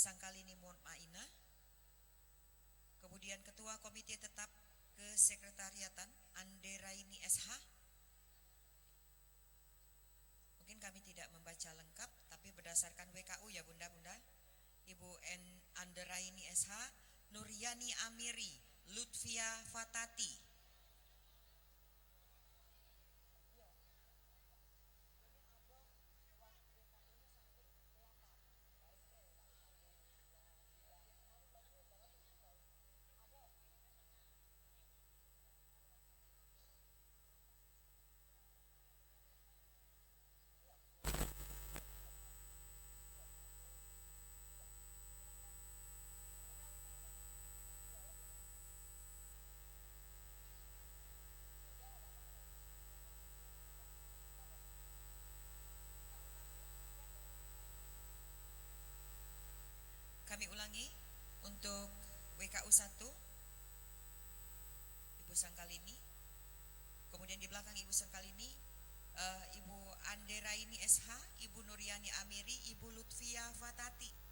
Sangkalini Mutmainah. Kemudian Ketua Komite Tetap Kesekretariatan Anderaini SH. Mungkin kami tidak membaca lengkap, tapi berdasarkan WKU ya Bunda-Bunda. Ibu Anderaini SH, Nuryani Amiri, Lutfia Fatati. Kami ulangi untuk WKU 1 Ibu Sangkalini. Kemudian di belakang Ibu Sangkalini Ibu Anderaini SH, Ibu Nuryani Amiri, Ibu Lutfia Fatati.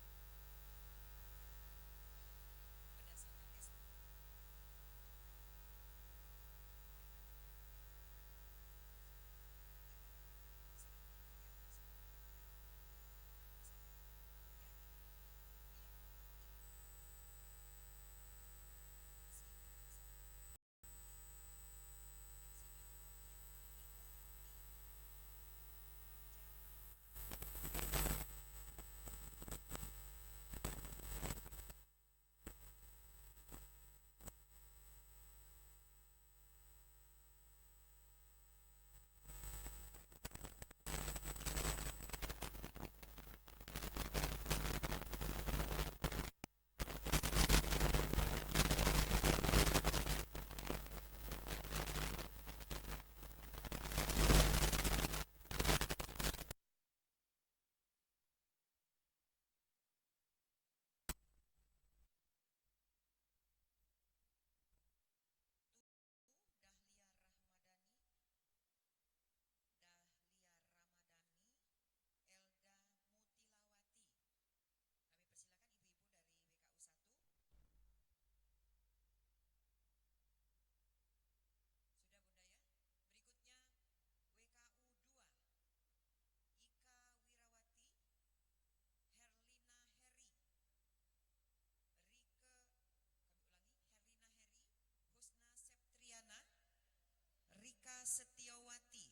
Rika Setiawati,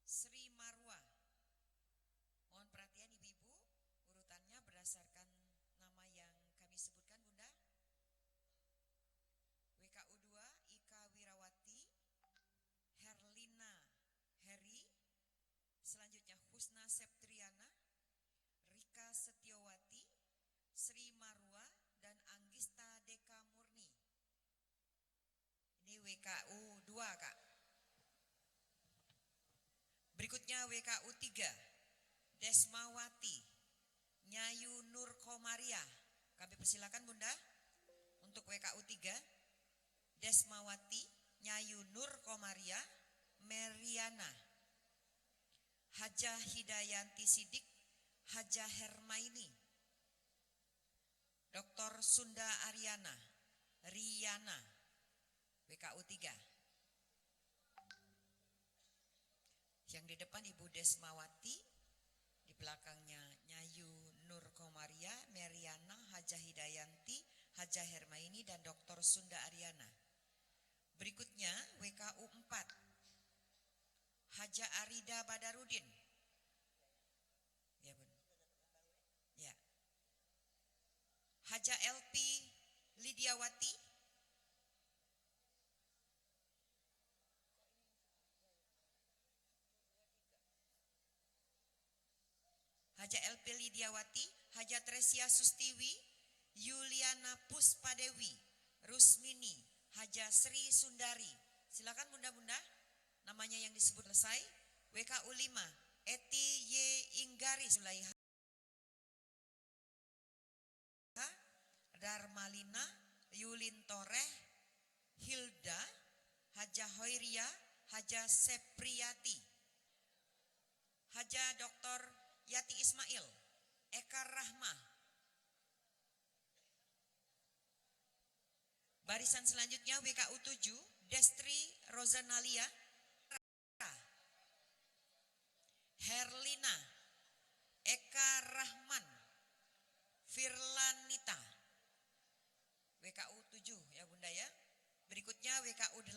Sri Marwa. Mohon perhatian ibu-ibu, urutannya berdasarkan nama yang kami sebutkan Bunda. WKU 2 Ika Wirawati, Herlina Heri, selanjutnya Husna Septriana, Rika Setiawati, Sri Marwa, dan Anggista Deka Murni. Ini WKU 2 Kak. Berikutnya WKU 3 Desmawati, Nyayu Nur Komaria. Kami persilakan Bunda untuk WKU 3 Desmawati, Nyayu Nur Komaria, Meriana, Haja Hidayanti Sidik, Haja Hermaini, Dr. Sunda Ariana, Riana. WKU 3. Yang di depan Ibu Desmawati, di belakangnya Nyayu Nur Komaria, Meriana, Haja Hidayanti, Haja Hermaini, dan Dr. Sunda Ariana. Berikutnya WKU 4 Haja Arida Badarudin. Ya Bun. Ya. Haja LP Lidiawati, Haja LP Lidiawati, Haja Tresia Sustiwi, Yuliana Puspadewi, Rusmini, Haja Sri Sundari. Silakan Bunda-Bunda, namanya yang disebut selesai. WKU 5 Eti Y Inggari Sulaiha, Darmalina, Yulin Toreh, Hilda, Haja Hoiria, Haja Sepriati, Haja Dr. Yati Ismail, Eka Rahmah, Barisan selanjutnya WKU 7, Destri Rozanalia, Herlina, Eka Rahman, Firlanita. WKU 7 ya Bunda ya. Berikutnya WKU 8,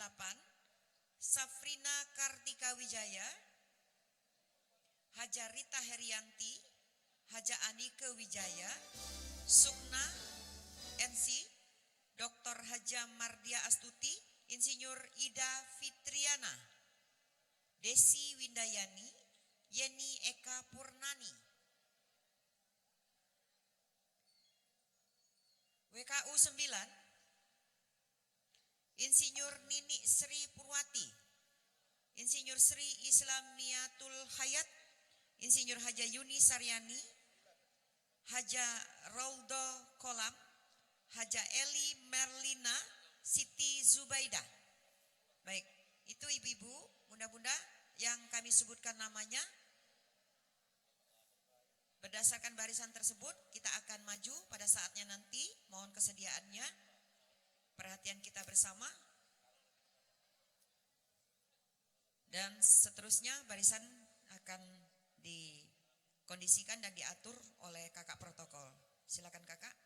Safrina Kartika Wijaya, Haja Rita Herianti, Haja Anike Wijaya, Sukna NC, Dr. Haja Mardia Astuti, Insinyur Ida Fitriana, Desi Windayani, Yeni Eka Purnani. WKU 9, Insinyur Nini Sri Purwati, Insinyur Sri Islamiatul Hayat, Insinyur Haja Yuni Saryani, Haja Roldo Kolam, Haja Eli Merlina Siti Zubaida. Baik, itu ibu-ibu, bunda-bunda yang kami sebutkan namanya. Berdasarkan barisan tersebut, kita akan maju pada saatnya nanti. Mohon kesediaannya, perhatian kita bersama. Dan seterusnya barisan akan dikondisikan dan diatur oleh kakak protokol. Silakan kakak.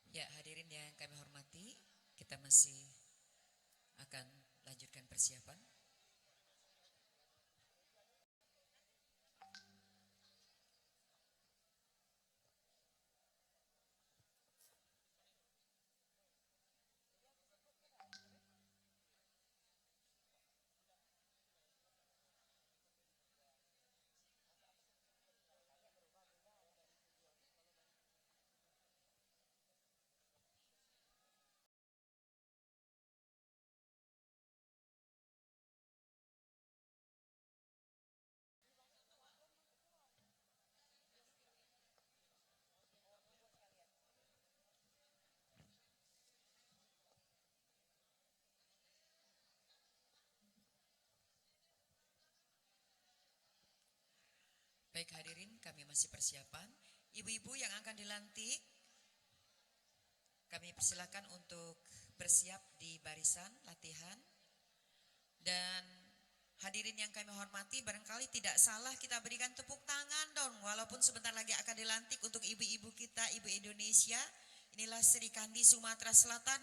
Ya, hadirin yang kami hormati, kita masih akan lanjutkan persiapan. Baik hadirin, kami masih persiapan. Ibu-ibu yang akan dilantik, kami persilakan untuk bersiap di barisan latihan. Dan hadirin yang kami hormati, barangkali tidak salah kita berikan tepuk tangan dong, walaupun sebentar lagi akan dilantik untuk ibu-ibu kita, ibu Indonesia. Inilah Sri Kandi Sumatera Selatan.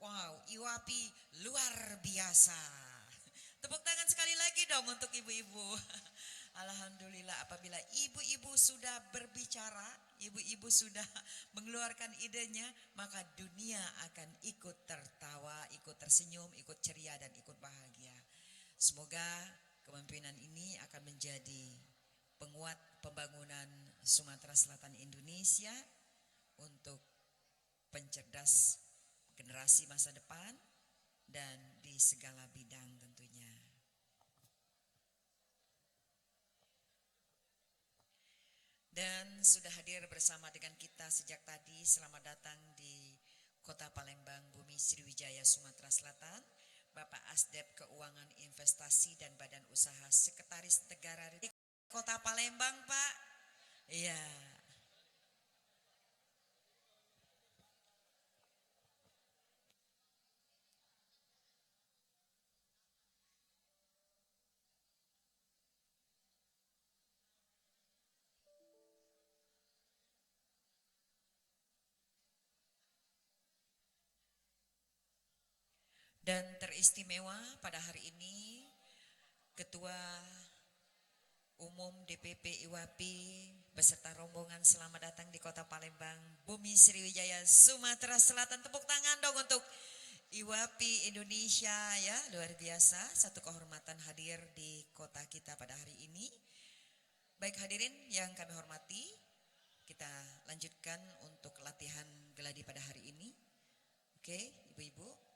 Wow, IWAPI luar biasa. Tepuk tangan sekali lagi dong untuk ibu-ibu. Alhamdulillah apabila ibu-ibu sudah berbicara, ibu-ibu sudah mengeluarkan idenya, maka dunia akan ikut tertawa, ikut tersenyum, ikut ceria dan ikut bahagia. Semoga kepemimpinan ini akan menjadi penguat pembangunan Sumatera Selatan Indonesia untuk pencerdas generasi masa depan dan di segala bidang tentunya. Dan sudah hadir bersama dengan kita sejak tadi, selamat datang di Kota Palembang, Bumi Sriwijaya, Sumatera Selatan, Bapak Asdep Keuangan Investasi dan Badan Usaha Sekretaris Negara di Kota Palembang, Pak. Iya. Dan teristimewa pada hari ini Ketua Umum DPP IWAPI beserta rombongan selamat datang di Kota Palembang, Bumi Sriwijaya, Sumatera Selatan. Tepuk tangan dong untuk IWAPI Indonesia ya, luar biasa. Satu kehormatan hadir di kota kita pada hari ini. Baik hadirin yang kami hormati, kita lanjutkan untuk latihan geladi pada hari ini. Oke, ibu-ibu.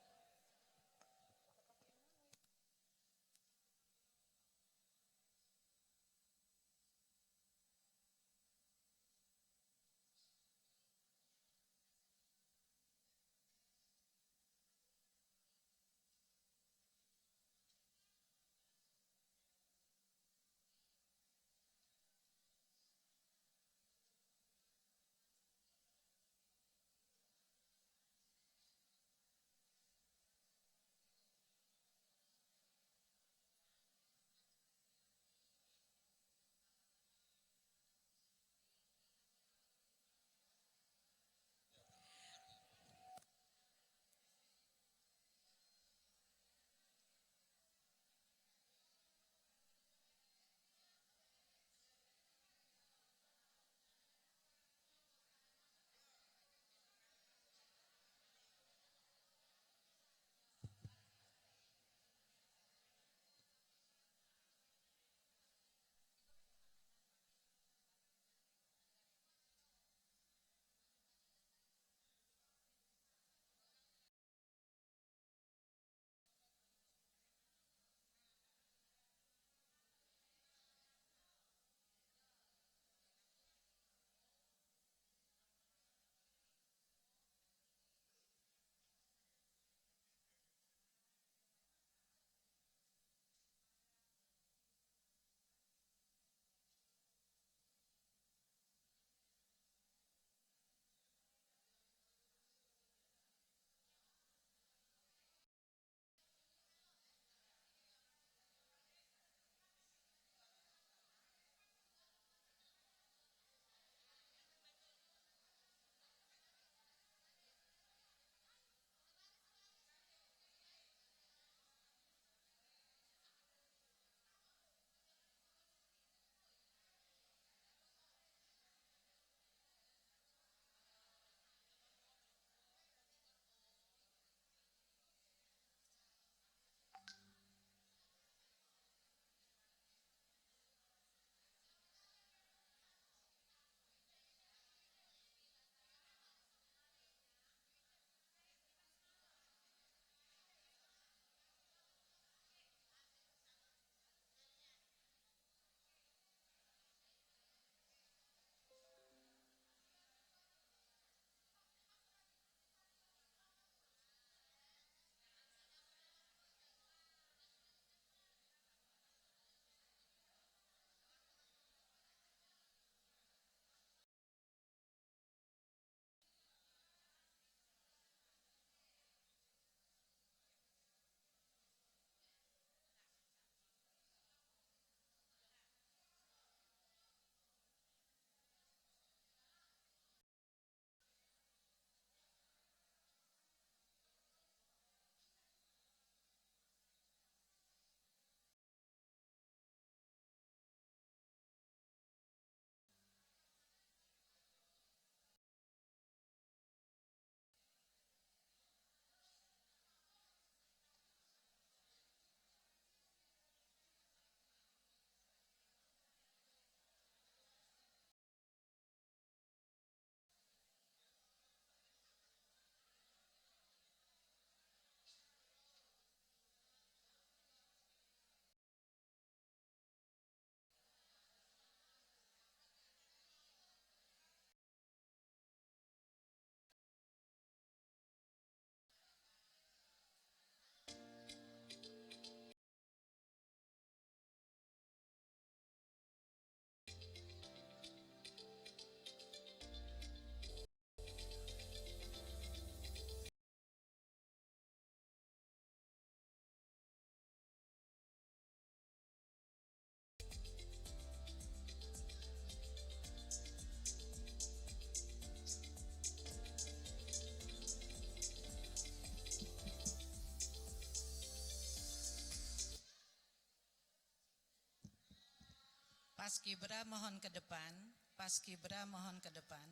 Paskibra mohon ke depan. Paskibra mohon ke depan.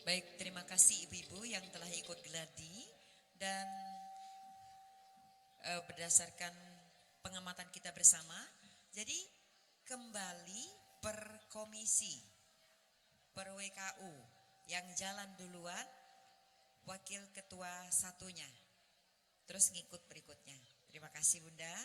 Baik, terima kasih ibu-ibu yang telah ikut geladi dan berdasarkan pengamatan kita bersama, jadi kembali per komisi, per WKU yang jalan duluan, wakil ketua satunya, terus ngikut berikutnya. Terima kasih Bunda.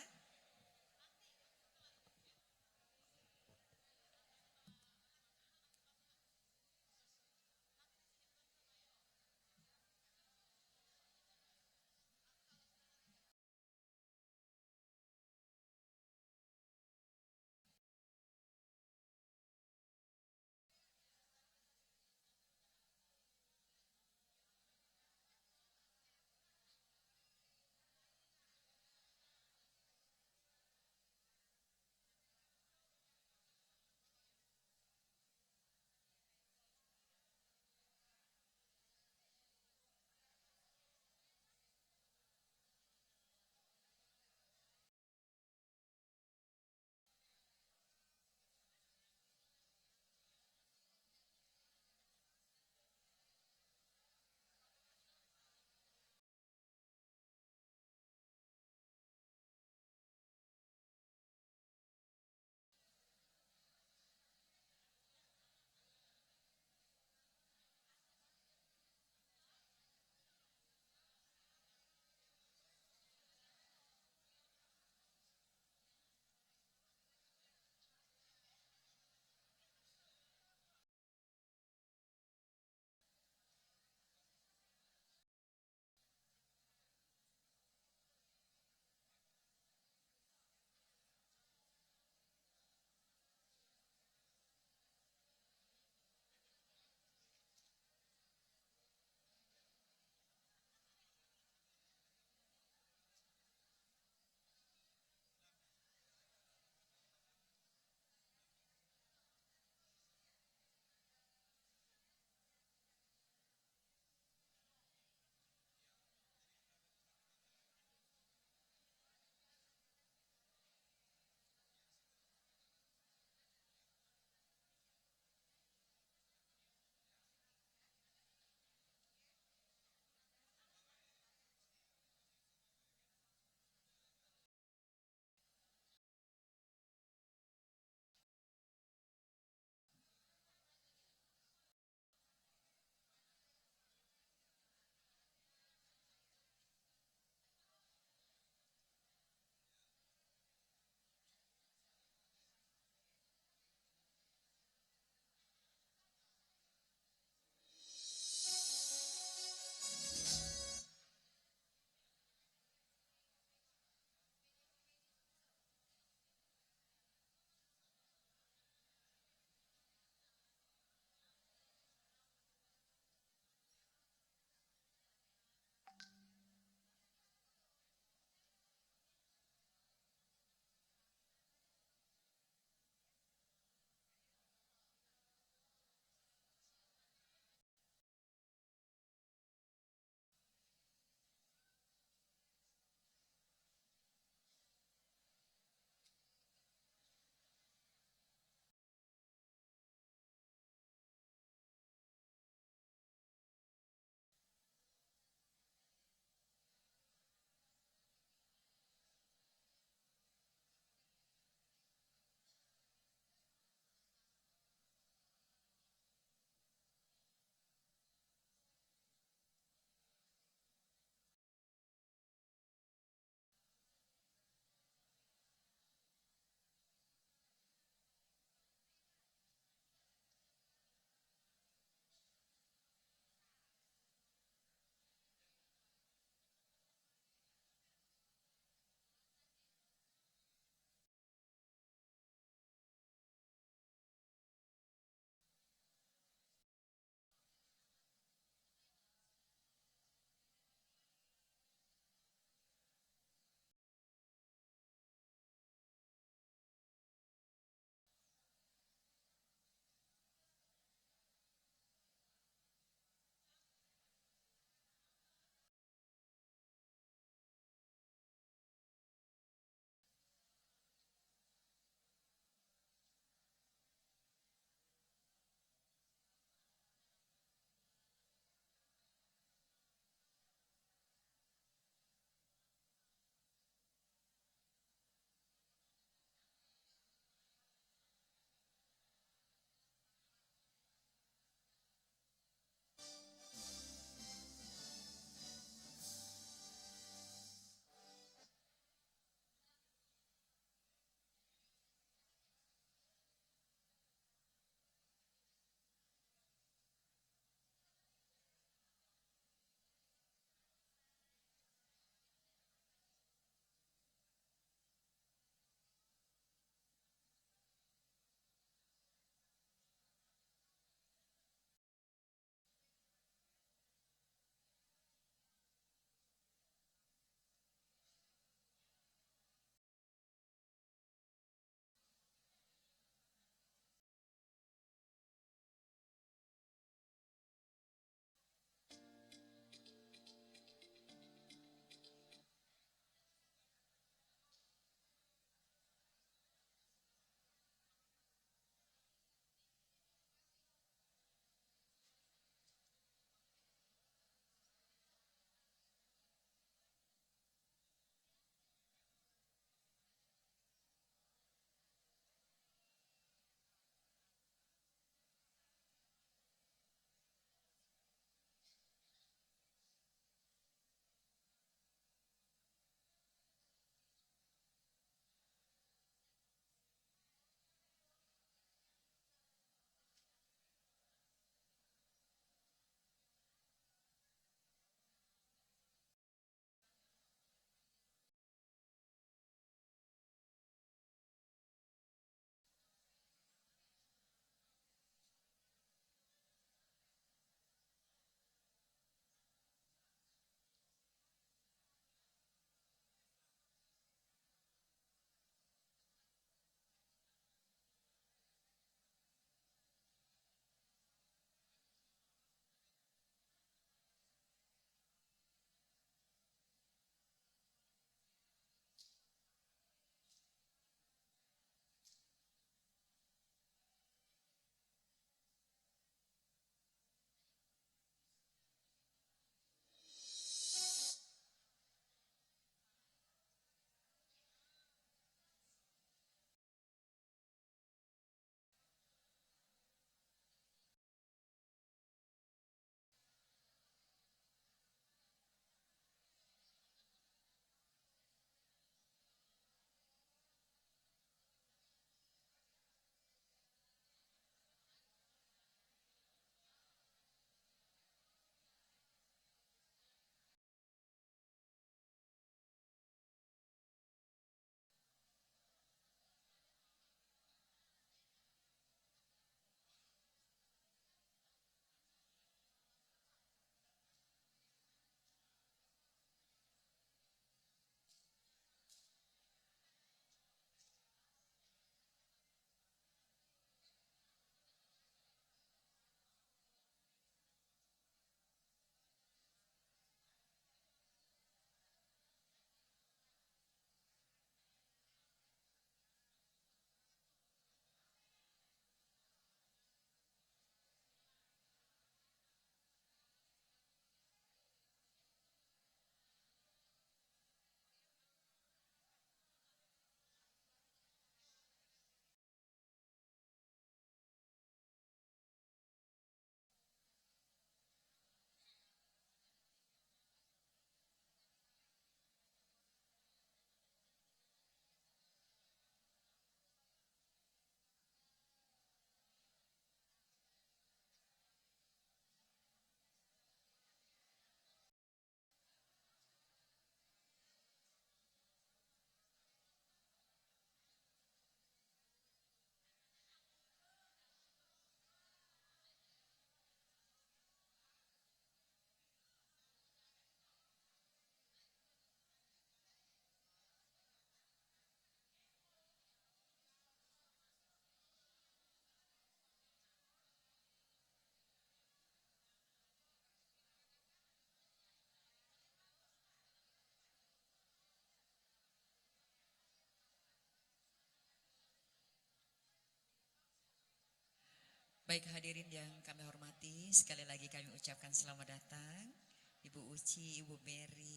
Baik hadirin yang kami hormati, sekali lagi kami ucapkan selamat datang Ibu Uci, Ibu Mary,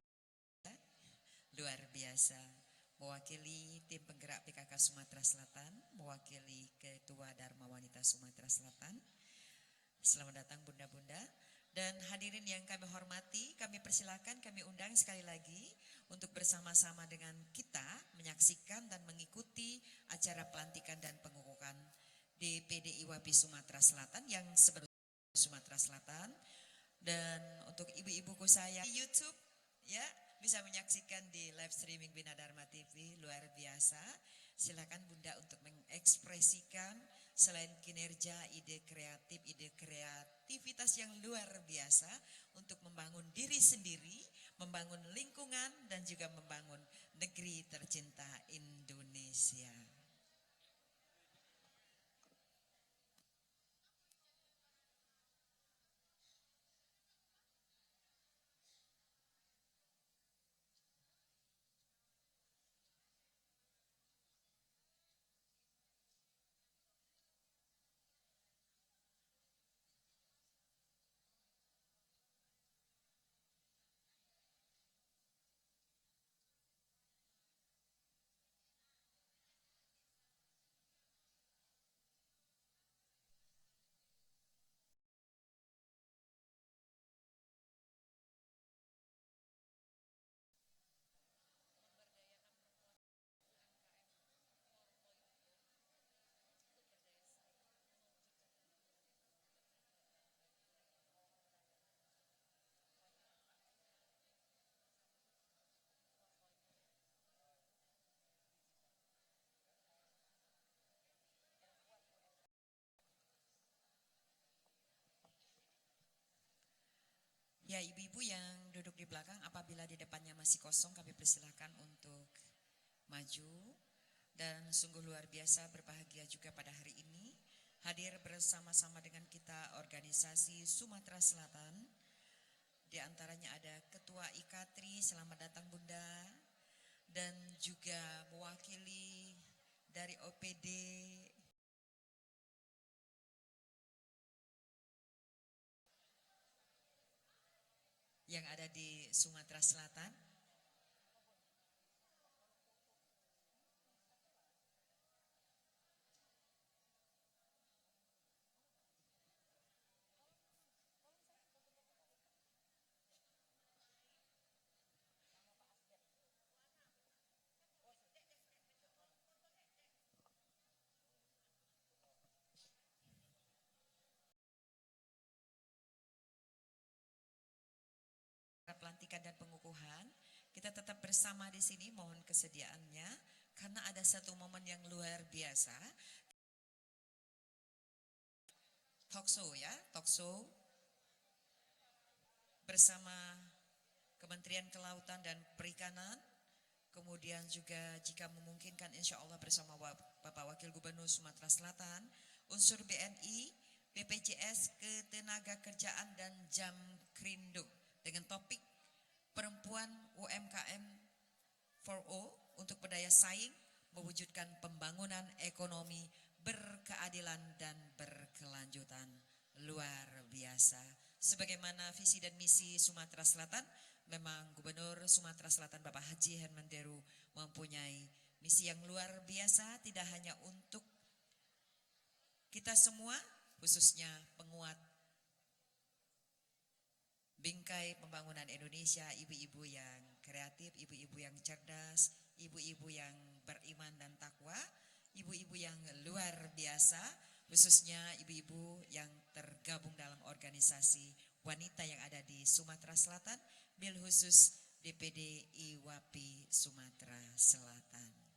luar biasa. Mewakili tim penggerak PKK Sumatera Selatan, mewakili Ketua Dharma Wanita Sumatera Selatan. Selamat datang Bunda-Bunda. Dan hadirin yang kami hormati, kami persilakan, kami undang sekali lagi untuk bersama-sama dengan kita menyaksikan dan mengikuti acara pelantikan dan pengukuhan DPD IWAPI Sumatera Selatan yang sebelum Sumatera Selatan. Dan untuk ibu-ibuku saya di YouTube ya bisa menyaksikan di live streaming Bina Dharma TV, luar biasa. Silakan Bunda untuk mengekspresikan selain kinerja, ide kreativitas yang luar biasa untuk membangun diri sendiri, membangun lingkungan dan juga membangun negeri tercinta Indonesia. Ya ibu-ibu yang duduk di belakang apabila di depannya masih kosong kami persilahkan untuk maju. Dan sungguh luar biasa berbahagia juga pada hari ini hadir bersama-sama dengan kita organisasi Sumatera Selatan. Di antaranya ada Ketua IKATRI, selamat datang Bunda. Dan juga mewakili dari OPD yang ada di Sumatera Selatan. Pelantikan dan pengukuhan, kita tetap bersama di sini, mohon kesediaannya karena ada satu momen yang luar biasa. Talkshow ya, talkshow bersama Kementerian Kelautan dan Perikanan, kemudian juga jika memungkinkan insya Allah bersama Bapak Wakil Gubernur Sumatera Selatan, unsur BNI, BPJS Ketenagakerjaan dan Jamkrindo dengan topik perempuan UMKM 4O untuk berdaya saing mewujudkan pembangunan ekonomi berkeadilan dan berkelanjutan. Luar biasa. Sebagaimana visi dan misi Sumatera Selatan, memang Gubernur Sumatera Selatan Bapak Haji Hermanderu mempunyai misi yang luar biasa, tidak hanya untuk kita semua, khususnya penguat bingkai pembangunan Indonesia, ibu-ibu yang kreatif, ibu-ibu yang cerdas, ibu-ibu yang beriman dan takwa, ibu-ibu yang luar biasa, khususnya ibu-ibu yang tergabung dalam organisasi wanita yang ada di Sumatera Selatan, bil khusus DPD IWAPI Sumatera Selatan.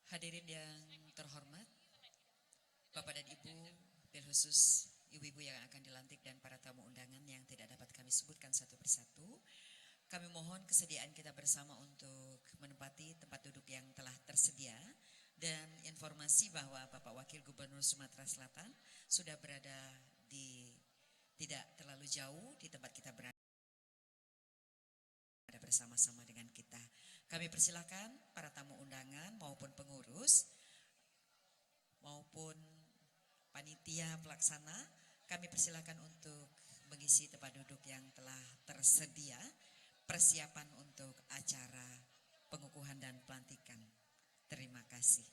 Hadirin yang terhormat, Bapak dan Ibu, khusus ibu-ibu yang akan dilantik dan para tamu undangan yang tidak dapat kami sebutkan satu persatu, kami mohon kesediaan kita bersama untuk menempati tempat duduk yang telah tersedia dan informasi bahwa Bapak Wakil Gubernur Sumatera Selatan sudah berada di tidak terlalu jauh di tempat kita berada bersama-sama dengan kita. Kami persilakan para tamu undangan maupun pengurus maupun panitia pelaksana, kami persilakan untuk mengisi tempat duduk yang telah tersedia, persiapan untuk acara pengukuhan dan pelantikan. Terima kasih.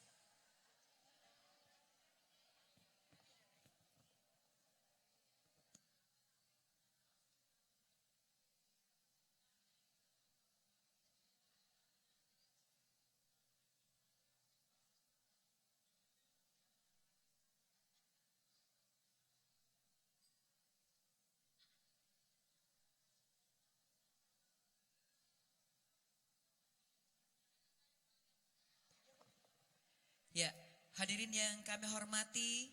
Ya, hadirin yang kami hormati,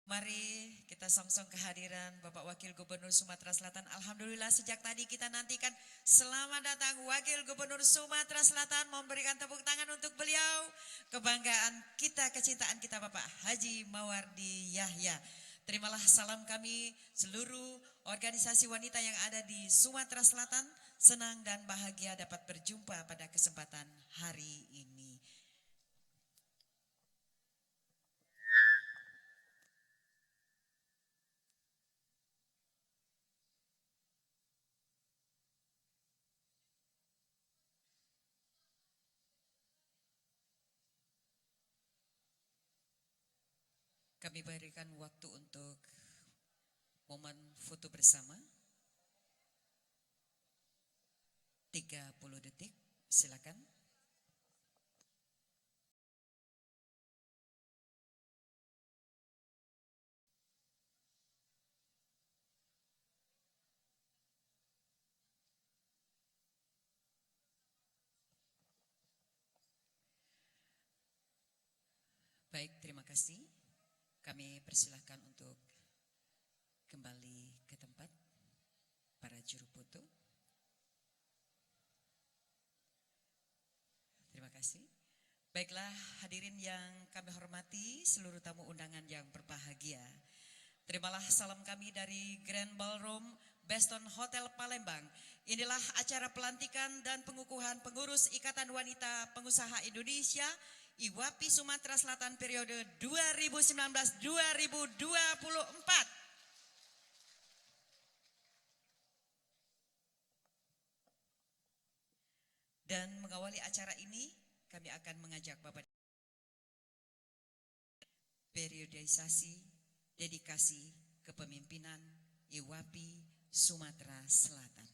mari kita song-song kehadiran Bapak Wakil Gubernur Sumatera Selatan. Alhamdulillah sejak tadi kita nantikan selamat datang Wakil Gubernur Sumatera Selatan, memberikan tepuk tangan untuk beliau. Kebanggaan kita, kecintaan kita Bapak Haji Mawardi Yahya. Terimalah salam kami seluruh organisasi wanita yang ada di Sumatera Selatan. Senang dan bahagia dapat berjumpa pada kesempatan hari ini. Kami berikan waktu untuk momen foto bersama. 30 detik, silakan. Baik, terima kasih. Kami persilahkan untuk kembali ke tempat para juru foto. Terima kasih. Baiklah hadirin yang kami hormati, seluruh tamu undangan yang berbahagia. Terimalah salam kami dari Grand Ballroom Beston Hotel Palembang. Inilah acara pelantikan dan pengukuhan pengurus Ikatan Wanita Pengusaha Indonesia IWAPI Sumatera Selatan periode 2019-2024. Dan mengawali acara ini, kami akan mengajak Bapak periodisasi dedikasi kepemimpinan IWAPI Sumatera Selatan.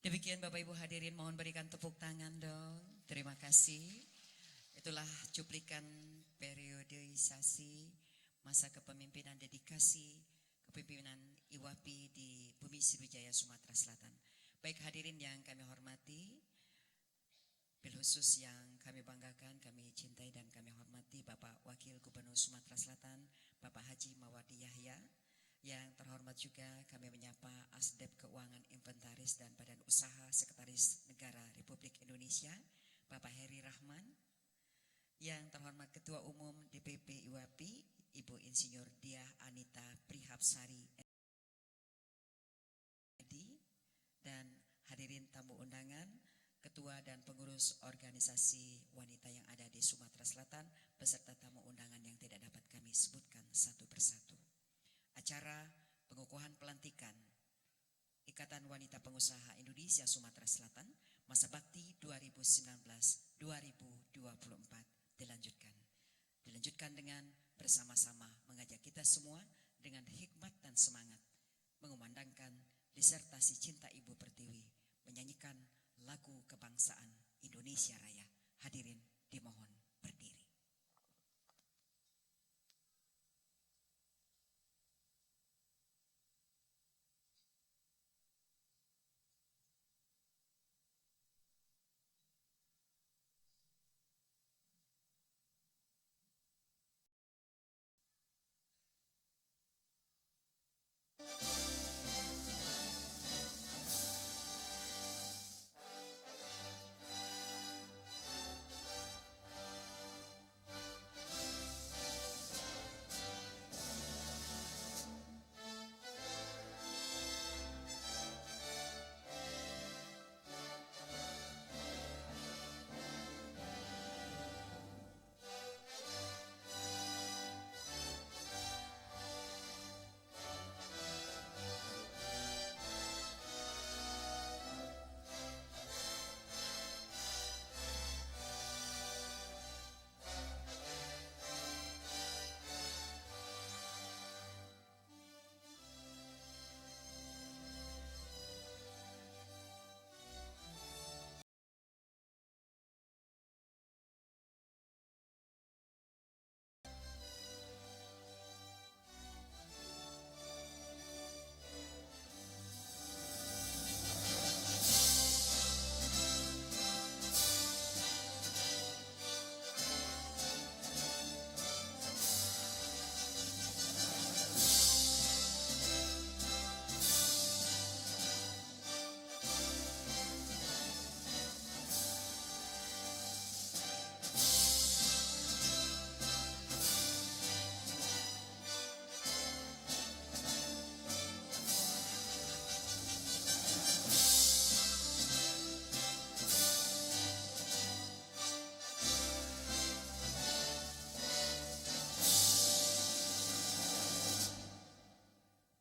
Demikian Bapak Ibu hadirin, mohon berikan tepuk tangan dong. Terima kasih. Itulah cuplikan periodisasi masa kepemimpinan dedikasi kepemimpinan IWAPI di Bumi Sriwijaya Sumatera Selatan. Baik hadirin yang kami hormati, bil khusus yang kami banggakan, kami cintai dan kami hormati Bapak Wakil Gubernur Sumatera Selatan, Bapak Haji Mawardi Yahya. Yang terhormat juga kami menyapa Asdep Keuangan Inventaris dan Badan Usaha Sekretaris Negara Republik Indonesia, Bapak Heri Rahman. Yang terhormat Ketua Umum DPP IWAPI, Ibu Insinyur Diah Anita Prihapsari dan hadirin tamu undangan, ketua dan pengurus organisasi wanita yang ada di Sumatera Selatan, beserta tamu undangan yang tidak dapat kami sebutkan satu persatu. Acara pengukuhan pelantikan Ikatan Wanita Pengusaha Indonesia Sumatera Selatan masa bakti 2019-2024 dilanjutkan dengan bersama-sama mengajak kita semua dengan hikmat dan semangat mengumandangkan disertasi Cinta Ibu Pertiwi, menyanyikan lagu kebangsaan Indonesia Raya. Hadirin dimohon berdiri.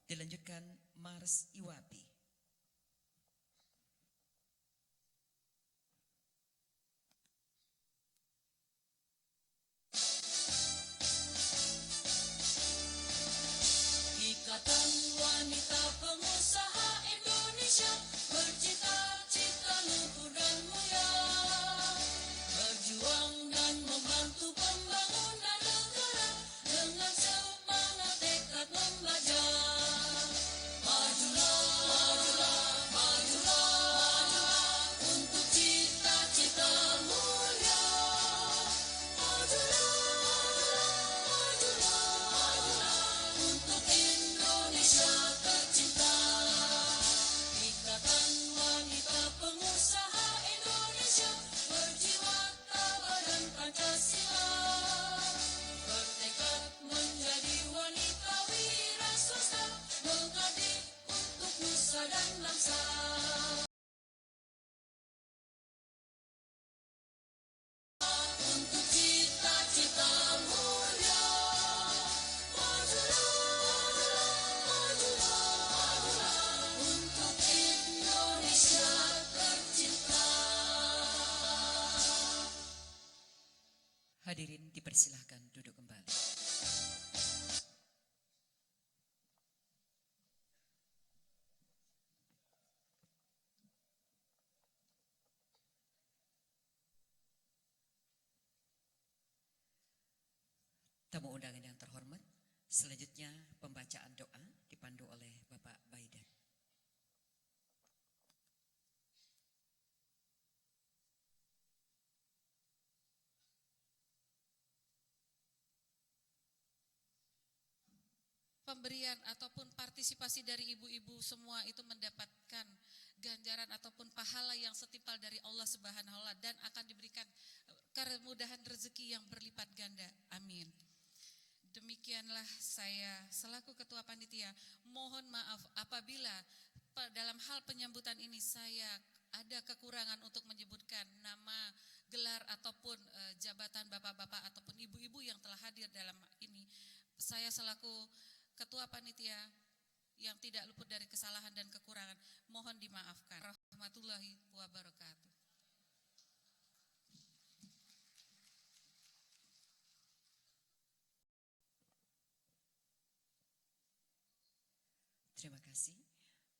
Dilanjutkan Mars IWAPI. Ikatan Wanita Pengusaha Indonesia bercita-cita luhur dan mulia, berjuang dan membantu pembangunan negara dengan semangat tekad membaca. Majulah, majulah, majulah, majulah untuk cita-cita mulia. Majulah, majulah, majulah untuk Indonesia tercinta. Ikatan Wanita Pengusaha Indonesia berjiwa tabah dan Pancasila, bertekad menjadi wanita wira swasta, mengabdi untuk nusa dan bangsa. Untuk cita-cita mulia. Majulah, majulah, majulah untuk Indonesia tercinta. Hadirin dipersilahkan duduk kembali. Tamu undangan yang terhormat, selanjutnya pembacaan doa dipandu oleh Bapak Baidan. Pemberian ataupun partisipasi dari ibu-ibu semua itu mendapatkan ganjaran ataupun pahala yang setimpal dari Allah Subhanahu wa Ta'ala dan akan diberikan kemudahan rezeki yang berlipat ganda. Amin. Demikianlah saya selaku ketua panitia mohon maaf apabila dalam hal penyambutan ini saya ada kekurangan untuk menyebutkan nama, gelar ataupun jabatan bapak-bapak ataupun ibu-ibu yang telah hadir dalam ini. Saya selaku ketua panitia yang tidak luput dari kesalahan dan kekurangan mohon dimaafkan. Rahmatullahi wabarakatuh. Terima kasih.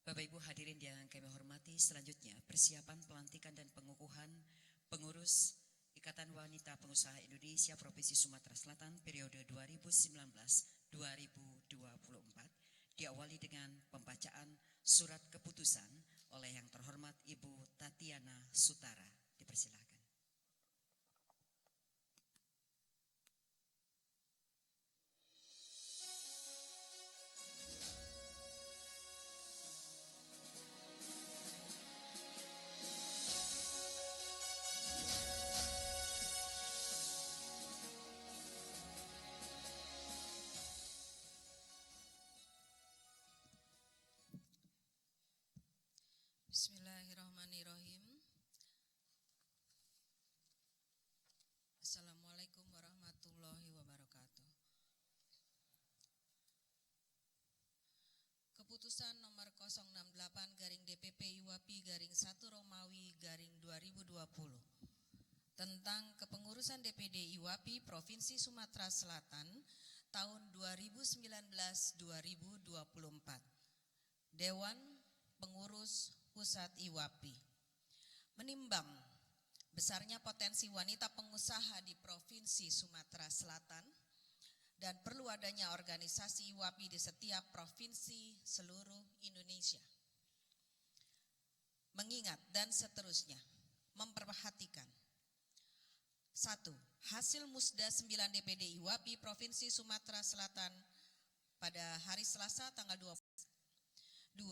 Bapak Ibu hadirin yang kami hormati, selanjutnya persiapan pelantikan dan pengukuhan pengurus Ikatan Wanita Pengusaha Indonesia Provinsi Sumatera Selatan periode 2019-2024 diawali dengan pembacaan surat keputusan oleh yang terhormat Ibu Tatiana Sutara. Dipersilakan. Bismillahirrahmanirrahim. Assalamualaikum warahmatullahi wabarakatuh. Keputusan nomor 068/DPP-IWAPI-1 tentang kepengurusan DPD IWAPI Provinsi Sumatera Selatan tahun 2019-2024. Dewan Pengurus Pusat IWAPI menimbang besarnya potensi wanita pengusaha di Provinsi Sumatera Selatan dan perlu adanya organisasi IWAPI di setiap provinsi seluruh Indonesia. Mengingat dan seterusnya, memperhatikan 1. Hasil Musda 9 DPD IWAPI Provinsi Sumatera Selatan pada hari Selasa tanggal 20. 2.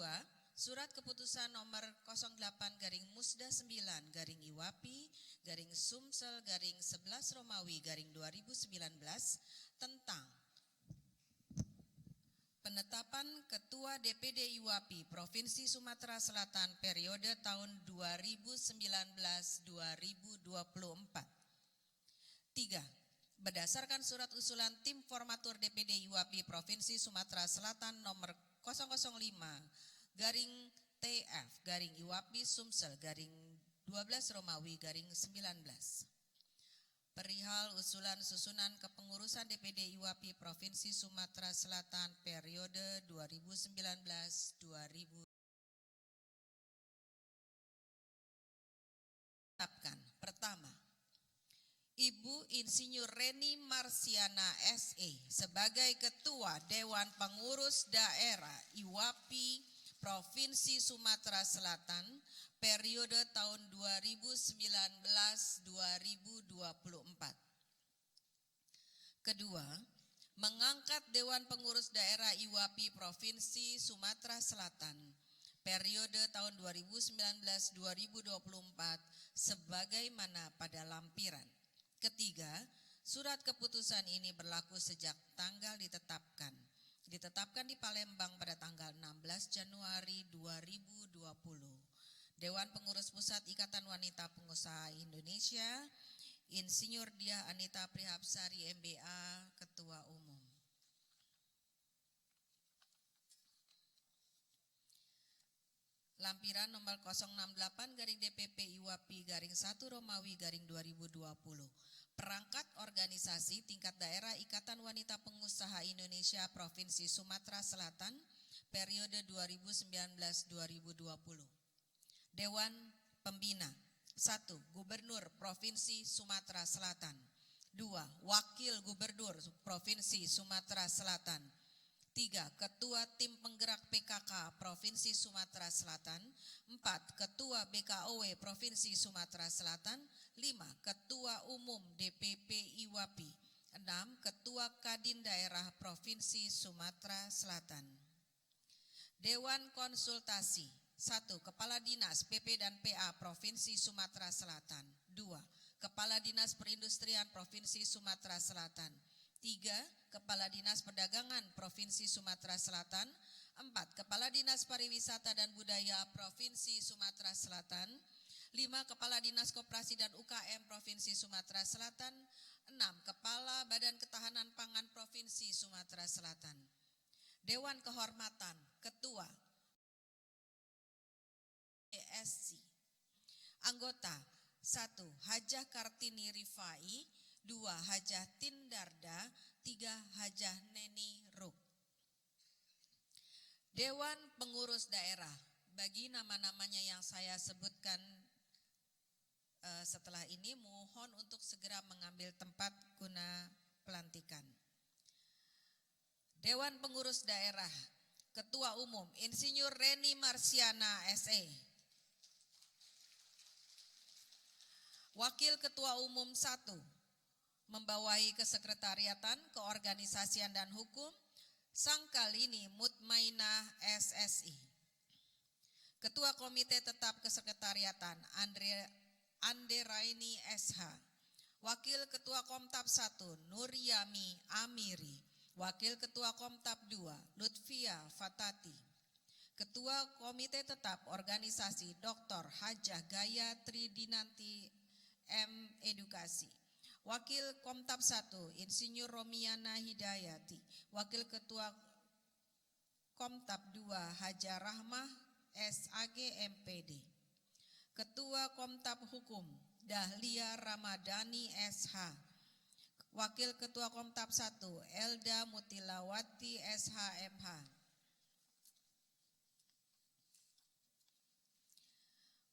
Surat keputusan nomor 08-IWAPI-Sumsel-11 tentang penetapan Ketua DPD IWAPI Provinsi Sumatera Selatan periode tahun 2019-2024. 3. Berdasarkan surat usulan tim formatur DPD IWAPI Provinsi Sumatera Selatan nomor 005-TF-IWAPI Sumsel-12-19 perihal usulan susunan kepengurusan DPD IWAPI Provinsi Sumatera Selatan periode 2019-2024. Pertama, Ibu Insinyur Reni Marsiana SE sebagai Ketua Dewan Pengurus Daerah IWAPI Provinsi Sumatera Selatan periode tahun 2019-2024. Kedua, mengangkat Dewan Pengurus Daerah IWAPI Provinsi Sumatera Selatan periode tahun 2019-2024 sebagaimana pada lampiran. Ketiga, surat keputusan ini berlaku sejak tanggal ditetapkan di Palembang pada tanggal 16 Januari 2020. Dewan Pengurus Pusat Ikatan Wanita Pengusaha Indonesia, Insinyur Diah Anita Prihapsari MBA, Ketua Umum. Lampiran nomor 068-DPP-IWAPI-1 Perangkat Organisasi Tingkat Daerah Ikatan Wanita Pengusaha Indonesia Provinsi Sumatera Selatan periode 2019-2020. Dewan Pembina 1. Gubernur Provinsi Sumatera Selatan. 2. Wakil Gubernur Provinsi Sumatera Selatan. 3. Ketua Tim Penggerak PKK Provinsi Sumatera Selatan. 4. Ketua BKOW Provinsi Sumatera Selatan. 5. Ketua Umum DPP IWAPI. 6. Ketua Kadin Daerah Provinsi Sumatera Selatan. Dewan Konsultasi. 1. Kepala Dinas PP dan PA Provinsi Sumatera Selatan. 2. Kepala Dinas Perindustrian Provinsi Sumatera Selatan. 3. Kepala Dinas Perdagangan Provinsi Sumatera Selatan. 4. Kepala Dinas Pariwisata dan Budaya Provinsi Sumatera Selatan. 5. Kepala Dinas Koperasi dan UKM Provinsi Sumatera Selatan. 6. Kepala Badan Ketahanan Pangan Provinsi Sumatera Selatan. Dewan Kehormatan Ketua ESC. Anggota 1. Hajah Kartini Rifai. 2. Hajah Tindarda. 3. Hajah Neni Ruk. Dewan Pengurus Daerah. Bagi nama-namanya yang saya sebutkan setelah ini, mohon untuk segera mengambil tempat guna pelantikan. Dewan Pengurus Daerah. Ketua Umum Insinyur Reni Marsiana SE. Wakil Ketua Umum 1, membawahi Kesekretariatan, Keorganisasian dan Hukum, Sangkalini Mutmainah SSI. Ketua Komite Tetap Kesekretariatan, Ande Raini SH. Wakil Ketua Komtab 1, Nuryami Amiri. Wakil Ketua Komtab 2, Lutfia Fatati. Ketua Komite Tetap Organisasi, Dr. Hajah Gaya Tridinanti M. Edukasi. Wakil Komtab 1, Insinyur Romiana Hidayati. Wakil Ketua Komtab 2, Hajar Rahmah SAG MPD. Ketua Komtab Hukum, Dahlia Ramadhani SH. Wakil Ketua Komtab 1, Elda Mutilawati SHMH.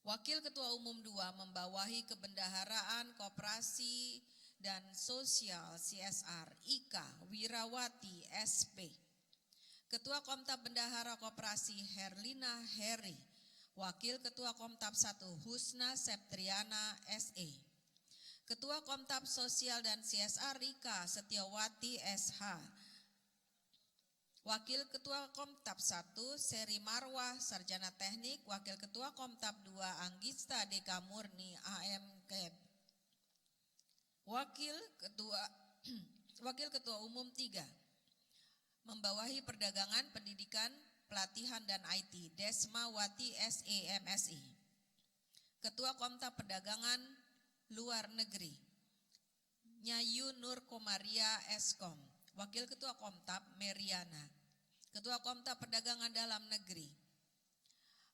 Wakil Ketua Umum 2, membawahi Kebendaharaan Koperasi dan Sosial CSR, Ika Wirawati SP. Ketua Komtab Bendahara Koperasi, Herlina Heri. Wakil Ketua Komtab 1, Husna Septriana SE. Ketua Komtab Sosial dan CSR, Rika Setiawati SH. Wakil Ketua Komtab 1, Seri Marwah Sarjana Teknik. Wakil Ketua Komtab 2, Anggista Deka Murni AMKEB. Wakil Ketua Umum 3, membawahi Perdagangan, Pendidikan, Pelatihan dan IT, Desmawati SEMSI. Ketua Komtab Perdagangan Luar Negeri, Nyayu Nur Komaria Eskom. Wakil Ketua Komtab Meriana. Ketua Komtab Perdagangan Dalam Negeri,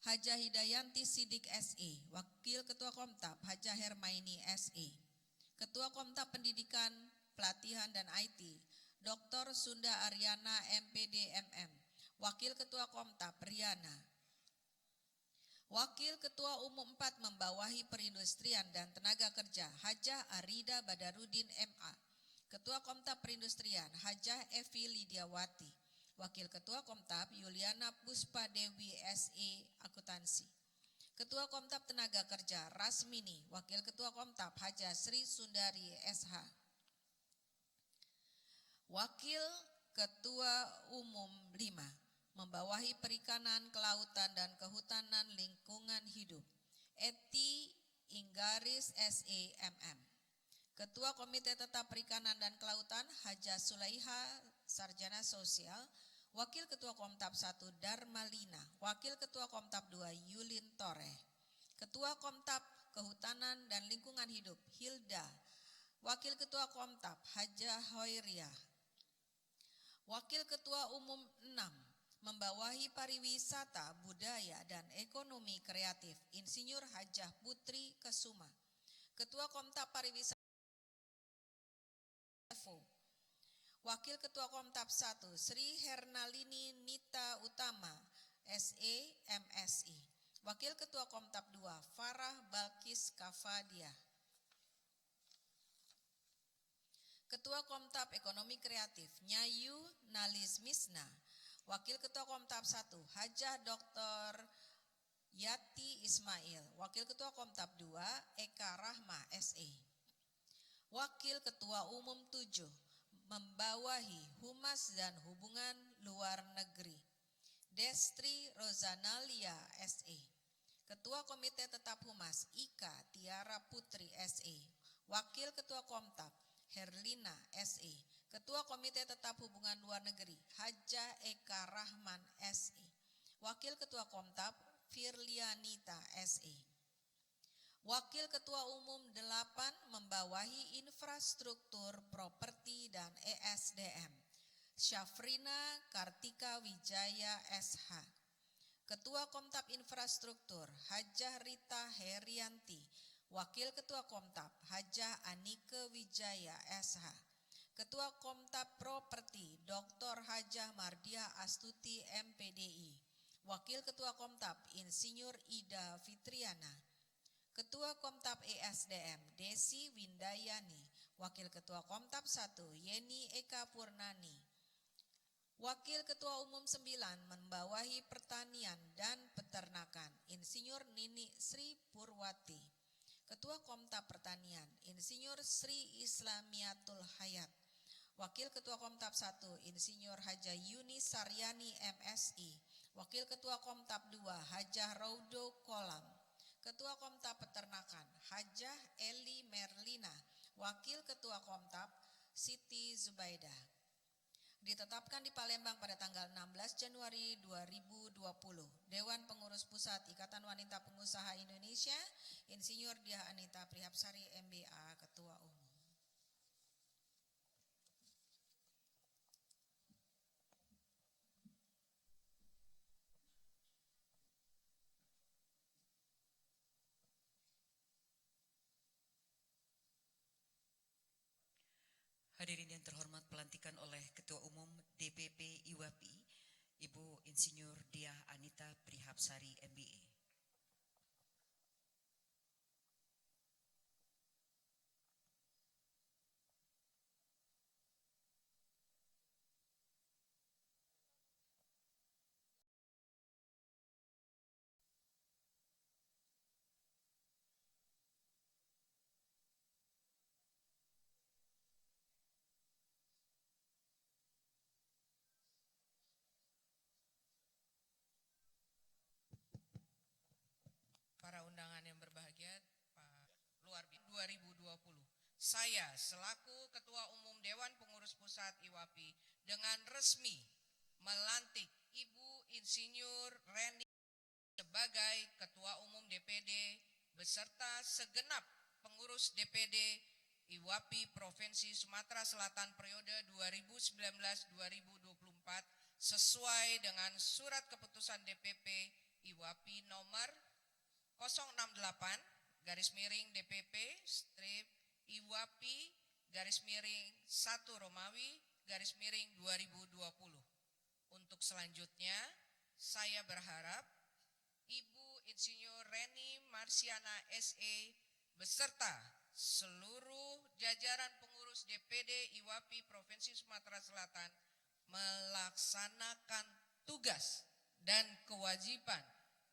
Hajah Hidayanti Sidik SE. Wakil Ketua Komtab Hajah Hermaini SE. Ketua Komtab Pendidikan, Pelatihan dan IT, Dr. Sunda Aryana MPD MM. Wakil Ketua Komtab Riana. Wakil Ketua Umum 4, membawahi Perindustrian dan Tenaga Kerja, Hajah Arida Badarudin MA. Ketua Komtab Perindustrian, Hajah Evi Lidiawati. Wakil Ketua Komtab Yuliana Puspa Dewi SE Akuntansi. Ketua Komtab Tenaga Kerja Rasmini. Wakil Ketua Komtab Hajah Sri Sundari SH. Wakil Ketua Umum 5, membawahi Perikanan, Kelautan dan Kehutanan Lingkungan Hidup, Eti Inggaris SE MM. Ketua Komite Tetap Perikanan dan Kelautan, Hajah Sulaiha Sarjana Sosial. Wakil Ketua Komtab 1, Darmalina. Wakil Ketua Komtab 2, Yulin Tore. Ketua Komtab Kehutanan dan Lingkungan Hidup, Hilda. Wakil Ketua Komtab, Hajah Hoiriah. Wakil Ketua Umum 6, membawahi Pariwisata, Budaya dan Ekonomi Kreatif, Insinyur Hajah Putri Kesuma. Ketua Komtab Pariwisata Wakil Ketua Komtab 1, Sri Hernalini Nita Utama SE MSI. Wakil Ketua Komtab 2, Farah Balkis Kafadia. Ketua Komtab Ekonomi Kreatif Nyayu Nalis Misna. Wakil Ketua Komtab 1 Hajah Dr. Yati Ismail. Wakil Ketua Komtab 2 Eka Rahma SE. Wakil Ketua Umum 7 membawahi Humas dan Hubungan Luar Negeri Destri Rozanalia SE. Ketua Komite Tetap Humas Ika Tiara Putri SE. Wakil Ketua Komtab Herlina SE. Ketua Komite Tetap Hubungan Luar Negeri Hajah Eka Rahman SE. Wakil Ketua Komtab Firlianita SE. Wakil Ketua Umum 8 membawahi Infrastruktur Properti dan ESDM Syafrina Kartika Wijaya SH. Ketua Komtab Infrastruktur Hajah Rita Herianti. Wakil Ketua Komtab Hajah Anike Wijaya SH. Ketua Komtab Properti Dr. Hajah Mardiah Astuti MPDI. Wakil Ketua Komtab Insinyur Ida Fitriana. Ketua Komtab ESDM Desi Windayani. Wakil Ketua Komtab 1 Yeni Eka Purnani. Wakil Ketua Umum 9 membawahi Pertanian dan Peternakan Insinyur Nini Sri Purwati. Ketua Komtab Pertanian Insinyur Sri Islamiatul Hayat. Wakil Ketua Komtab 1 Insinyur Hajah Yuni Saryani MSI. Wakil Ketua Komtab 2 Hajah Raudo Kolam. Ketua Komtab Peternakan Hajah Eli Merlina. Wakil Ketua Komtab Siti Zubaidah. Ditetapkan di Palembang pada tanggal 16 Januari 2020. Dewan Pengurus Pusat Ikatan Wanita Pengusaha Indonesia Insinyur Diah Anita Prihapsari MBA Ketua Umum. Hadirin yang terhormat, pelantikan oleh Ketua Umum DPP IWAPI, Ibu Insinyur Diah Anita Prihapsari MBA. Para undangan yang berbahagia, Pak luar biasa 2020. Saya selaku Ketua Umum Dewan Pengurus Pusat IWAPI dengan resmi melantik Ibu Insinyur Reni sebagai Ketua Umum DPD beserta segenap pengurus DPD IWAPI Provinsi Sumatera Selatan periode 2019-2024 sesuai dengan surat keputusan DPP IWAPI nomor 068 garis miring DPP strip IWAPI garis miring 1 Romawi garis miring 2020. Untuk selanjutnya saya berharap Ibu Insinyur Reni Marsiana SE beserta seluruh jajaran pengurus DPD IWAPI Provinsi Sumatera Selatan melaksanakan tugas dan kewajiban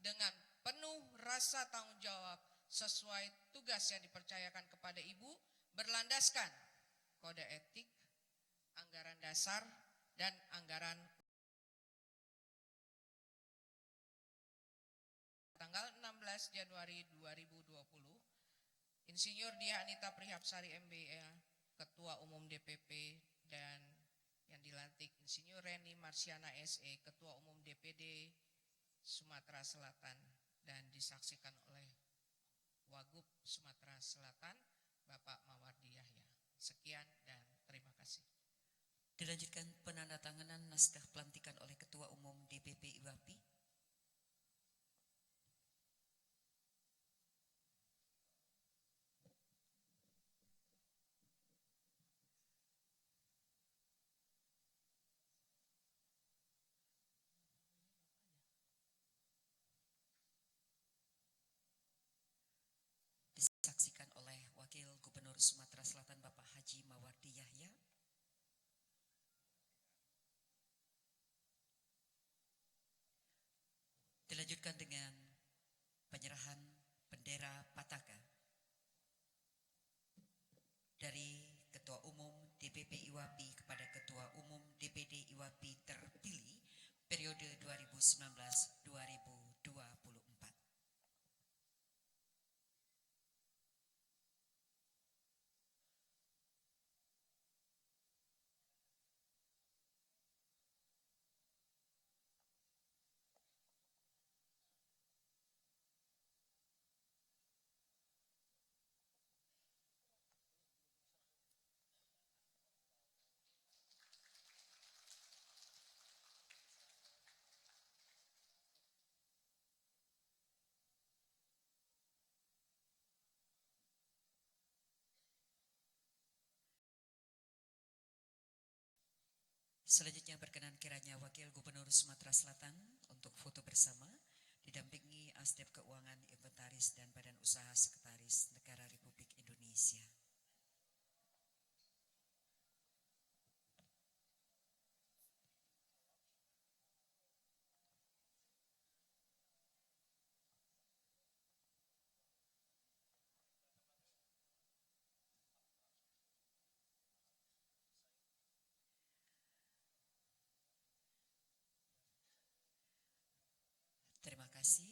dengan penuh rasa tanggung jawab sesuai tugas yang dipercayakan kepada Ibu berlandaskan kode etik, anggaran dasar, dan anggaran tanggal 16 Januari 2020. Insinyur Diah Anita Prihapsari MBA, Ketua Umum DPP, dan yang dilantik Insinyur Reni Marsiana SE, Ketua Umum DPD Sumatera Selatan, dan disaksikan oleh Wagub Sumatera Selatan, Bapak Mawardi Yahya. Sekian dan terima kasih. Dilanjutkan penandatanganan naskah pelantikan oleh Ketua Umum DPP IWAPI. Disaksikan oleh Wakil Gubernur Sumatera Selatan Bapak Haji Mawardi Yahya. Dilanjutkan dengan penyerahan bendera Pataka dari Ketua Umum DPP IWAPI kepada Ketua Umum DPD IWAPI terpilih periode 2019-2024. Selanjutnya berkenan kiranya Wakil Gubernur Sumatera Selatan untuk foto bersama didampingi Asdep Keuangan Inventaris dan Badan Usaha Sekretaris Negara Republik Indonesia. Terima kasih.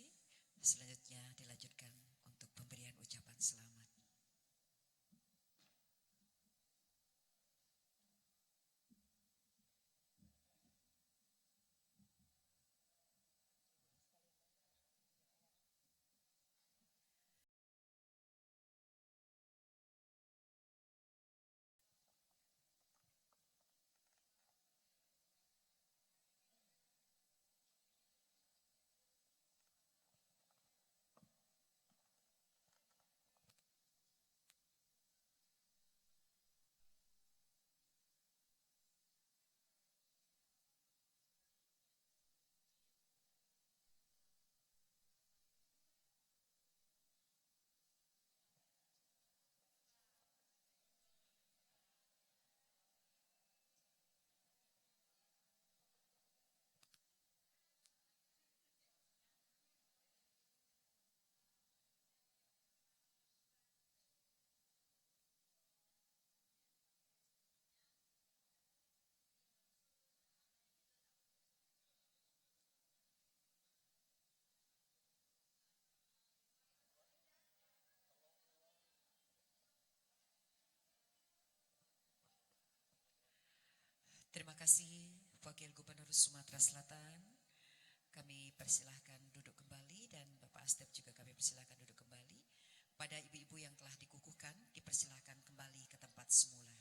Selanjutnya dilanjutkan untuk pemberian ucapan selamat. Terima kasih Wakil Gubernur Sumatera Selatan. Kami persilahkan duduk kembali dan Bapak Asdep juga kami persilahkan duduk kembali. Pada ibu-ibu yang telah dikukuhkan dipersilahkan kembali ke tempat semula.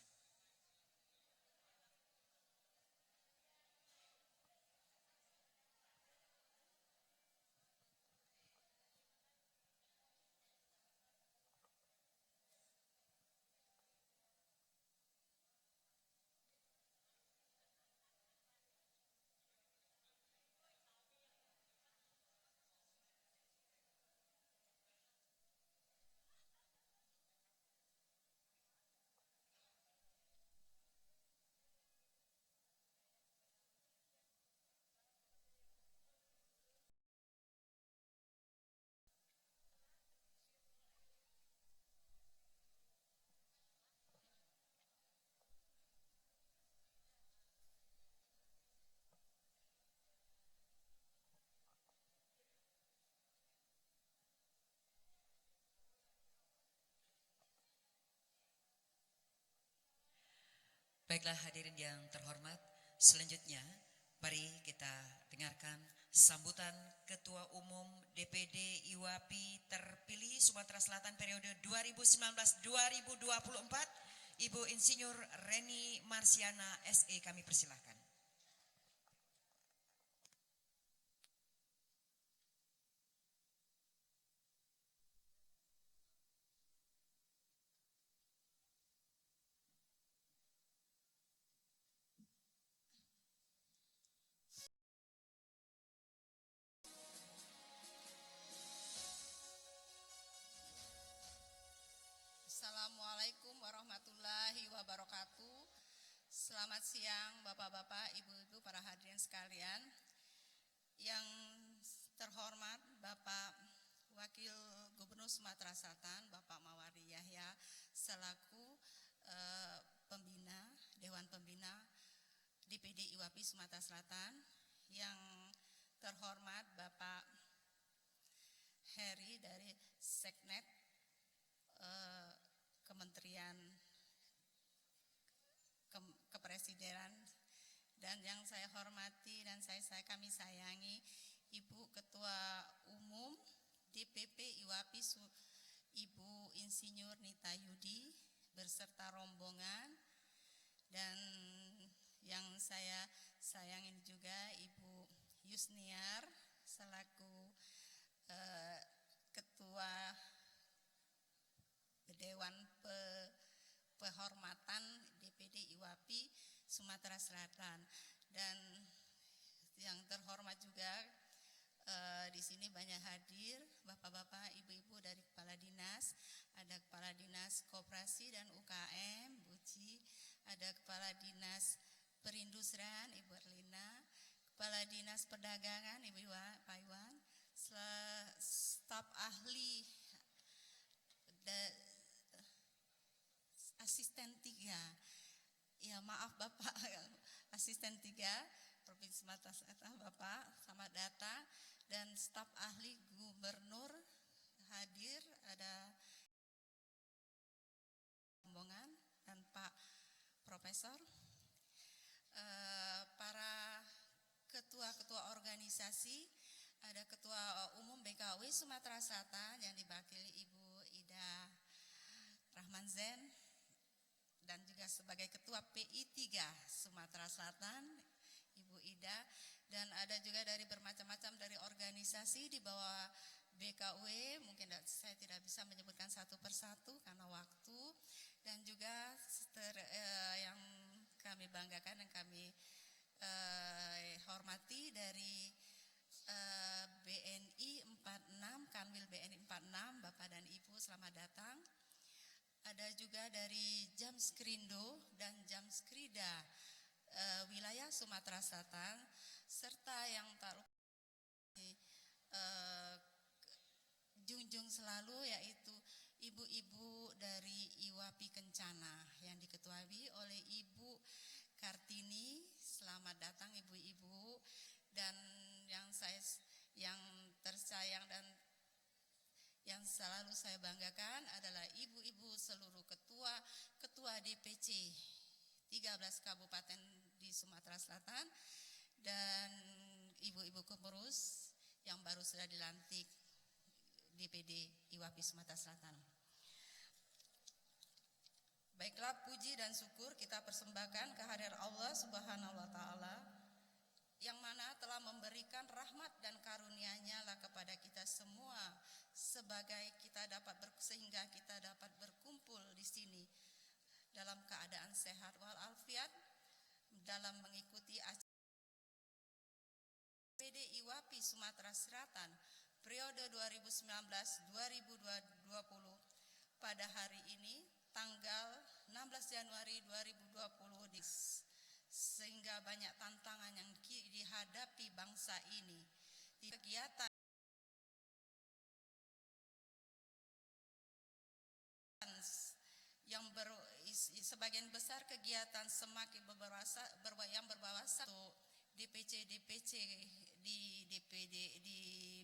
Baiklah hadirin yang terhormat, selanjutnya mari kita dengarkan sambutan Ketua Umum DPD IWAPI terpilih Sumatera Selatan periode 2019-2024, Ibu Insinyur Reni Marsiana SE, kami persilahkan. Assalamualaikum warahmatullahi wabarakatuh. Selamat siang Bapak-bapak, Ibu-ibu, para hadirin sekalian. Yang terhormat Bapak Wakil Gubernur Sumatera Selatan Bapak Mawardi Yahya selaku pembina Dewan Pembina DPD IWAPI Sumatera Selatan, yang terhormat Bapak Heri dari Seknet Kementerian Kepresidenan, dan yang saya hormati dan kami sayangi Ibu Ketua Umum DPP IWAPI Ibu Insinyur Nita Yudi beserta rombongan, dan yang saya sayangin juga Ibu Yusniar selaku Ketua Dewan Kehormatan DPD IWAPI Sumatera Selatan, dan yang terhormat juga di sini banyak hadir bapak-bapak, ibu-ibu dari kepala dinas, ada kepala dinas koperasi dan UKM Buci, ada kepala dinas perindustrian Ibu Erlina, kepala dinas perdagangan Ibu Pak Iwan, staf ahli asisten 3, ya maaf Bapak, asisten 3 Provinsi Sumatera Selatan Bapak, selamat datang, dan staf ahli gubernur hadir, ada rombongan dan Pak Profesor, para ketua-ketua organisasi, ada Ketua Umum BKW Sumatera Selatan yang diwakili Ibu Ida Rahmanzen, dan juga sebagai Ketua PI 3 Sumatera Selatan Ibu Ida, dan ada juga dari bermacam-macam dari organisasi di bawah BKW, mungkin saya tidak bisa menyebutkan satu persatu karena waktu, dan juga yang kami banggakan dan kami hormati dari BNI 46, Kanwil BNI 46, Bapak dan Ibu selamat datang. Ada juga dari Jamskrindo dan Jamskrida wilayah Sumatera Selatan, serta yang junjung selalu yaitu ibu-ibu dari IWAPI Kencana yang diketuai oleh Ibu Kartini. Selamat datang ibu-ibu, dan yang tersayang dan yang selalu saya banggakan adalah ibu-ibu seluruh ketua DPC 13 kabupaten di Sumatera Selatan, dan ibu-ibu pengurus yang baru sudah dilantik DPD IWAPI Sumatera Selatan. Baiklah, puji dan syukur kita persembahkan kehadiran Allah Subhanahu wa taala yang mana telah memberikan rahmat dan karunia-Nya lah kepada kita semua sehingga kita dapat berkumpul di sini dalam keadaan sehat walafiat dalam mengikuti acara DPD IWAPI Sumatera Selatan periode 2019-2020 pada hari ini tanggal 16 Januari 2020, sehingga banyak tantangan yang dihadapi bangsa ini. Kegiatan yang sebagian besar kegiatan semakin yang berbahasa DPC di DPD di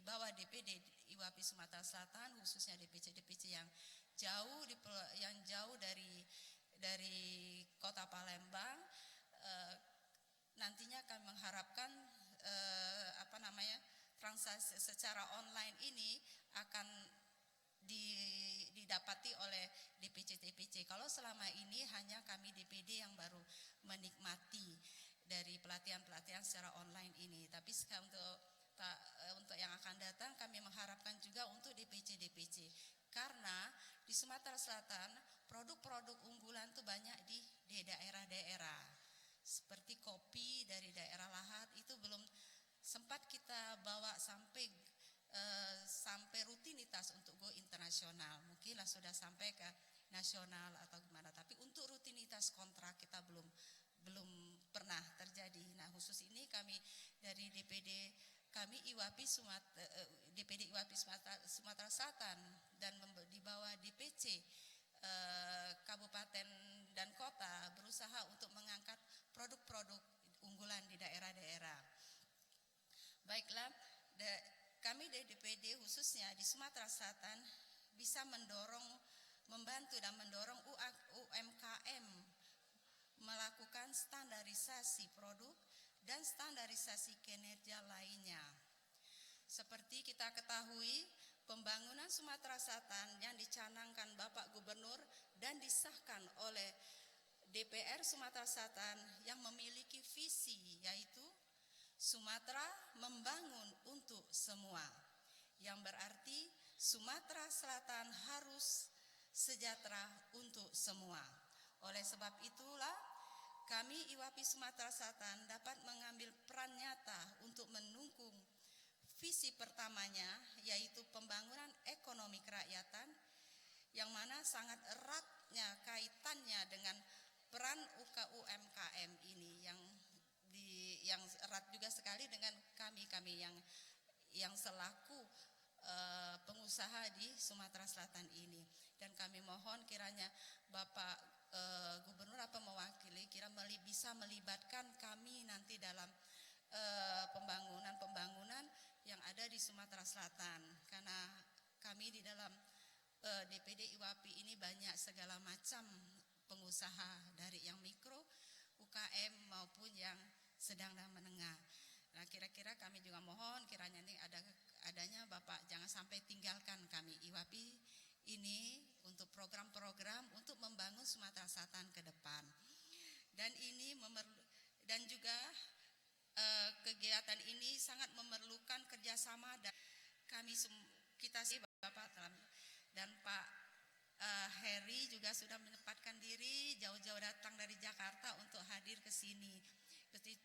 bawah DPD IWAPI Sumatera Selatan, khususnya DPC yang jauh dari Kota Palembang. Nantinya kami mengharapkan transaksi secara online ini akan didapati oleh DPC. Kalau selama ini hanya kami DPD yang baru menikmati dari pelatihan-pelatihan secara online ini, tapi untuk yang akan datang kami mengharapkan juga untuk DPC, karena di Sumatera Selatan produk-produk unggulan itu banyak di daerah-daerah, seperti kopi dari daerah Lahat itu belum sempat kita bawa sampai rutinitas untuk go internasional. Mungkinlah sudah sampai ke nasional atau gimana, tapi untuk rutinitas kontrak kita belum pernah terjadi. Nah, khusus ini kami dari DPD kami DPD IWAPI Sumatera Selatan dan di bawah DPC kabupaten dan kota berusaha untuk mengangkat produk-produk unggulan di daerah-daerah. Baiklah, kami dari DPD khususnya di Sumatera Selatan bisa membantu dan mendorong UMKM melakukan standarisasi produk dan standarisasi kinerja lainnya. Seperti kita ketahui, pembangunan Sumatera Selatan yang dicanangkan Bapak Gubernur dan disahkan oleh DPR Sumatera Selatan yang memiliki visi yaitu Sumatera membangun untuk semua, yang berarti Sumatera Selatan harus sejahtera untuk semua. Oleh sebab itulah kami IWAPI Sumatera Selatan dapat mengambil peran nyata untuk mendukung visi pertamanya yaitu pembangunan ekonomi kerakyatan yang mana sangat eratnya kaitannya dengan peran UMKM ini yang erat juga sekali dengan kami yang selaku pengusaha di Sumatera Selatan ini. Dan kami mohon kiranya Bapak Gubernur mewakili bisa melibatkan kami nanti dalam pembangunan yang ada di Sumatera Selatan, karena kami di dalam DPD IWAPI ini banyak segala macam pengusaha dari yang mikro, UKM maupun yang sedang dan menengah. Nah, kira-kira kami juga mohon kiranya ini adanya Bapak jangan sampai tinggalkan kami IWAPI ini untuk program-program untuk membangun Sumatera Selatan ke depan. Dan ini dan juga kegiatan ini sangat memerlukan kerjasama dan kita sih Bapak dan Pak Heri juga sudah menempatkan diri jauh-jauh datang dari Jakarta untuk hadir ke sini.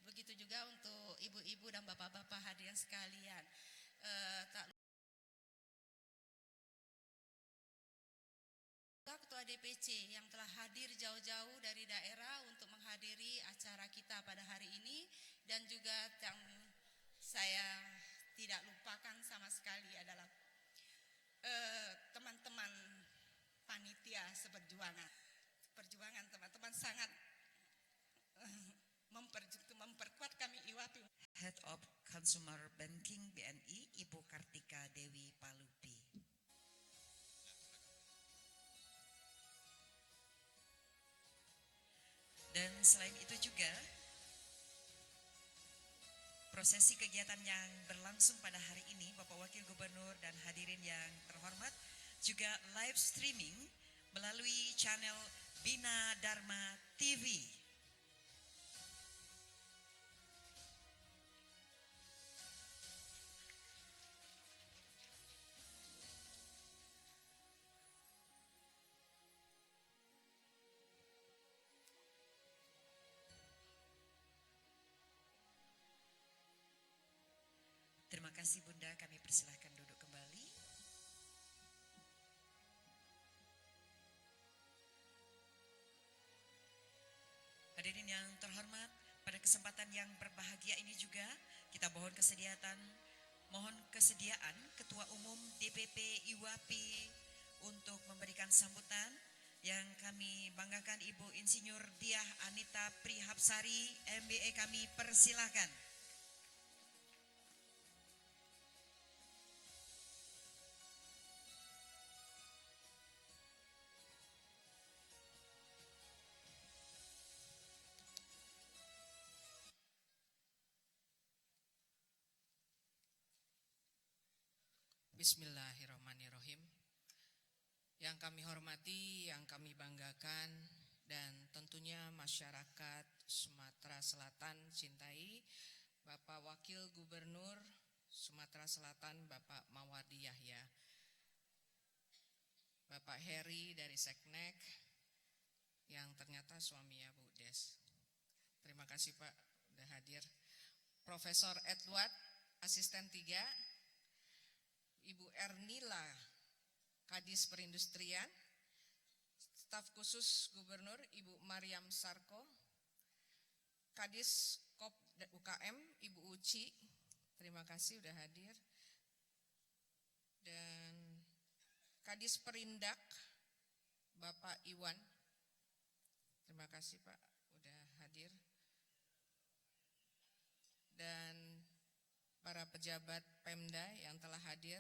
Begitu juga untuk ibu-ibu dan bapak-bapak hadirin sekalian. Ketua DPC yang telah hadir jauh-jauh dari daerah untuk menghadiri acara kita pada hari ini, dan juga yang saya tidak lupakan sama sekali adalah teman-teman panitia perjuangan teman-teman sangat memperkuat kami IWAPI. Head of Consumer Banking BNI, Ibu Kartika Dewi Palupi. Dan selain itu juga prosesi kegiatan yang berlangsung pada hari ini, Bapak Wakil Gubernur dan hadirin yang terhormat, juga live streaming melalui channel Bina Dharma TV. Terima kasih Bunda, kami persilahkan duduk kembali. Hadirin yang terhormat, pada kesempatan yang berbahagia ini juga kita mohon kesediaan Ketua Umum DPP IWAPI untuk memberikan sambutan yang kami banggakan Ibu Insinyur Diah Anita Prihapsari MBE, kami persilahkan. Bismillahirrahmanirrahim. Yang kami hormati, yang kami banggakan, dan tentunya masyarakat Sumatera Selatan cintai, Bapak Wakil Gubernur Sumatera Selatan Bapak Mawardi Yahya, Bapak Heri dari Seknek, yang ternyata suaminya Bu Des. Terima kasih Pak sudah hadir. Profesor Edward, Asisten 3, Ibu Ernila, Kadis Perindustrian, Staf Khusus Gubernur Ibu Mariam Sarko, Kadis Kop UKM Ibu Uci. terima kasih udah hadir. Dan Kadis Perindak Bapak Iwan, terima kasih Pak udah hadir. Dan para pejabat Pemda yang telah hadir,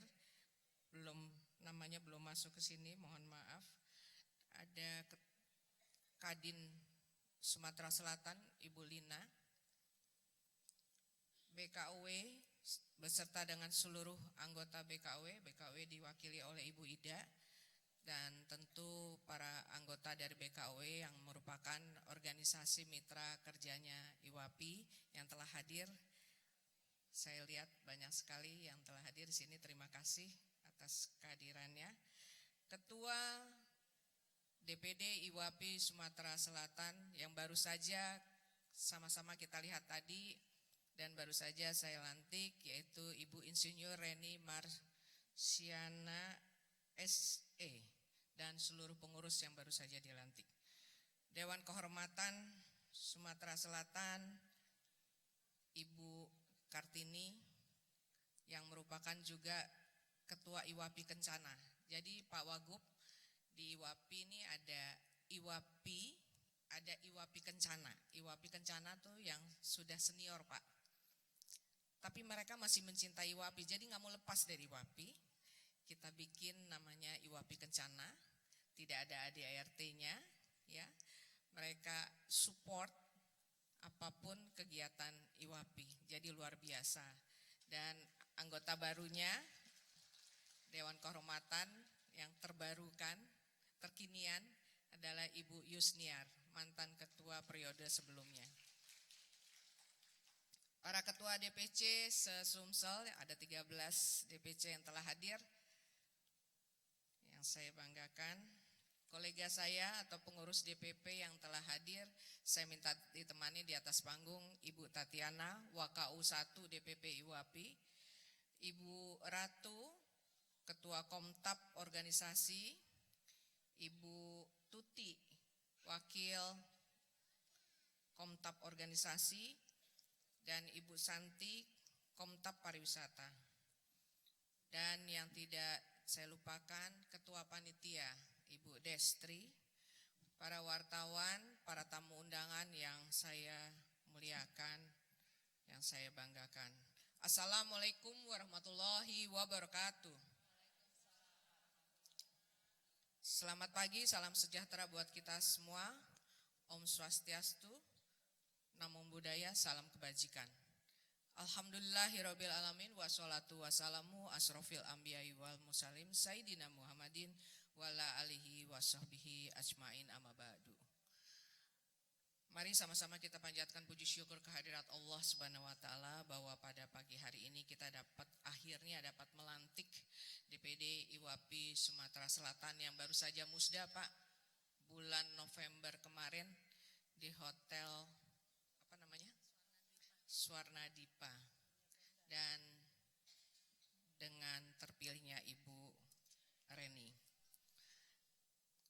namanya belum masuk ke sini, mohon maaf. Ada Kadin Sumatera Selatan Ibu Lina, BKW beserta dengan seluruh anggota BKW diwakili oleh Ibu Ida, dan tentu para anggota dari BKW yang merupakan organisasi mitra kerjanya IWAPI yang telah hadir. Saya lihat banyak sekali yang telah hadir di sini, terima kasih atas kehadirannya. Ketua DPD IWAPI Sumatera Selatan yang baru saja sama-sama kita lihat tadi dan baru saja saya lantik, yaitu Ibu Insinyur Reni Marsiana SE dan seluruh pengurus yang baru saja dilantik. Dewan Kehormatan Sumatera Selatan Ibu Kartini yang merupakan juga Ketua IWAPI Kencana. Jadi Pak Wagub, di IWAPI ini ada IWAPI, ada IWAPI Kencana. IWAPI Kencana tuh yang sudah senior Pak. Tapi mereka masih mencintai IWAPI, jadi nggak mau lepas dari IWAPI. Kita bikin namanya IWAPI Kencana, tidak ada ADART-nya, ya. Mereka support apapun kegiatan IWAPI, jadi luar biasa. Dan anggota barunya Dewan Kehormatan yang terbarukan, terkinian adalah Ibu Yusniar, mantan ketua periode sebelumnya. Para ketua DPC se-Sumsel, ada 13 DPC yang telah hadir, yang saya banggakan. Kolega saya atau pengurus DPP yang telah hadir, saya minta ditemani di atas panggung Ibu Tatiana, WKU 1 DPP IWAPI, Ibu Ratu, Ketua Komtab Organisasi, Ibu Tuti, Wakil Komtab Organisasi, dan Ibu Santi, Komtab Pariwisata. Dan yang tidak saya lupakan, Ketua Panitia, Ibu Destri, para wartawan, para tamu undangan yang saya muliakan, yang saya banggakan. Assalamualaikum warahmatullahi wabarakatuh. Selamat pagi, salam sejahtera buat kita semua. Om Swastiastu, Namo Buddhaya, salam kebajikan. Alhamdulillahirabbil alamin, wassalatu wassalamu asrofil anbiya'i wal mursalin sayyidina Muhammadin wala alihi wasahbihi ajmain amma ba'du. Mari sama-sama kita panjatkan puji syukur kehadirat Allah Subhanahu wa taala bahwa pada pagi hari ini kita akhirnya dapat melantik DPD IWAPI Sumatera Selatan yang baru saja musda Pak, bulan November kemarin di hotel Swarna Dipa, dan dengan terpilihnya Ibu Reni.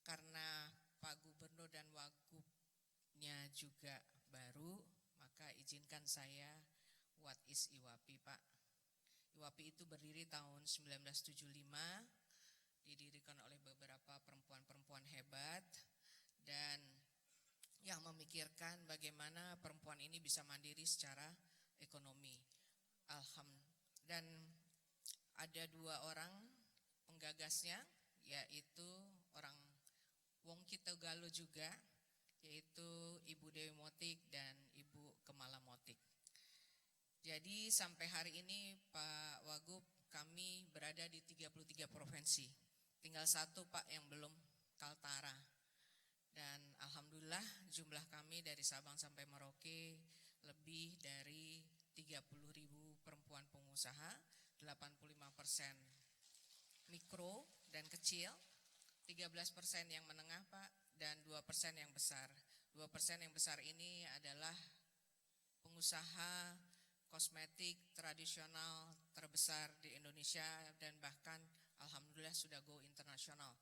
Karena Pak Gubernur dan Wagubnya juga baru, maka izinkan saya what is IWAPI Pak. IWAPI itu berdiri tahun 1975, didirikan oleh beberapa perempuan-perempuan hebat dan yang memikirkan bagaimana perempuan ini bisa mandiri secara ekonomi. Dan ada 2 orang penggagasnya, yaitu orang Wong Kitogalo juga, yaitu Ibu Dewi Motik dan Ibu Kemala Motik. Jadi sampai hari ini Pak Wagub, kami berada di 33 provinsi. Tinggal 1 Pak yang belum Kaltara. Dan alhamdulillah jumlah kami dari Sabang sampai Merauke lebih dari 30.000 perempuan pengusaha, 85% mikro dan kecil, 13% yang menengah Pak, dan 2% yang besar. 2% yang besar ini adalah pengusaha kosmetik tradisional terbesar di Indonesia dan bahkan alhamdulillah sudah go internasional,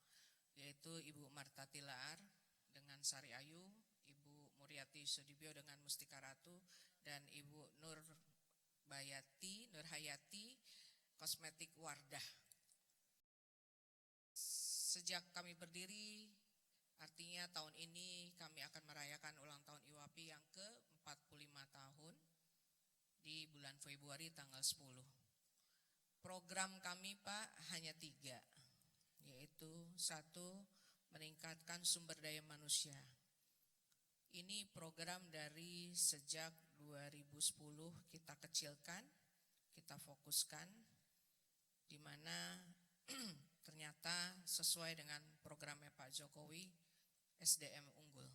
yaitu Ibu Marta Tilaar dengan Sari Ayu, Ibu Muriati Sudibyo dengan Mustika Ratu, dan Ibu Nur Bayati Nurhayati, Kosmetik Wardah. Sejak kami berdiri, artinya tahun ini kami akan merayakan ulang tahun IWAPI yang ke-45 tahun di bulan Februari tanggal 10. Program kami Pak hanya 3, yaitu 1, meningkatkan sumber daya manusia. Ini program dari sejak 2010 kita kecilkan, kita fokuskan, di mana ternyata sesuai dengan programnya Pak Jokowi, SDM unggul.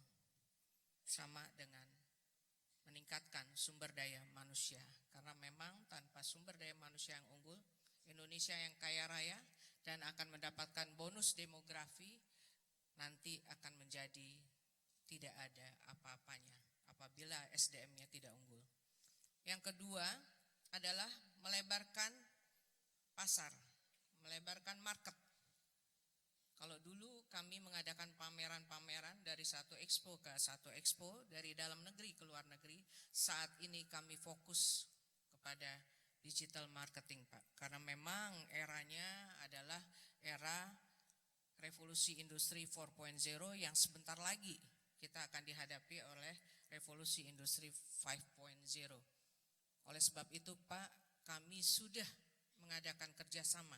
Sama dengan meningkatkan sumber daya manusia. Karena memang tanpa sumber daya manusia yang unggul, Indonesia yang kaya raya dan akan mendapatkan bonus demografi, nanti akan menjadi tidak ada apa-apanya apabila SDM-nya tidak unggul. Yang kedua adalah melebarkan pasar, melebarkan market. Kalau dulu kami mengadakan pameran-pameran dari satu expo ke satu expo, dari dalam negeri ke luar negeri, saat ini kami fokus kepada digital marketing Pak. Karena memang eranya adalah era revolusi industri 4.0 yang sebentar lagi kita akan dihadapi oleh revolusi industri 5.0. Oleh sebab itu Pak, kami sudah mengadakan kerjasama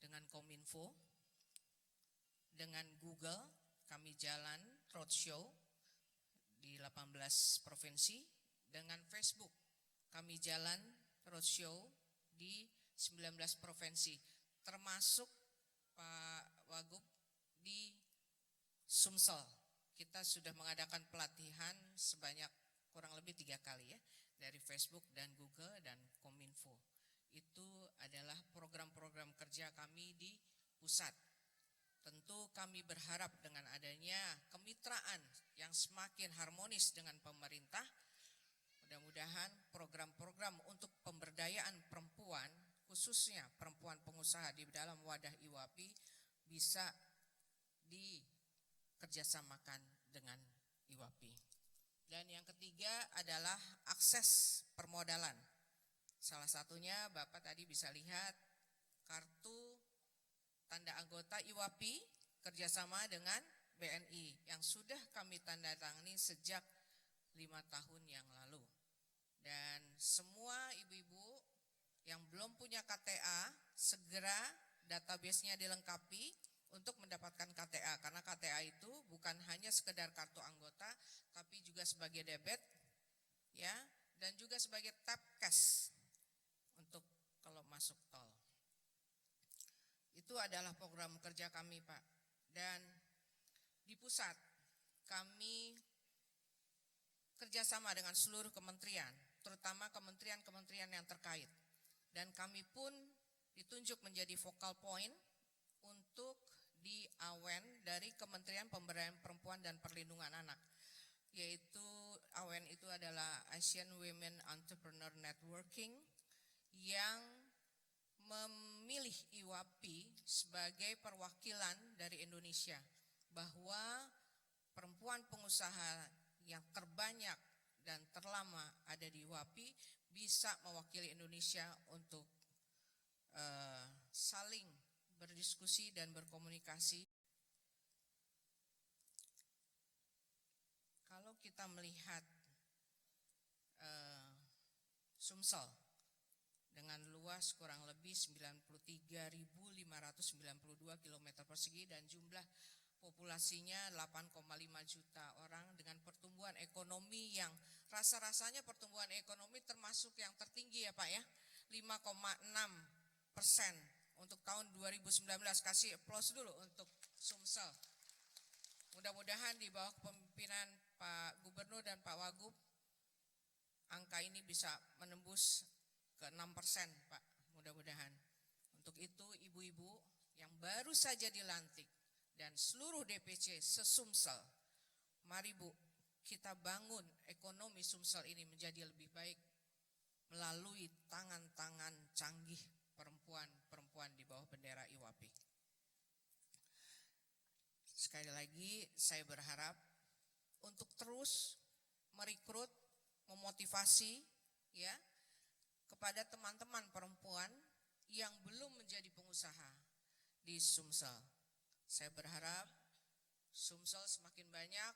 dengan Kominfo, dengan Google, kami jalan roadshow di 18 provinsi, dengan Facebook kami jalan roadshow di 19 provinsi, termasuk Pak Wagub di Sumsel. Kita sudah mengadakan pelatihan sebanyak kurang lebih 3 kali ya, dari Facebook dan Google dan Kominfo. Itu adalah program-program kerja kami di pusat. Tentu kami berharap dengan adanya kemitraan yang semakin harmonis dengan pemerintah, mudah-mudahan program-program untuk pemberdayaan perempuan, khususnya perempuan pengusaha di dalam wadah IWAPI, bisa dikerjasamakan dengan IWAPI. Dan yang ketiga adalah akses permodalan. Salah satunya Bapak tadi bisa lihat kartu tanda anggota IWAPI kerjasama dengan BNI yang sudah kami tanda tangani sejak 5 tahun yang lalu. Dan semua ibu-ibu yang belum punya KTA, segera database-nya dilengkapi untuk mendapatkan KTA. Karena KTA itu bukan hanya sekedar kartu anggota, tapi juga sebagai debit, ya, dan juga sebagai tap cash untuk kalau masuk tol. Itu adalah program kerja kami Pak. Dan di pusat kami kerjasama dengan seluruh kementerian, terutama kementerian-kementerian yang terkait. Dan kami pun ditunjuk menjadi focal point untuk di AWEN dari Kementerian Pemberdayaan Perempuan dan Perlindungan Anak. Yaitu AWEN itu adalah Asian Women Entrepreneur Networking yang memilih IWAPI sebagai perwakilan dari Indonesia, bahwa perempuan pengusaha yang terbanyak dan terlama ada di IWAPI bisa mewakili Indonesia untuk saling berdiskusi dan berkomunikasi. Kalau kita melihat Sumsel dengan luas kurang lebih 93.592 km persegi dan jumlah populasinya 8,5 juta orang dengan pertumbuhan ekonomi yang rasa-rasanya pertumbuhan ekonomi termasuk yang tertinggi ya Pak ya, 5,6% untuk tahun 2019. Kasih aplaus dulu untuk Sumsel. Mudah-mudahan di bawah kepemimpinan Pak Gubernur dan Pak Wagub, angka ini bisa menembus ke 6% Pak, mudah-mudahan. Untuk itu ibu-ibu yang baru saja dilantik dan seluruh DPC se-Sumsel, mari Bu, kita bangun ekonomi Sumsel ini menjadi lebih baik melalui tangan-tangan canggih perempuan-perempuan di bawah bendera IWAPI. Sekali lagi saya berharap untuk terus merekrut, memotivasi ya kepada teman-teman perempuan yang belum menjadi pengusaha di Sumsel. Saya berharap Sumsel semakin banyak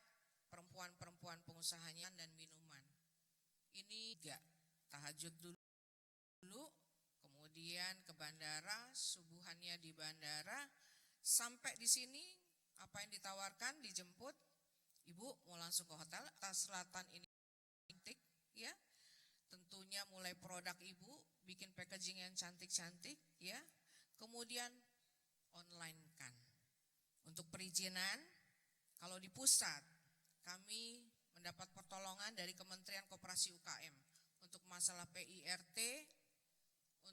perempuan-perempuan pengusahanya dan minuman. Ini enggak tahajud dulu, kemudian ke bandara, subuhannya di bandara, sampai di sini apa yang ditawarkan dijemput, ibu mau langsung ke hotel. Atas Selatan ini ya, tentunya mulai produk ibu bikin packaging yang cantik-cantik ya, kemudian online kan. Untuk perizinan, kalau di pusat kami mendapat pertolongan dari Kementerian Koperasi UKM untuk masalah PIRT,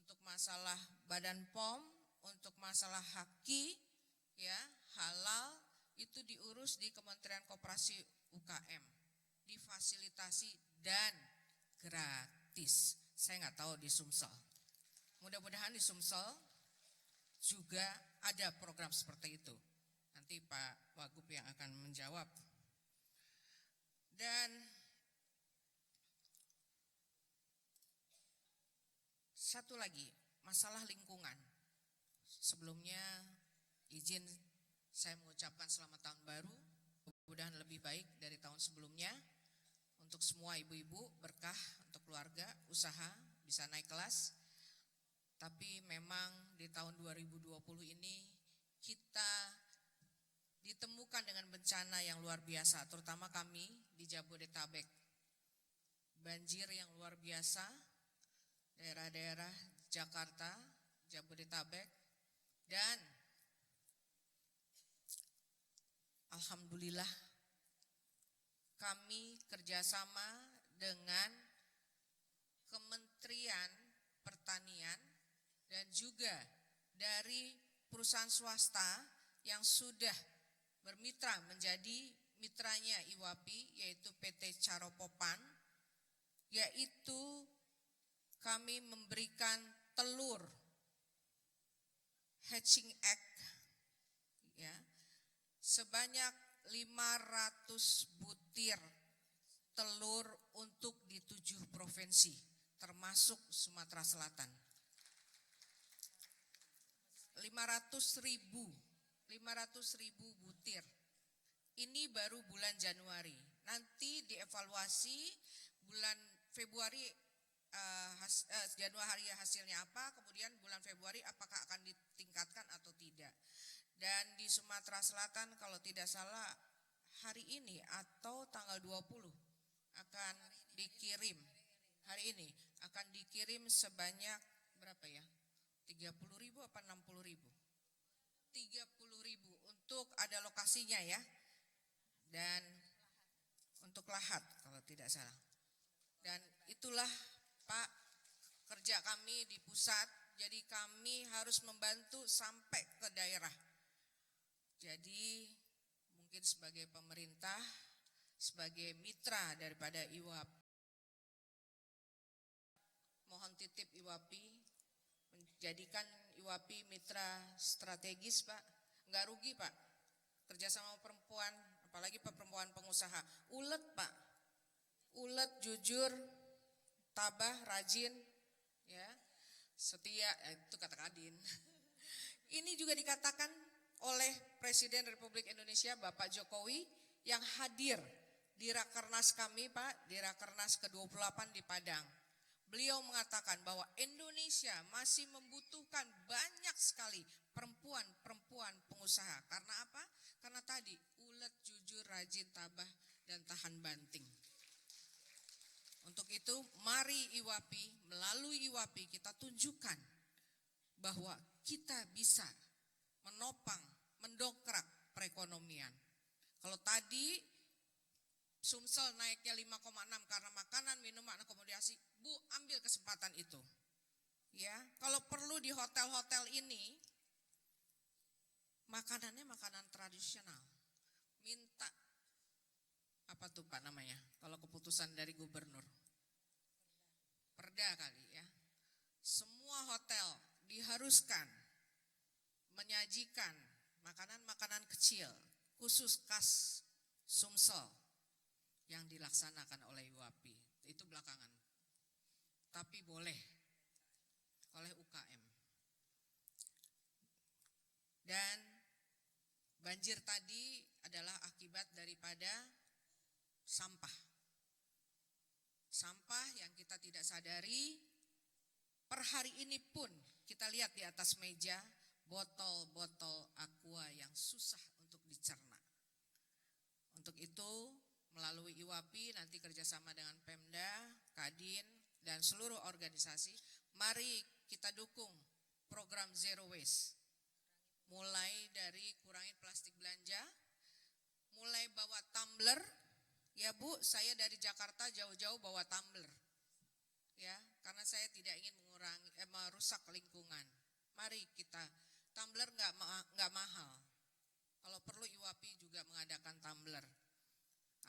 untuk masalah Badan POM, untuk masalah haki ya, halal itu diurus di Kementerian Koperasi UKM, difasilitasi dan gratis. Saya nggak tahu di Sumsel. Mudah-mudahan di Sumsel juga ada program seperti itu. Nanti Pak Wagub yang akan menjawab. Dan satu lagi, masalah lingkungan. Sebelumnya izin saya mengucapkan selamat tahun baru. Mudah-mudahan lebih baik dari tahun sebelumnya. Untuk semua ibu-ibu, berkah untuk keluarga, usaha bisa naik kelas. Tapi memang di tahun 2020 ini kita ditemukan dengan bencana yang luar biasa, terutama kami di Jabodetabek. Banjir yang luar biasa, daerah-daerah Jakarta, Jabodetabek, dan alhamdulillah kami kerjasama dengan Kementerian Pertanian dan juga dari perusahaan swasta yang sudah bermitra menjadi mitranya IWAPI, yaitu PT Caropopan, yaitu kami memberikan telur hatching egg ya, sebanyak 500 butir telur untuk di 7 provinsi termasuk Sumatera Selatan. 500.000 butir. Ini baru bulan Januari. Nanti dievaluasi bulan Februari, Januari hasilnya apa, kemudian bulan Februari apakah akan ditingkatkan atau tidak. Dan di Sumatera Selatan kalau tidak salah hari ini atau tanggal 20 akan dikirim. Hari ini akan dikirim sebanyak berapa ya? 30.000 apa 60.000? 30.000 untuk ada lokasinya ya. Dan untuk lahat kalau tidak salah. Dan itulah Pak kerja kami di pusat. Jadi kami harus membantu sampai ke daerah. Jadi mungkin sebagai pemerintah, sebagai mitra daripada IWAPI, mohon titip IWAPI, menjadikan IWAPI mitra strategis Pak. Enggak rugi Pak, kerjasama perempuan, apalagi perempuan pengusaha. Ulet Pak, ulet, jujur, tabah, rajin, ya, setia, itu kata Kadin. Ini juga dikatakan oleh Presiden Republik Indonesia Bapak Jokowi yang hadir di Rakernas kami Pak, di Rakernas ke-28 di Padang. Beliau mengatakan bahwa Indonesia masih membutuhkan banyak sekali perempuan-perempuan pengusaha. Karena apa? Karena tadi ulet, jujur, rajin, tabah, dan tahan banting. Untuk itu mari IWAPI, melalui IWAPI kita tunjukkan bahwa kita bisa menopang, mendongkrak perekonomian. Kalau tadi Sumsel naiknya 5,6 karena makanan, minuman, akomodasi, Bu ambil kesempatan itu. Ya, kalau perlu di hotel-hotel ini makanannya makanan tradisional. Minta apa tuh Pak namanya? Kalau keputusan dari gubernur. Perda kali ya. Semua hotel diharuskan menyajikan makanan-makanan kecil khusus khas Sumsel yang dilaksanakan oleh IWAPI. Itu belakangan. Tapi boleh oleh UKM. Dan banjir tadi adalah akibat daripada sampah. Sampah yang kita tidak sadari, per hari ini pun kita lihat di atas meja botol-botol aqua yang susah untuk dicerna. Untuk itu melalui IWAPI nanti kerjasama dengan Pemda, Kadin, dan seluruh organisasi, mari kita dukung program Zero Waste. Mulai dari kurangin plastik belanja, mulai bawa tumbler, ya Bu, saya dari Jakarta jauh-jauh bawa tumbler, ya, karena saya tidak ingin merusak lingkungan. Mari kita, tumbler nggak mahal. Kalau perlu IWAPI juga mengadakan tumbler,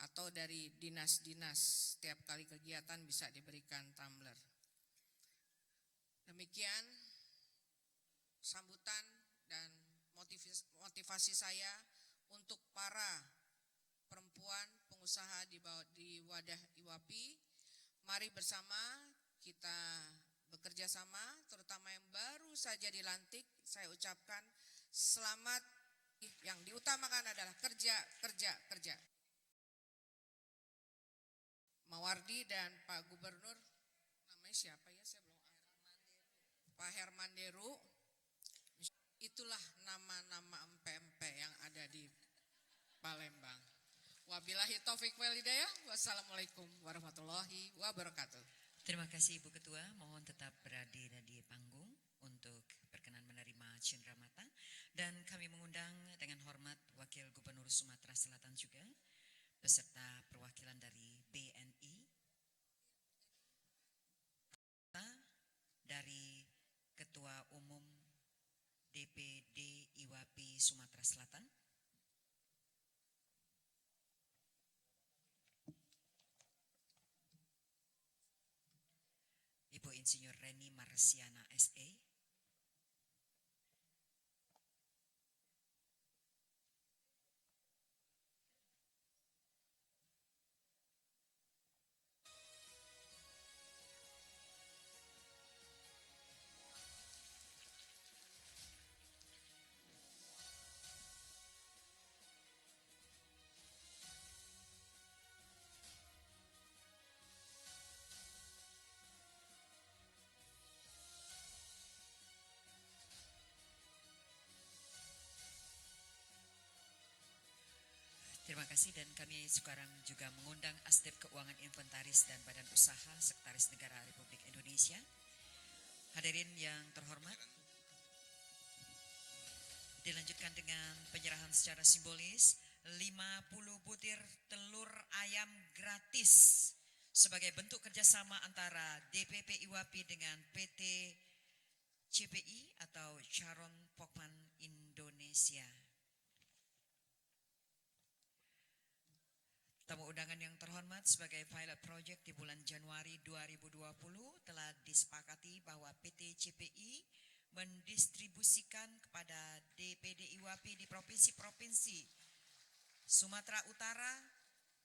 atau dari dinas-dinas setiap kali kegiatan bisa diberikan tumbler. Demikian sambutan dan motivasi saya untuk para perempuan pengusaha di wadah IWAPI. Mari bersama kita bekerja sama, terutama yang baru saja dilantik, saya ucapkan selamat. Yang diutamakan adalah kerja, kerja, kerja. Mawardi dan Pak Gubernur, namanya siapa ya, saya belum, Pak Hermanderu, itulah nama-nama empe-empe yang ada di Palembang. Wabillahi taufik wal hidayah. Wassalamualaikum warahmatullahi wabarakatuh. Terima kasih Ibu Ketua, mohon tetap berada di panggung untuk berkenan menerima cenderamata, dan kami mengundang dengan hormat Wakil Gubernur Sumatera Selatan juga beserta perwakilan dari BNI, dari Ketua Umum DPD IWAPI Sumatera Selatan, Ibu Insinyur Reni Marsiana SE, terima kasih, dan kami sekarang juga mengundang Asdep Keuangan Inventaris dan Badan Usaha Sekretaris Negara Republik Indonesia. Hadirin yang terhormat, dilanjutkan dengan penyerahan secara simbolis 50 butir telur ayam gratis sebagai bentuk kerjasama antara DPP IWAPI dengan PT CPI atau Charon Pokpan Indonesia. Tamu undangan yang terhormat, sebagai pilot project di bulan Januari 2020 telah disepakati bahwa PT CPI mendistribusikan kepada DPD IWAPI di provinsi-provinsi Sumatera Utara,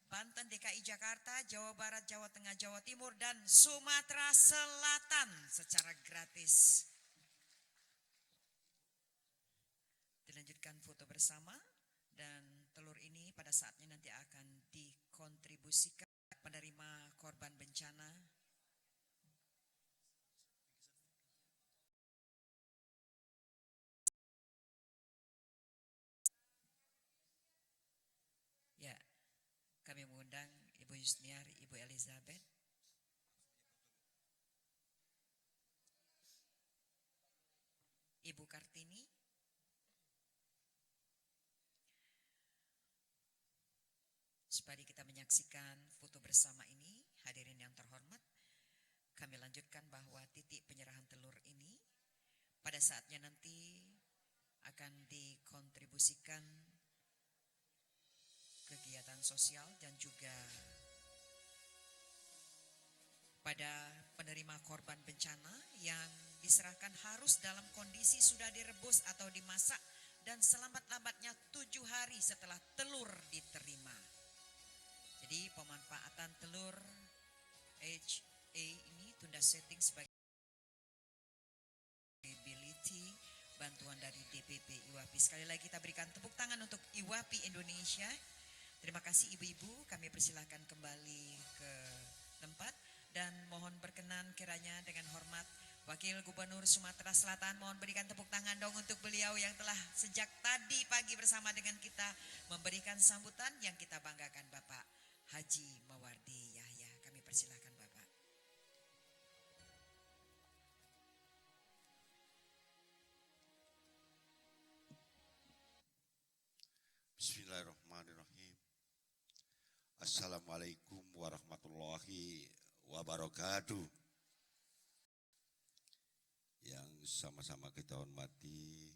Banten, DKI Jakarta, Jawa Barat, Jawa Tengah, Jawa Timur, dan Sumatera Selatan secara gratis. Dilanjutkan foto bersama, dan telur ini pada saatnya nanti akan dikontribusikan penerima korban bencana. Ya, kami mengundang Ibu Yusniar, Ibu Elizabeth, Ibu Kartini, supaya kita menyaksikan foto bersama ini. Hadirin yang terhormat, kami lanjutkan bahwa titik penyerahan telur ini pada saatnya nanti akan dikontribusikan kegiatan sosial dan juga pada penerima korban bencana yang diserahkan harus dalam kondisi sudah direbus atau dimasak dan selambat-lambatnya 7 hari setelah telur diterima. Jadi pemanfaatan telur HA ini tunda setting sebagai bantuan dari DPP IWAPI. Sekali lagi kita berikan tepuk tangan untuk IWAPI Indonesia. Terima kasih ibu-ibu, kami persilahkan kembali ke tempat dan mohon berkenan kiranya dengan hormat Wakil Gubernur Sumatera Selatan, mohon berikan tepuk tangan dong untuk beliau yang telah sejak tadi pagi bersama dengan kita memberikan sambutan yang kita banggakan, Bapak Haji Mawardi Yahya. Kami persilahkan Bapak. Bismillahirrahmanirrahim. Assalamualaikum warahmatullahi wabarakatuh. Yang sama-sama kita hormati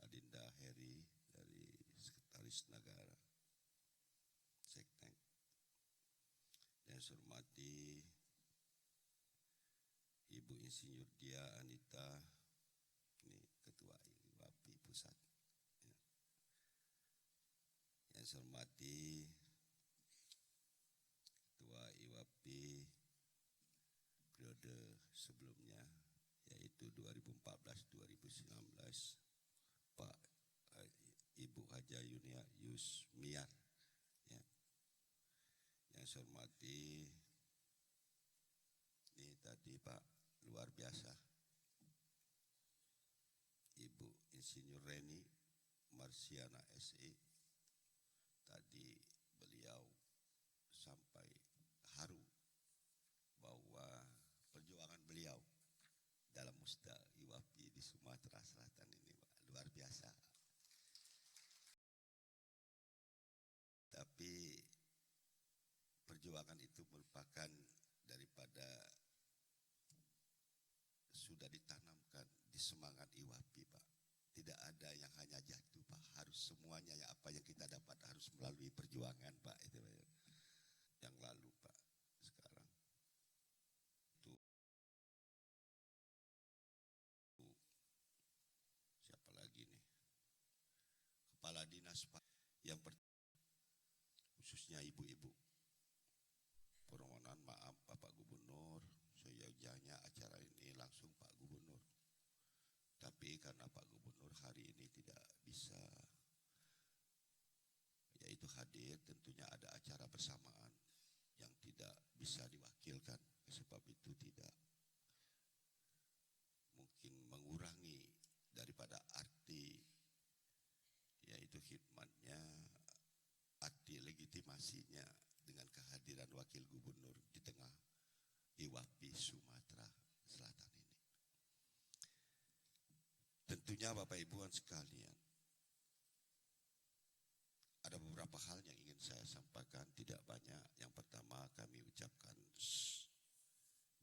Adinda Heri dari Sekretaris Negara Seknek. Yang saya hormati Ibu Insinyur Dia Anita, ini Ketua IWAPI Pusat. Yang saya hormati Ketua IWAPI periode sebelumnya, yaitu 2014-2019, Pak Ibu Haja Yunia Yusmiar. Ya. Yang saya hormati ini tadi Pak luar biasa, Ibu Insinyur Reni Marsiana SE. Tadi beliau sampai haru bahwa perjuangan beliau dalam musda IWAPI di Sumatera Selatan ini luar biasa. Tapi perjuangan itu merupakan daripada sudah ditanamkan di semangat IWAPI, Pak. Tidak ada yang hanya jatuh, Pak. Harus semuanya ya, apa yang kita dapat harus melalui perjuangan, Pak. Itu yang lalu, Pak. Sekarang itu siapa lagi nih? Kepala Dinas, Pak. Yang khususnya ibu-ibu. Permohonan maaf Bapak Gubernur, seyogyanya acara ini langsung Pak Gubernur. Tapi karena Pak Gubernur hari ini tidak bisa, yaitu hadir, tentunya ada acara bersamaan yang tidak bisa diwakilkan. Sebab itu tidak mungkin mengurangi daripada arti, yaitu khidmatnya, arti legitimasinya dengan kehadiran Wakil Gubernur di tengah IWAPI Sumatera Selatan ini. Tentunya Bapak Ibu sekalian, ada beberapa hal yang ingin saya sampaikan, tidak banyak. Yang pertama, kami ucapkan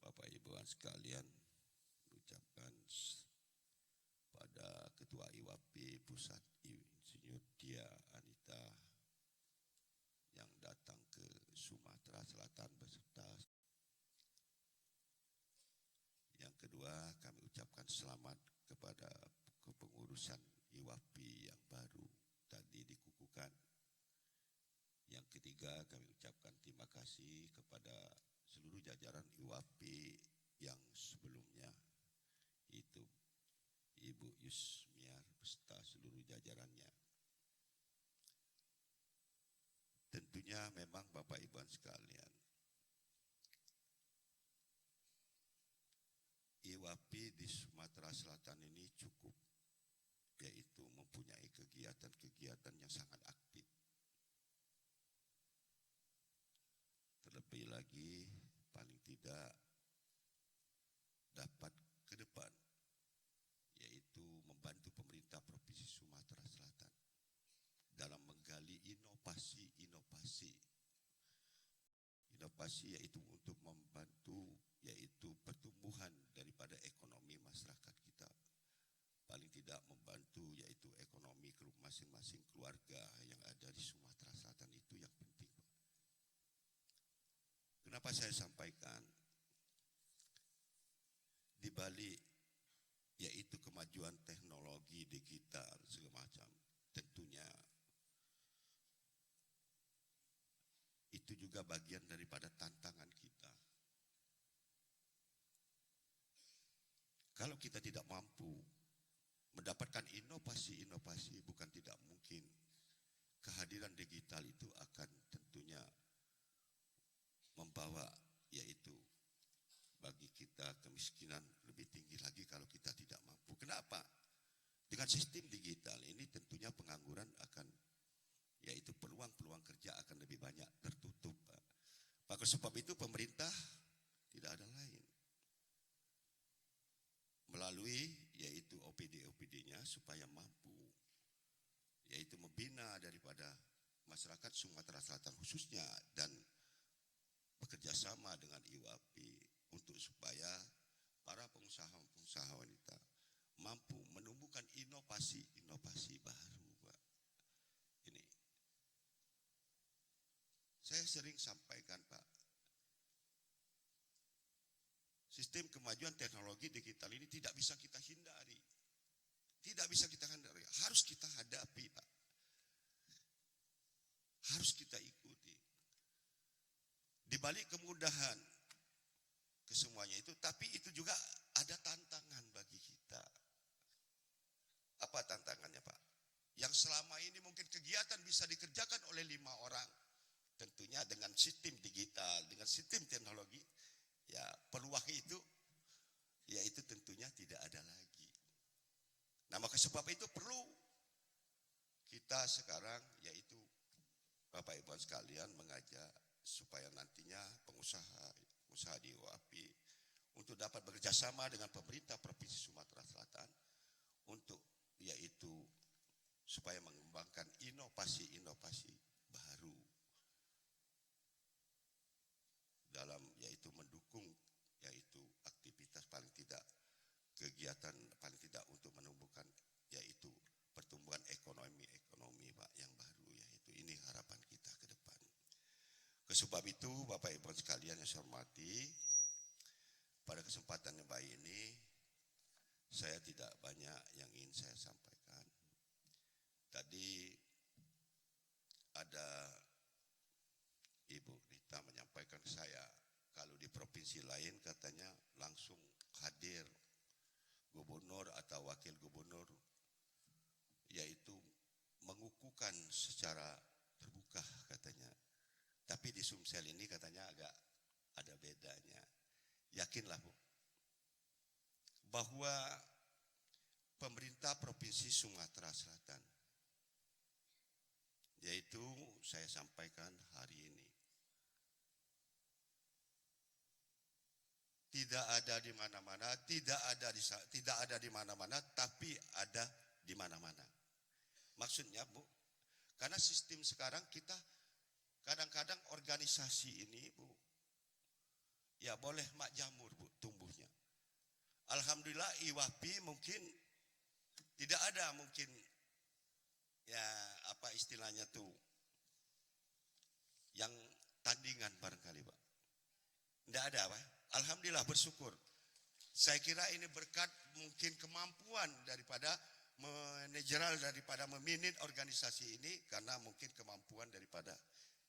Bapak Ibu sekalian, ucapkan pada Ketua IWAPI Pusat Insinyur Dia Anita yang datang ke Sumatera Selatan beserta. Yang kedua, kami ucapkan selamat kepada kepengurusan IWAPI yang baru tadi dikukuhkan. Yang ketiga, kami ucapkan terima kasih kepada seluruh jajaran IWAPI yang sebelumnya, itu Ibu Yusmiar beserta seluruh jajarannya. Tentunya memang Bapak Ibu sekalian, IWAPI di Sumatera Selatan ini cukup, yaitu mempunyai kegiatan-kegiatan yang sangat aktif. Terlebih lagi, paling tidak dapat ke depan, yaitu membantu pemerintah Provinsi Sumatera Selatan dalam menggali inovasi yaitu untuk membantu yaitu pertumbuhan daripada ekonomi masyarakat kita. Paling tidak membantu yaitu ekonomi masing-masing keluarga yang ada di Sumatera Selatan, itu yang penting. Kenapa saya sampaikan? Di balik yaitu kemajuan teknologi digital segala macam, tentunya itu juga bagian daripada tantangan kita. Kalau kita tidak mampu mendapatkan inovasi-inovasi, bukan tidak mungkin. Kehadiran digital itu akan tentunya membawa yaitu bagi kita kemiskinan lebih tinggi lagi kalau kita tidak mampu. Kenapa? Dengan sistem digital ini tentunya pengangguran akan, yaitu peluang-peluang kerja akan lebih banyak tertutup, Pak. Maka sebab itu pemerintah tidak ada lain melalui yaitu OPD-OPD-nya supaya mampu yaitu membina daripada masyarakat Sumatera Selatan khususnya dan bekerja sama dengan IWAPI untuk supaya para pengusaha-pengusaha wanita mampu menumbuhkan inovasi-inovasi baru, Pak. Ini saya sering sampaikan, Pak. Sistem kemajuan teknologi digital ini tidak bisa kita hindari. Tidak bisa kita hindari. Harus kita hadapi, Pak. Harus kita ikuti. Di balik kemudahan kesemuanya itu, tapi itu juga ada tantangan bagi kita. Apa tantangannya, Pak? Yang selama ini mungkin kegiatan bisa dikerjakan oleh 5 orang. Tentunya dengan sistem digital, dengan sistem teknologi, ya peluang itu, yaitu tentunya tidak ada lagi. Nah, maka sebab itu perlu kita sekarang, yaitu Bapak Ibu sekalian mengajak supaya nantinya pengusaha di IWAPI untuk dapat bekerjasama dengan pemerintah Provinsi Sumatera Selatan untuk yaitu supaya mengembangkan inovasi-inovasi baru dalam yaitu mendukung yaitu aktivitas paling tidak kegiatan paling tidak untuk menumbuhkan yaitu pertumbuhan ekonomi Pak yang baru, yaitu ini harapan kita ke depan. Sebab itu Bapak Ibu sekalian yang saya hormati, pada kesempatan yang baik ini saya tidak banyak yang ingin saya sampaikan. Tadi ada Ibu Rita menyampaikan ke saya, kalau di provinsi lain katanya langsung hadir gubernur atau wakil gubernur, yaitu mengukuhkan secara terbuka katanya. Tapi di Sumsel ini katanya agak ada bedanya. Yakinlah, Bu, bahwa pemerintah Provinsi Sumatera Selatan, yaitu saya sampaikan hari ini, tidak ada di mana-mana, tidak ada di mana-mana, tapi ada di mana-mana. Maksudnya, Bu, karena sistem sekarang kita kadang-kadang organisasi ini, Bu, ya boleh mak jamur, Bu, tumbuhnya. Alhamdulillah IWAPI mungkin tidak ada mungkin ya apa istilahnya tuh yang tandingan barangkali, Pak. Tidak ada, Pak. Alhamdulillah, bersyukur. Saya kira ini berkat mungkin kemampuan daripada manajeral daripada meminit organisasi ini, karena mungkin kemampuan daripada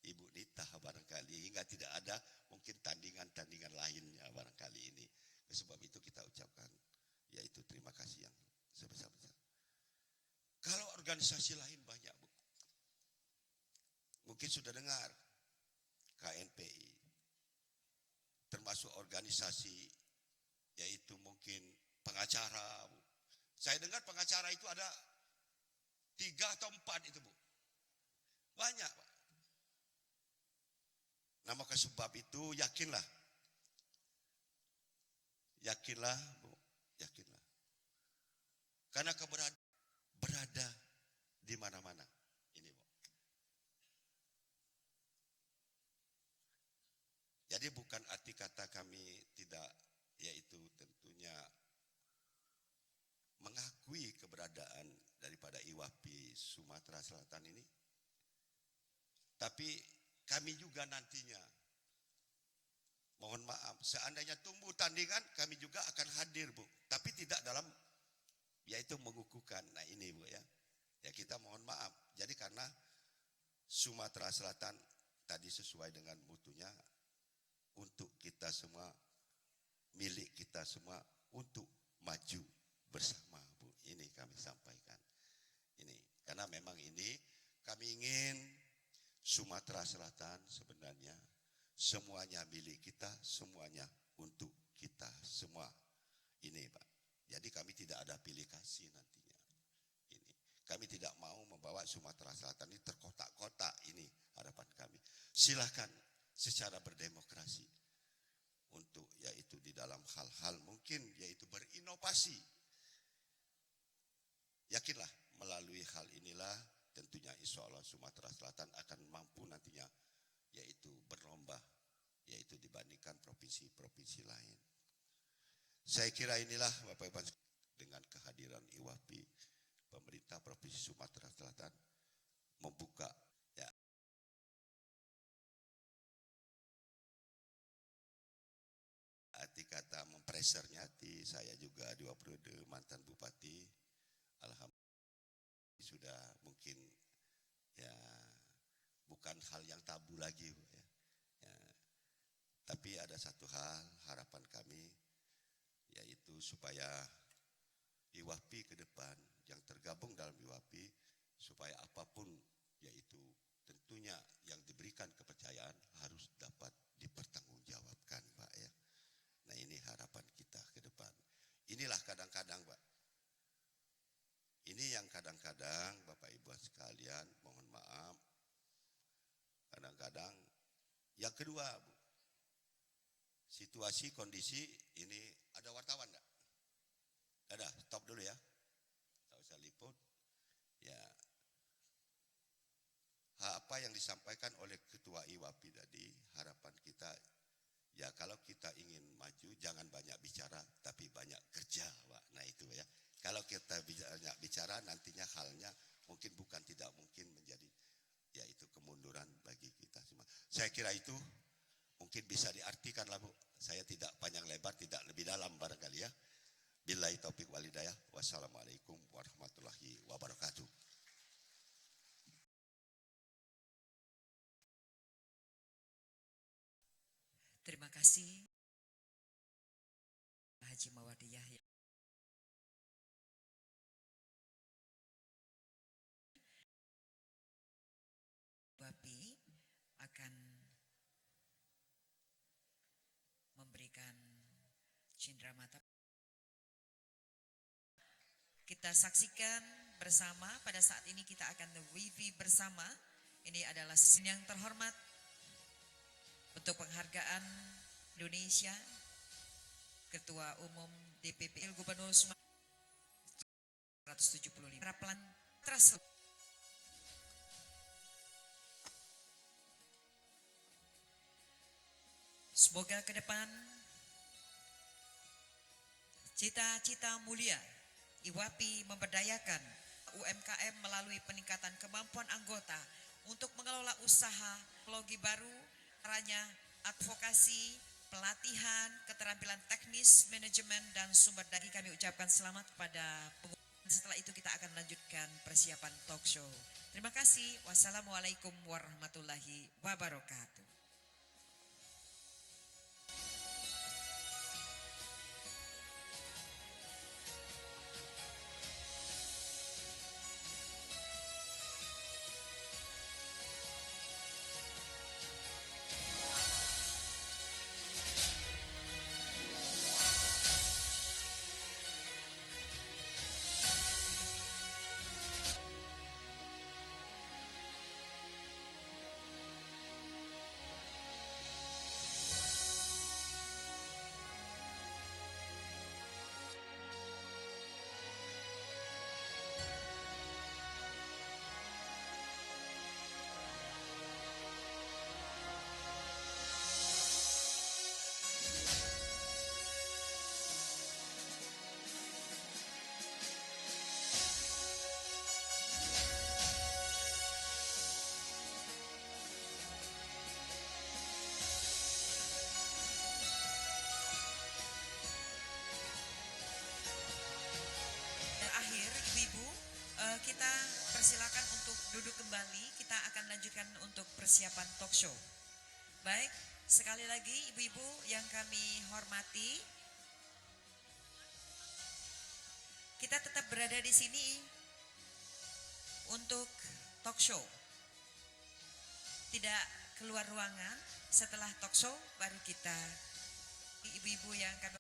Ibu Nita barangkali, hingga tidak ada mungkin tandingan-tandingan lainnya barangkali ini. Sebab itu kita ucapkan yaitu terima kasih yang sebesar-besar. Kalau organisasi lain banyak, Bu. Mungkin sudah dengar KNPI, termasuk organisasi yaitu mungkin pengacara, Bu. Saya dengar pengacara itu ada 3 atau 4 itu, Bu. Banyak, Pak. Nah, maka sebab itu yakinlah, Bu, yakinlah. Karena berada di mana-mana. Ini, Bu. Jadi bukan arti kata kami tidak, yaitu tentunya mengakui keberadaan daripada IWAPI Sumatera Selatan ini. Tapi kami juga nantinya, mohon maaf, seandainya tumbuh tandingan, kami juga akan hadir, Bu. Tapi tidak dalam, yaitu mengukuhkan. Nah ini, Bu, ya. Ya kita mohon maaf. Jadi karena Sumatera Selatan tadi sesuai dengan mutunya, untuk kita semua, milik kita semua, untuk maju bersama, Bu. Ini kami sampaikan. Ini karena memang ini kami ingin Sumatera Selatan sebenarnya semuanya milik kita, semuanya untuk kita semua. Ini Pak. Jadi kami tidak ada pilih kasih nantinya. Ini kami tidak mau membawa Sumatera Selatan ini terkotak-kotak, ini harapan kami. Silakan secara berdemokrasi untuk yaitu di dalam hal-hal mungkin yaitu berinovasi. Yakinlah melalui hal inilah tentunya insya Allah Sumatera Selatan akan mampu nantinya yaitu berlomba yaitu dibandingkan provinsi-provinsi lain. Saya kira inilah Bapak Ibu dengan kehadiran IWAPI, pemerintah Provinsi Sumatera Selatan membuka ya arti kata mempresernya saya juga 2 periode mantan bupati, alhamdulillah sudah mungkin ya bukan hal yang tabu lagi ya. Ya. Tapi ada satu hal harapan kami yaitu supaya IWAPI ke depan yang tergabung dalam IWAPI supaya apapun yaitu tentunya yang diberikan kepercayaan harus dapat dipertanggungjawabkan Pak ya. Nah ini harapan kita ke depan. Inilah kadang-kadang Pak. Ini yang kadang-kadang Bapak Ibu sekalian mohon maaf. Kadang-kadang yang kedua Bu. Situasi kondisi ini ada wartawan enggak? Ada, stop dulu ya. Tak usah liput. Ya. Apa yang disampaikan oleh Ketua IWAPI tadi, harapan kita ya kalau kita ingin maju jangan banyak bicara tapi banyak kerja, Pak. Nah itu ya. Kalau kita banyak bicara nantinya halnya mungkin bukan tidak mungkin menjadi yaitu kemunduran bagi kita semua. Saya kira itu mungkin bisa diartikan lah Bu. Saya tidak panjang lebar, tidak lebih dalam barangkali ya. Billahi taufik walhidayah. Wassalamualaikum warahmatullahi wabarakatuh. Terima kasih Haji Mawadiyah. IWAPI akan memberikan cindera mata. Kita saksikan bersama pada saat ini kita akan wifi bersama. Ini adalah yang terhormat untuk penghargaan Indonesia Ketua Umum DPP Gubernur Sumatera 175 Rapelan Trust. Semoga ke depan cita-cita mulia IWAPI memberdayakan UMKM melalui peningkatan kemampuan anggota untuk mengelola usaha teknologi baru, caranya advokasi, pelatihan, keterampilan teknis, manajemen, dan sumber daya. Kami ucapkan selamat kepada pengunjung. Setelah itu kita akan lanjutkan persiapan talk show. Terima kasih. Wassalamualaikum warahmatullahi wabarakatuh. Kita persilakan untuk duduk kembali. Kita akan lanjutkan untuk persiapan talk show. Baik, sekali lagi ibu-ibu yang kami hormati, Kita tetap berada di sini untuk talk show. Tidak keluar ruangan, setelah talk show baru kita ibu-ibu yang akan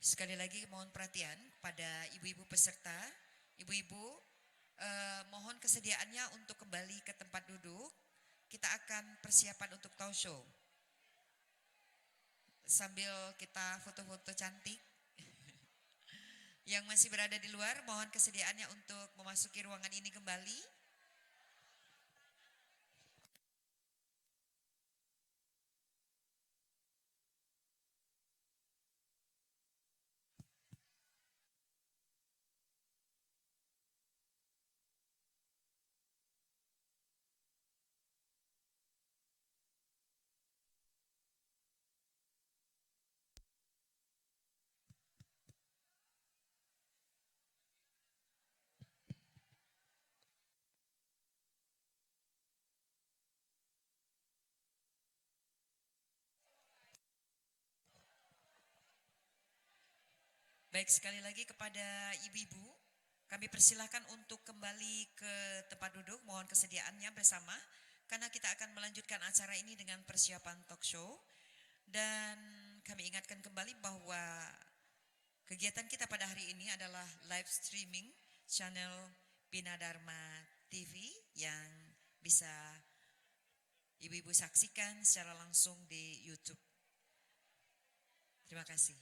sekali lagi mohon perhatian pada ibu-ibu peserta. Ibu-ibu mohon kesediaannya untuk kembali ke tempat duduk. Kita akan persiapan untuk talk show. Sambil kita foto-foto cantik. Yang masih berada di luar mohon kesediaannya untuk memasuki ruangan ini kembali. Baik, sekali lagi kepada ibu-ibu, kami persilahkan untuk kembali ke tempat duduk, mohon kesediaannya bersama, karena kita akan melanjutkan acara ini dengan persiapan talk show. Dan kami ingatkan kembali bahwa kegiatan kita pada hari ini adalah live streaming channel Bina Dharma TV yang bisa ibu-ibu saksikan secara langsung di YouTube. Terima kasih.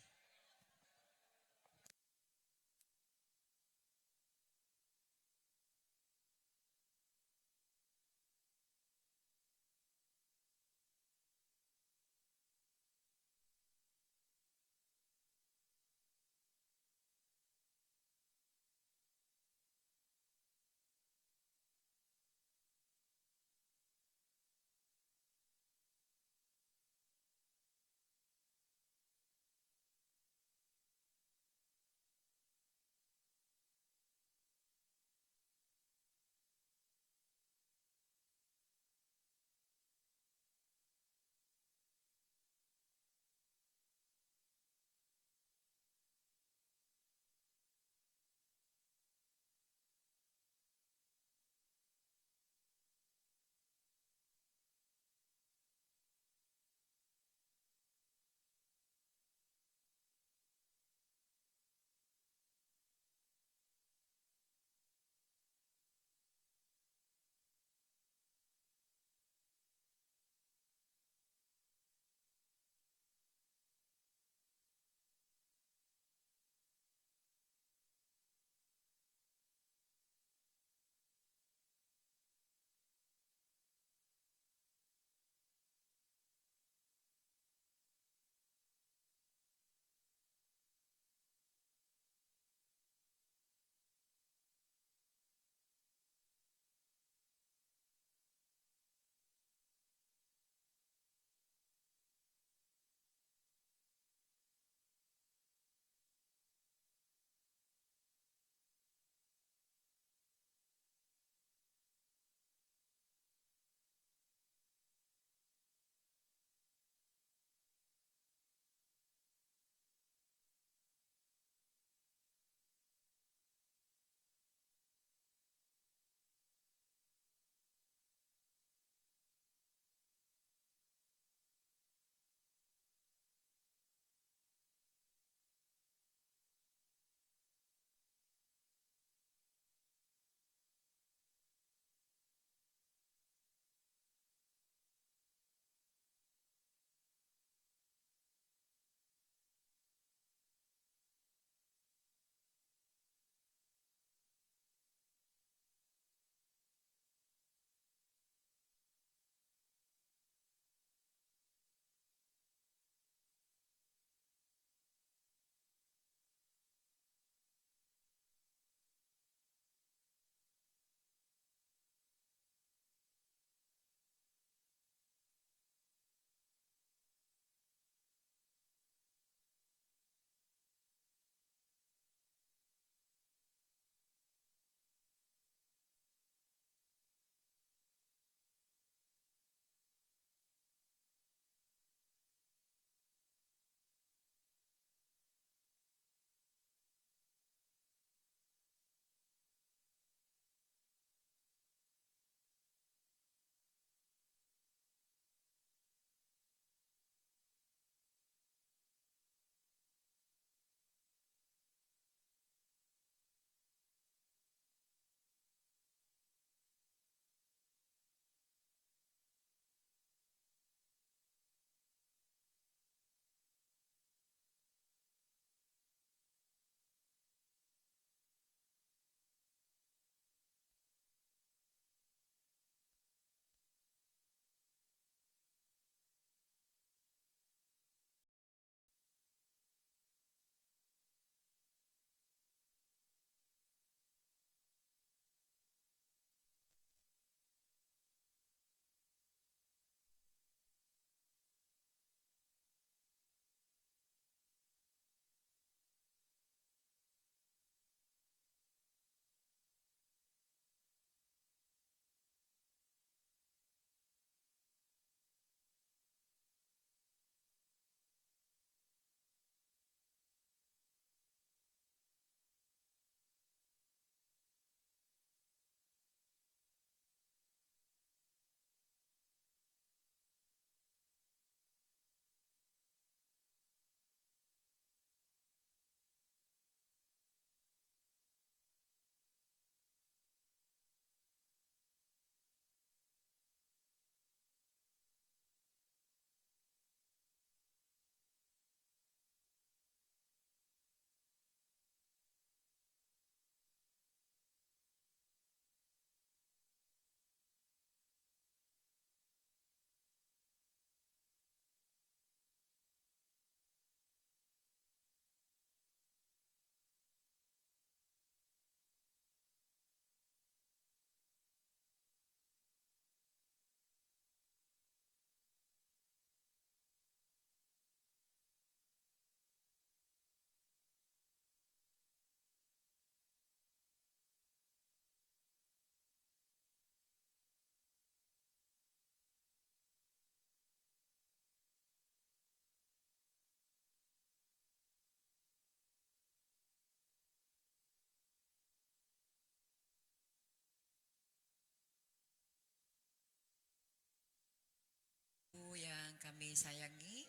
kami sayangi,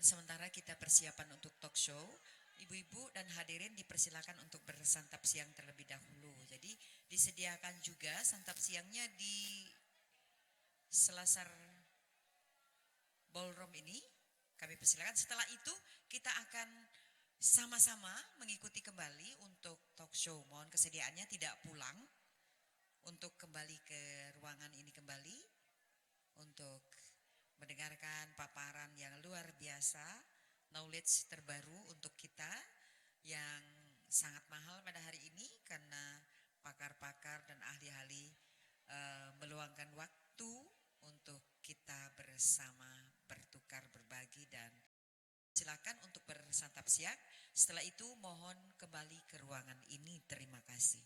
sementara kita persiapan untuk talk show, ibu-ibu dan hadirin dipersilakan untuk bersantap siang terlebih dahulu. Jadi disediakan juga santap siangnya di selasar ballroom ini. Kami persilakan. Setelah itu kita akan sama-sama mengikuti kembali untuk talk show. Mohon kesediaannya tidak pulang untuk kembali ke ruangan ini kembali untuk mendengarkan paparan yang luar biasa, knowledge terbaru untuk kita yang sangat mahal pada hari ini karena pakar-pakar dan ahli-ahli meluangkan waktu untuk kita bersama bertukar, berbagi dan silakan untuk bersantap siang. Setelah itu mohon kembali ke ruangan ini. Terima kasih.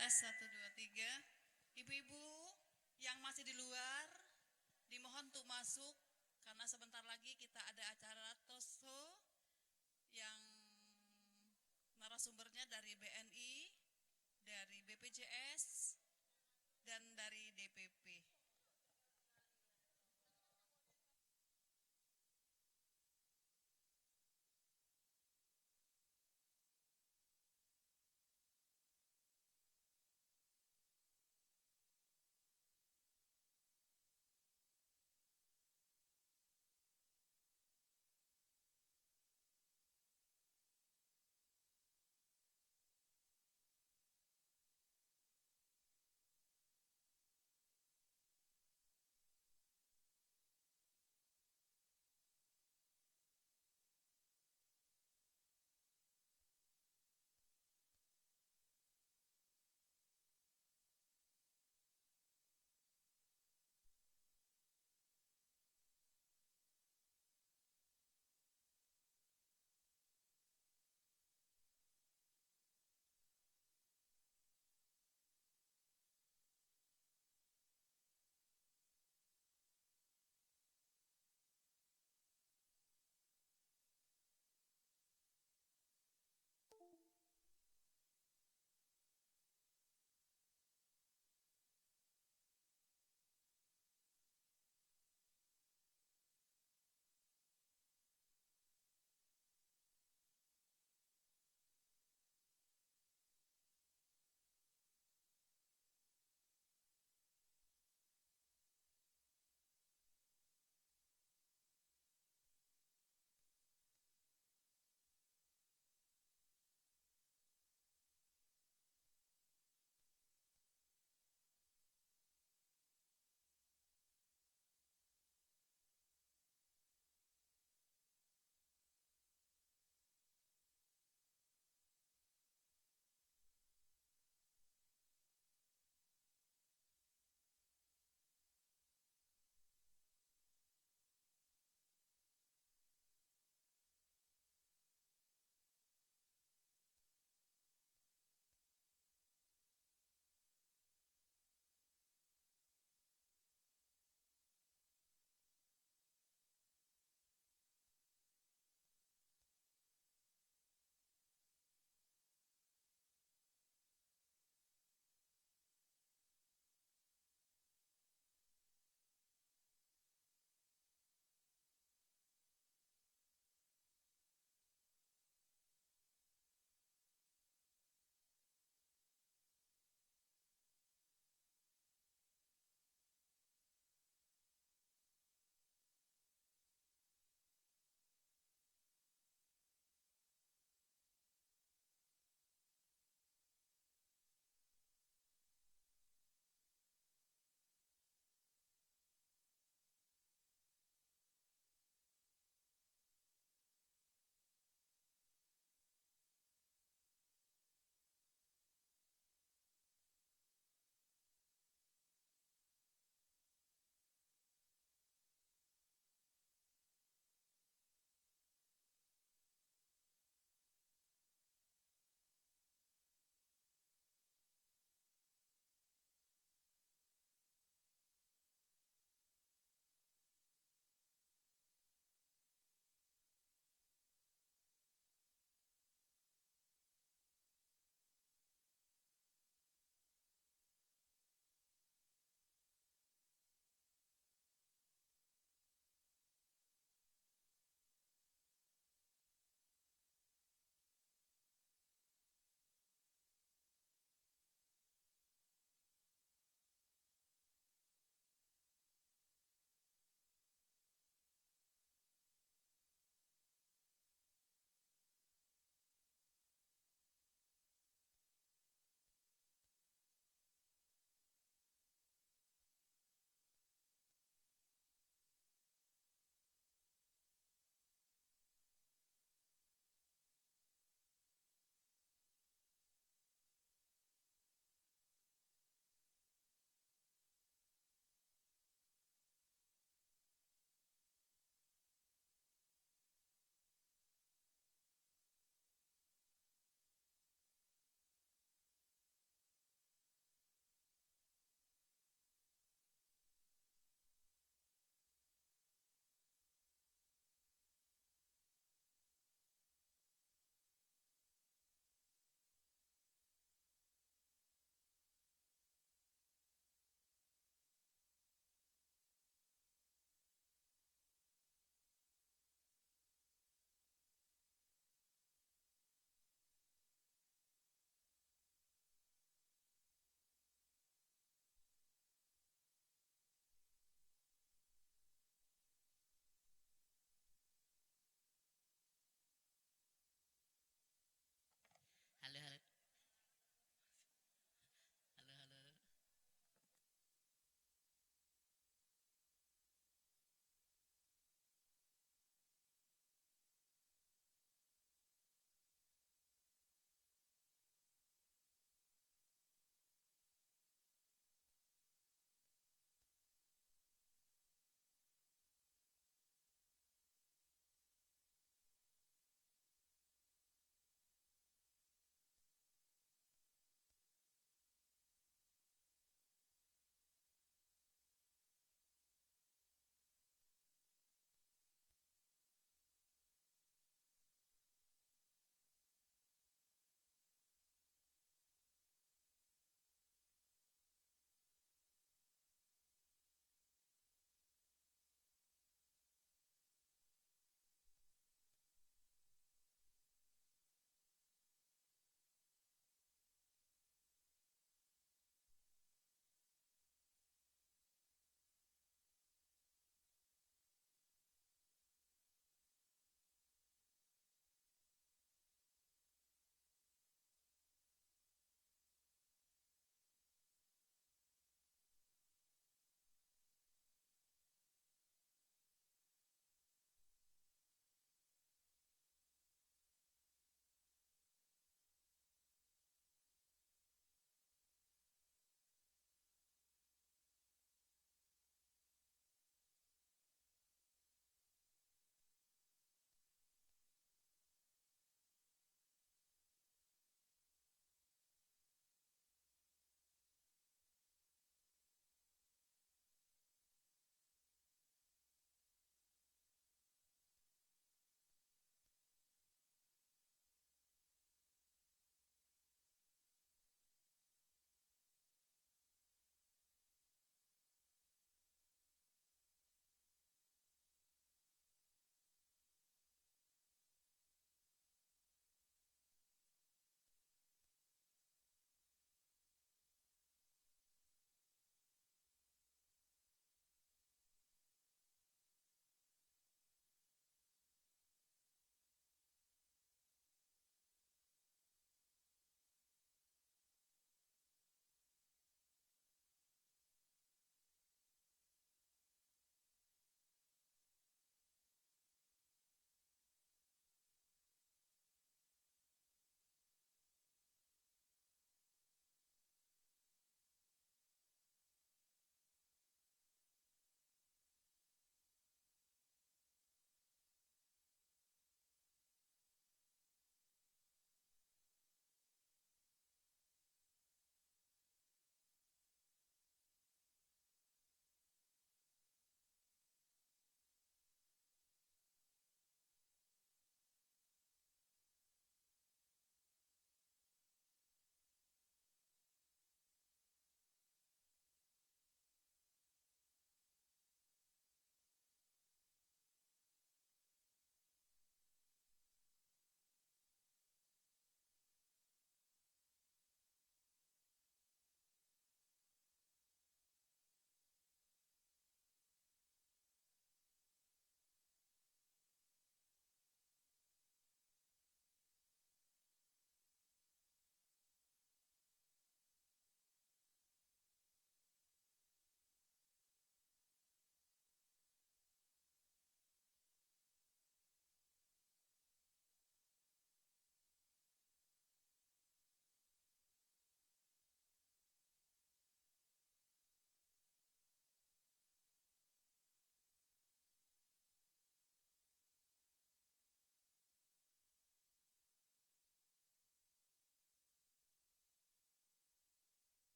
Tes 1, 2, 3. Ibu-ibu yang masih di luar, dimohon untuk masuk karena sebentar lagi kita ada acara TOSO yang narasumbernya dari BNI, dari BPJS, dan dari DPP.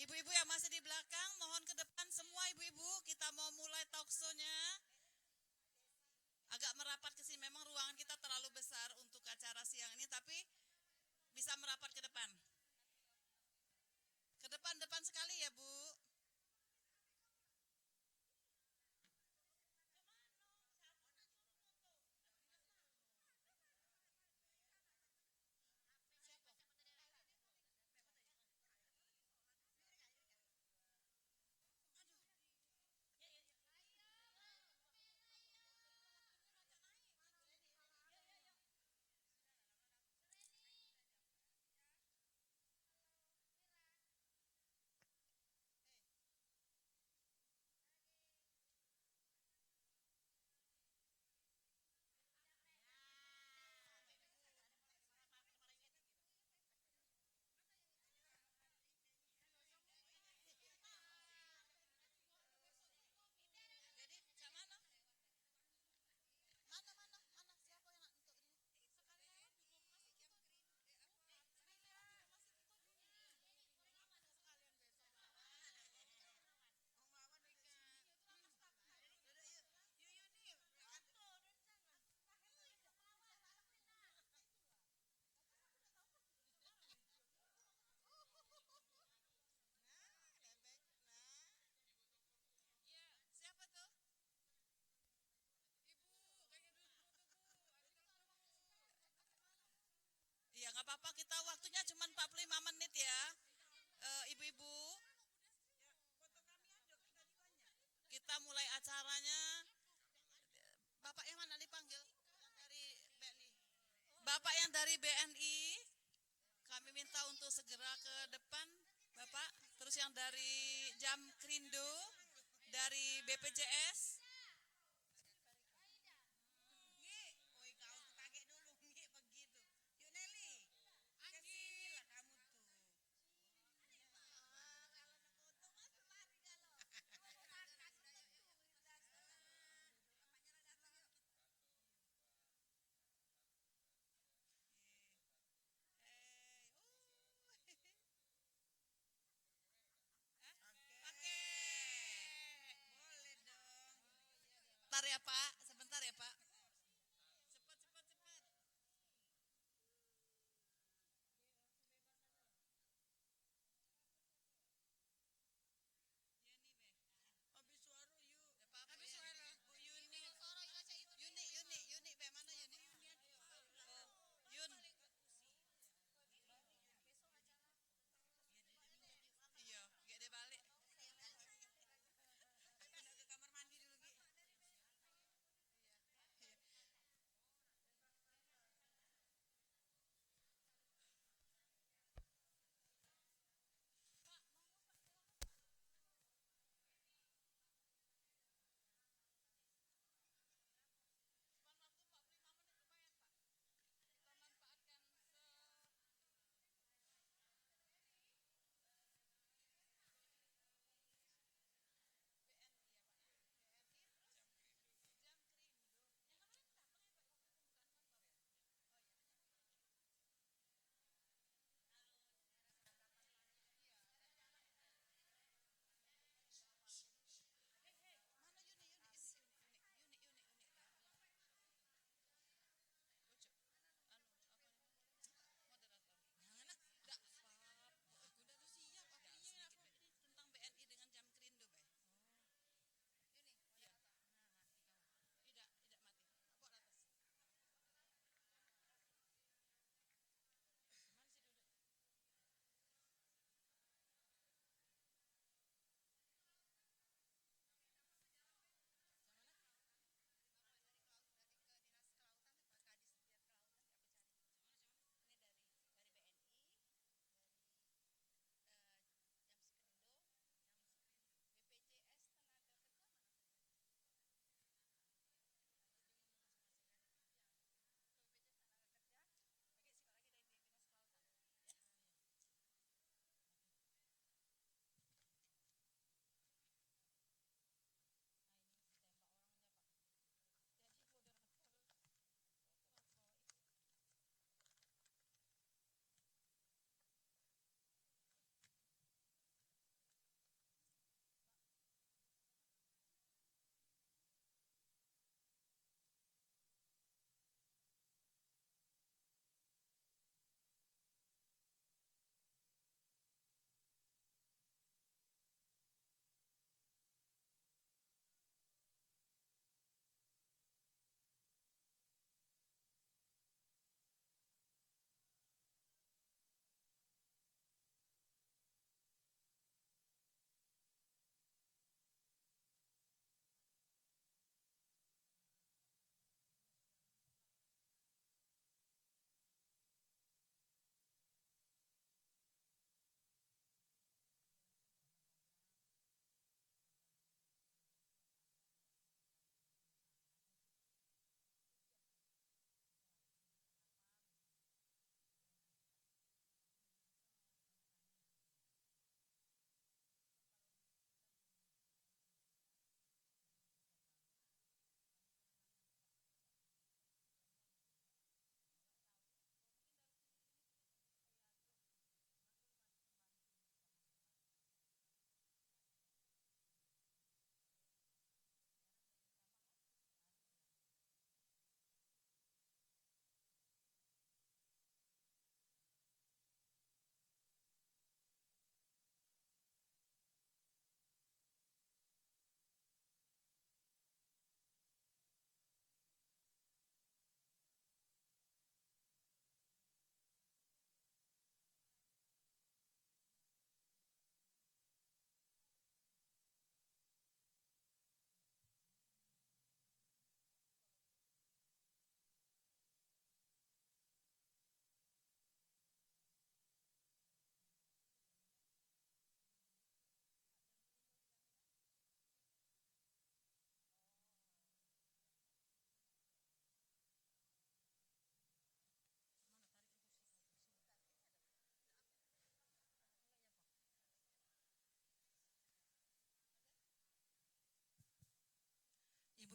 Ibu-ibu yang masih di belakang, mohon ke depan semua ibu-ibu. Kita mau mulai talkshow-nya. Agak merapat ke sini. Memang ruangan kita terlalu besar untuk acara siang ini, tapi bisa merapat ke depan. Ke depan-depan sekali ya, Bu. Siapa tuh? Iya, nggak apa-apa. Kita waktunya cuma 45 menit ya. Ibu-ibu. Kita mulai acaranya. Bapak yang mana dipanggil? Dari BNI. Bapak yang dari BNI, kami minta untuk segera ke depan, Bapak. Terus yang dari Jam Krindo, dari BPJS. Sebentar ya Pak, sebentar ya Pak. Cepat, cepat, cepat. Habis suara yuk. Habis suara. Bu Yuni. Yuni, Be mana Yuni? Yun. Iya, gede balik. Pindah ke kamar mandi dulu, Gi. Iya.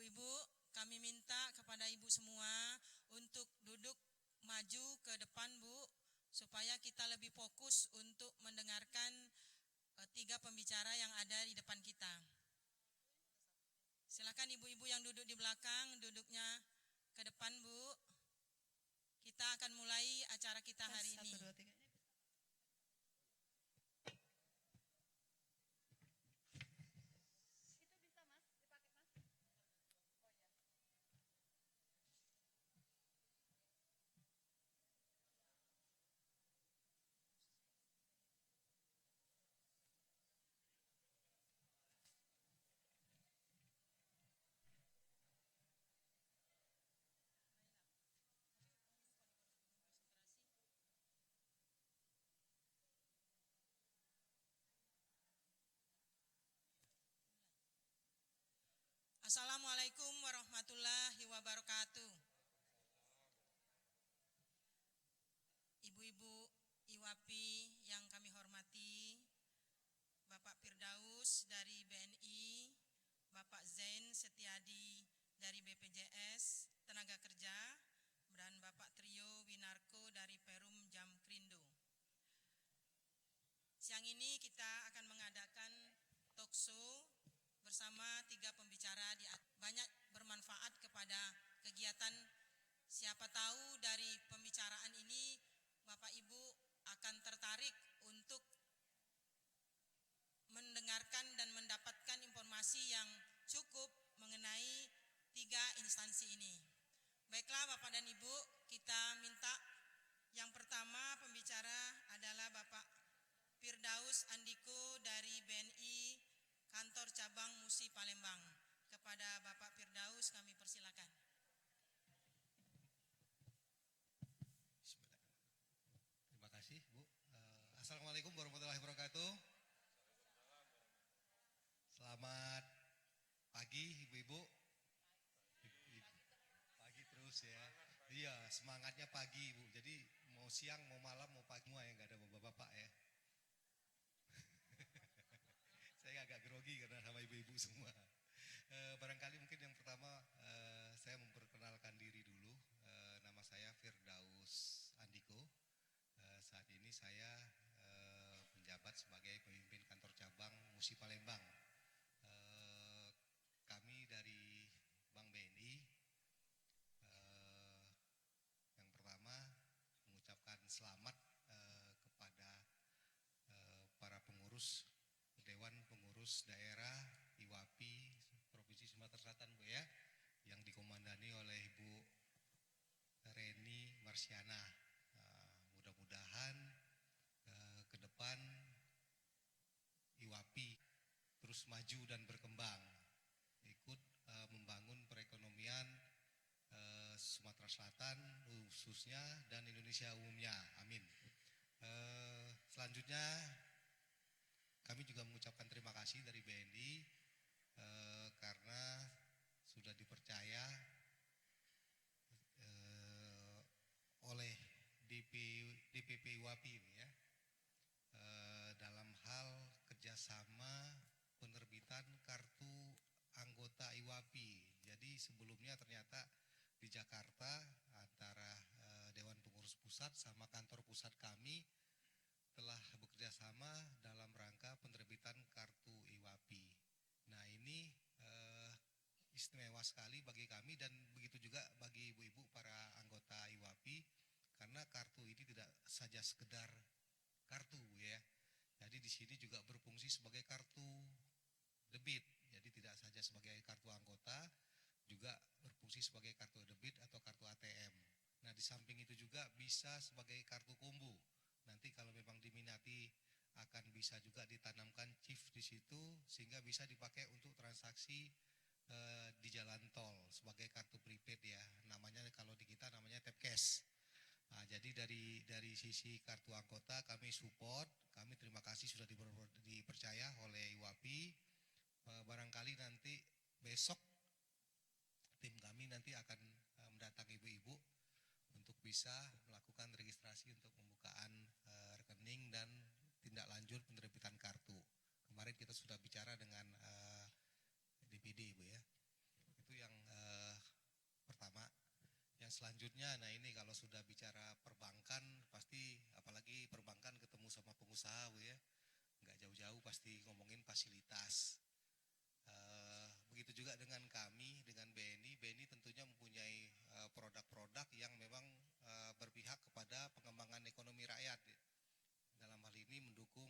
Ibu-ibu, kami minta kepada ibu semua untuk duduk maju ke depan, Bu, supaya kita lebih fokus untuk mendengarkan tiga pembicara yang ada di depan kita. Silakan ibu-ibu yang duduk di belakang, duduknya ke depan, Bu. Kita akan mulai acara kita hari ini. Assalamualaikum warahmatullahi wabarakatuh. Ibu-ibu IWAPI yang kami hormati, Bapak Firdaus dari BNI, Bapak Zain Setiadi dari BPJS Tenaga Kerja, dan Bapak Trio Winarko dari Perum Jamkrindo. Siang ini kita akan mengadakan talk show bersama tiga pembicara banyak bermanfaat kepada kegiatan. Siapa tahu dari pembicaraan ini Bapak Ibu akan tertarik untuk mendengarkan dan mendapatkan informasi yang cukup mengenai tiga instansi ini. Baiklah Bapak dan Ibu, kita minta yang pertama pembicara adalah Bapak Firdaus Andiko dari BNI Kantor Cabang Musi Palembang. Kepada Bapak Firdaus kami persilakan. Terima kasih Bu. Assalamualaikum warahmatullahi wabarakatuh. Selamat pagi Ibu-ibu. Pagi terus ya. Iya, semangatnya pagi Bu. Jadi mau siang, mau malam, mau pagi semua ya, nggak ada bapak-bapak ya. Saya agak grogi karena sama ibu-ibu semua. Barangkali mungkin yang pertama saya memperkenalkan diri dulu. Nama saya Firdaus Andiko. Saat ini saya menjabat sebagai pemimpin kantor cabang Musi Palembang. Kami dari Bank BNI yang pertama mengucapkan selamat kepada para pengurus Dewan Pengurus Daerah IWAPI Provinsi Sumatera Selatan Bu ya, yang dikomandani oleh Ibu Reni Marsiana. Mudah-mudahan ke depan IWAPI terus maju dan berkembang, ikut membangun perekonomian Sumatera Selatan khususnya dan Indonesia umumnya. Amin. Selanjutnya kami juga mengucapkan terima kasih dari BNI karena sudah dipercaya oleh DPP IWAPI ya, dalam hal kerjasama penerbitan kartu anggota IWAPI. Jadi sebelumnya ternyata di Jakarta antara Dewan Pengurus Pusat sama kantor pusat kami telah bekerja sama dalam rangka penerbitan kartu IWAPI. Nah ini istimewa sekali bagi kami dan begitu juga bagi ibu-ibu para anggota IWAPI, karena kartu ini tidak saja sekedar kartu ya. Jadi di sini juga berfungsi sebagai kartu debit. Jadi tidak saja sebagai kartu anggota, juga berfungsi sebagai kartu debit atau kartu ATM. Nah di samping itu juga bisa sebagai kartu kombo. Nanti kalau memang diminati akan bisa juga ditanamkan chip di situ sehingga bisa dipakai untuk transaksi di jalan tol sebagai kartu prepaid ya. Namanya kalau di kita namanya tap cash. Nah, jadi dari sisi kartu anggota kami support, kami terima kasih sudah dipercaya oleh IWAPI. Barangkali nanti besok tim kami nanti akan mendatangi ibu-ibu untuk bisa melakukan registrasi untuk pembukaan rekening dan tindak lanjut penerbitan kartu. Kemarin kita sudah bicara dengan DPD Ibu ya. Itu yang Selanjutnya, nah ini kalau sudah bicara perbankan, pasti apalagi perbankan ketemu sama pengusaha, Bu ya, nggak jauh-jauh pasti ngomongin fasilitas. Begitu juga dengan kami, dengan BNI. BNI tentunya mempunyai produk-produk yang memang berpihak kepada pengembangan ekonomi rakyat. Dalam hal ini mendukung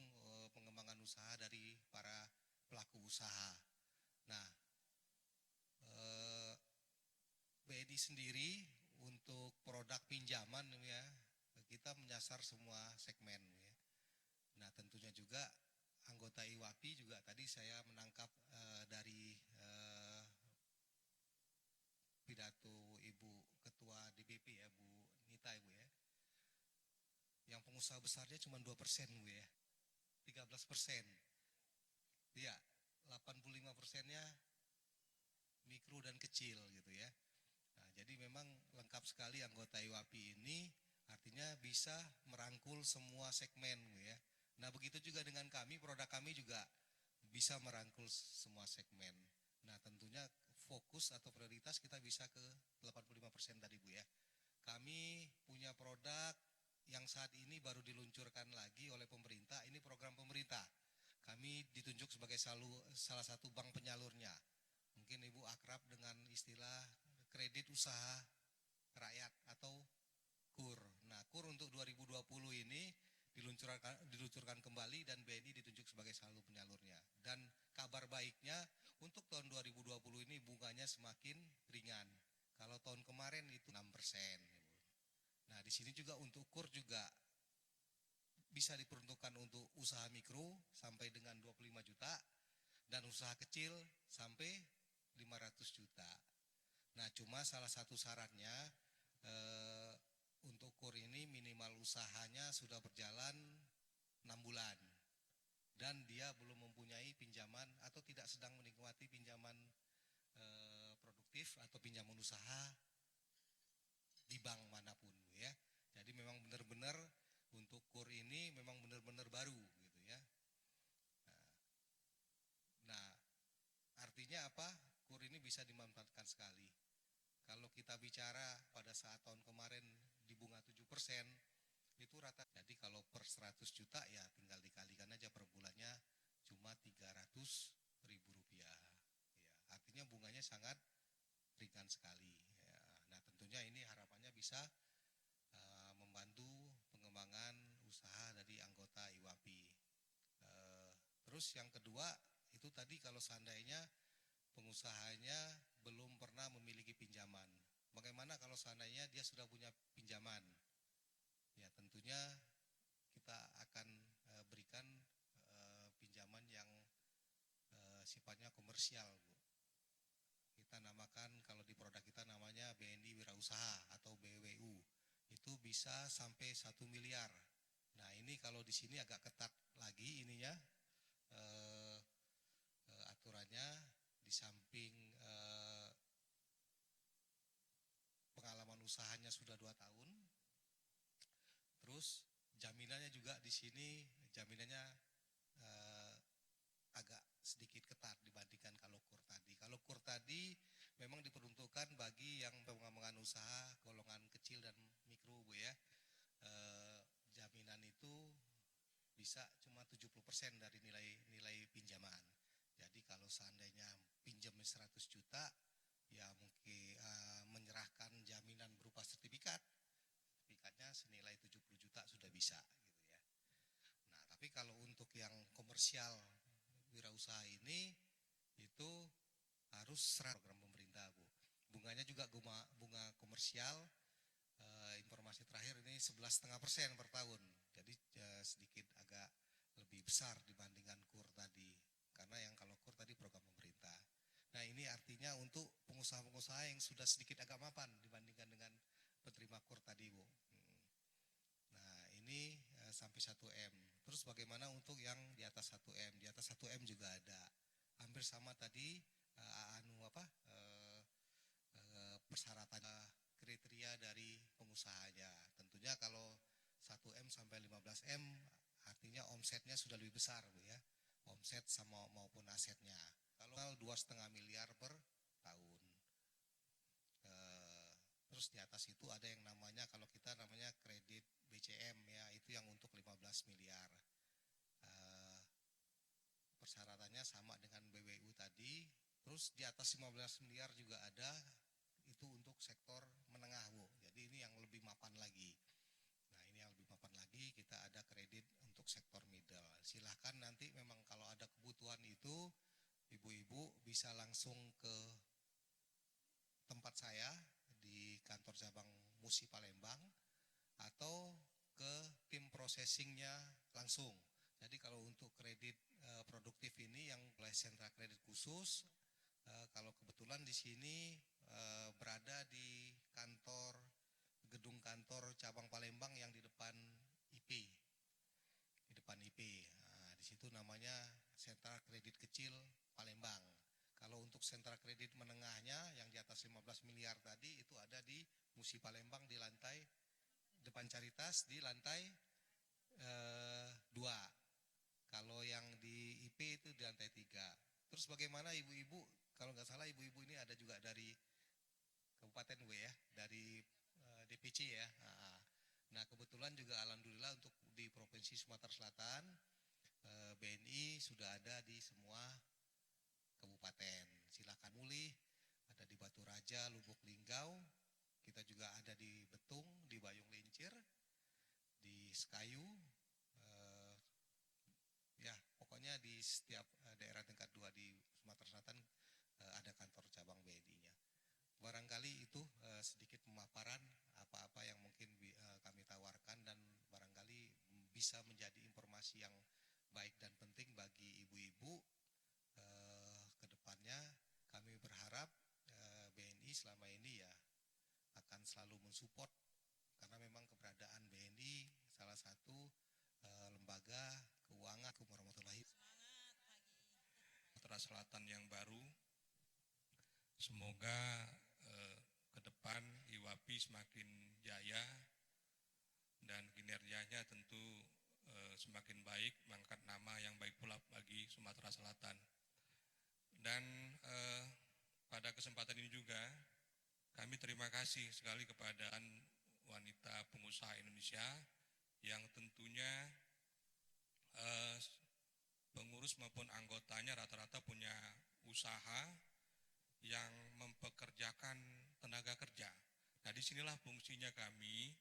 pengembangan usaha dari para pelaku usaha. Nah, BNI sendiri untuk produk pinjaman ya, kita menyasar semua segmen ya. Nah, tentunya juga anggota IWAPI juga tadi saya menangkap dari pidato Ibu Ketua DPP ya, Bu Nita Ibu ya. Yang pengusaha besarnya cuma 2% Bu ya. 13%. Iya, 85%-nya mikro dan kecil gitu ya. Nah, jadi memang lengkap sekali anggota IWAPI ini, artinya bisa merangkul semua segmen Bu ya. Nah, begitu juga dengan kami, produk kami juga bisa merangkul semua segmen. Nah, tentunya fokus atau prioritas kita bisa ke 85% tadi Bu ya. Kami punya produk yang saat ini baru diluncurkan lagi oleh pemerintah, ini program pemerintah. Kami ditunjuk sebagai salah satu bank penyalurnya. Mungkin Ibu akrab dengan istilah kredit usaha rakyat atau KUR. Nah, KUR untuk 2020 ini diluncurkan kembali dan BNI ditunjuk sebagai salah satu penyalurnya. Dan kabar baiknya untuk tahun 2020 ini bunganya semakin ringan. Kalau tahun kemarin itu 6%. Nah, di sini juga untuk KUR juga bisa diperuntukkan untuk usaha mikro sampai dengan 25 juta dan usaha kecil sampai 500 juta. Nah, cuma salah satu syaratnya untuk KUR ini minimal usahanya sudah berjalan 6 bulan dan dia belum mempunyai pinjaman atau tidak sedang menikmati pinjaman produktif atau pinjaman usaha di bank manapun ya. Jadi memang benar-benar untuk KUR ini memang benar-benar baru gitu ya. Nah, artinya apa? KUR ini bisa dimanfaatkan sekali. Kalau kita bicara pada saat tahun kemarin di bunga 7%, itu rata. Jadi kalau per 100 juta ya tinggal dikalikan aja per bulannya cuma 300.000 rupiah. Ya, artinya bunganya sangat ringan sekali. Ya, nah, tentunya ini harapannya bisa membantu pengembangan usaha dari anggota IWAPI. Terus yang kedua itu tadi kalau seandainya pengusahanya belum pernah memiliki pinjaman. Bagaimana kalau seandainya dia sudah punya pinjaman? Ya, tentunya kita akan berikan pinjaman yang sifatnya komersial, Bu. Kita namakan, kalau di produk kita namanya BNI Wirausaha atau BWU. Itu bisa sampai 1 miliar. Nah, ini kalau di sini agak ketat lagi ininya aturannya, di samping pengalaman usahanya sudah 2 tahun. Terus jaminannya juga di sini jaminannya agak sedikit ketat dibandingkan kalau KUR tadi. Kalau KUR tadi memang diperuntukkan bagi yang pengembangan usaha golongan kecil dan mikro Bu ya. Jaminan itu bisa cuma 70% dari nilai pinjaman. Jadi kalau seandainya pinjam 100 juta ya mungkin menyerahkan jaminan berupa sertifikatnya senilai 70 juta sudah bisa gitu ya. Nah, tapi kalau untuk yang komersial wirausaha ini itu harus program pemerintah Bu. Bunganya juga bunga komersial, informasi terakhir ini 11,5% per tahun. Jadi sedikit agak lebih besar dibandingkan KUR tadi. Karena yang kalau KUR tadi program pemerintah. Nah, ini artinya untuk pengusaha-pengusaha yang sudah sedikit agak mapan dibandingkan dengan penerima KUR tadi Bu. Nah, ini sampai 1M. Terus bagaimana untuk yang di atas 1M? Di atas 1M juga ada. Hampir sama tadi persyaratan kriteria dari pengusahanya. Tentunya kalau 1M sampai 15M artinya omsetnya sudah lebih besar Bu ya. Omset sama maupun asetnya. Kalau 2,5 miliar per tahun. Terus Terus di atas itu ada yang namanya, kalau kita namanya kredit BCM ya, itu yang untuk 15 miliar. Persyaratannya sama dengan BWU tadi. Terus di atas 15 miliar juga ada, itu untuk sektor menengah, Bu. Jadi ini yang lebih mapan lagi. Nah, ini yang lebih mapan lagi, kita ada kredit untuk sektor middle. Silahkan nanti memang kalau ada kebutuhan itu, ibu-ibu bisa langsung ke tempat saya di kantor cabang Musi Palembang atau ke tim processingnya langsung. Jadi kalau untuk kredit produktif ini yang oleh sentra kredit khusus, kalau kebetulan di sini berada di gedung kantor cabang Palembang yang di depan IP, di depan IP. Nah, di situ namanya sentra kredit kecil Palembang. Kalau untuk sentra kredit menengahnya yang di atas 15 miliar tadi itu ada di Musi Palembang di lantai depan Caritas di lantai 2. Kalau yang di IP itu di lantai 3. Terus bagaimana ibu-ibu? Kalau nggak salah ibu-ibu ini ada juga dari Kabupaten W ya, dari DPC ya. Nah kebetulan juga alhamdulillah untuk di Provinsi Sumatera Selatan BNI sudah ada di semua kabupaten. Silakan mulih, ada di Batu Raja, Lubuk Linggau, kita juga ada di Betung, di Bayung Lincir, di Sekayu, ya pokoknya di setiap daerah tingkat 2 di Sumatera Selatan ada kantor cabang BNI-nya. Barangkali itu sedikit pemaparan apa-apa yang mungkin kami tawarkan dan barangkali bisa menjadi informasi yang baik dan penting bagi ibu-ibu. Ke depannya kami berharap BNI selama ini ya akan selalu mensupport, karena memang keberadaan BNI salah satu lembaga keuangan. Warahmatullahi Sumatera Selatan yang baru. Semoga ke depan IWAPI semakin jaya dan kinerjanya tentu semakin baik, mengangkat nama yang baik pula bagi Sumatera Selatan. Dan pada kesempatan ini juga kami terima kasih sekali kepada wanita pengusaha Indonesia yang tentunya pengurus maupun anggotanya rata-rata punya usaha yang mempekerjakan tenaga kerja. Nah, disinilah fungsinya kami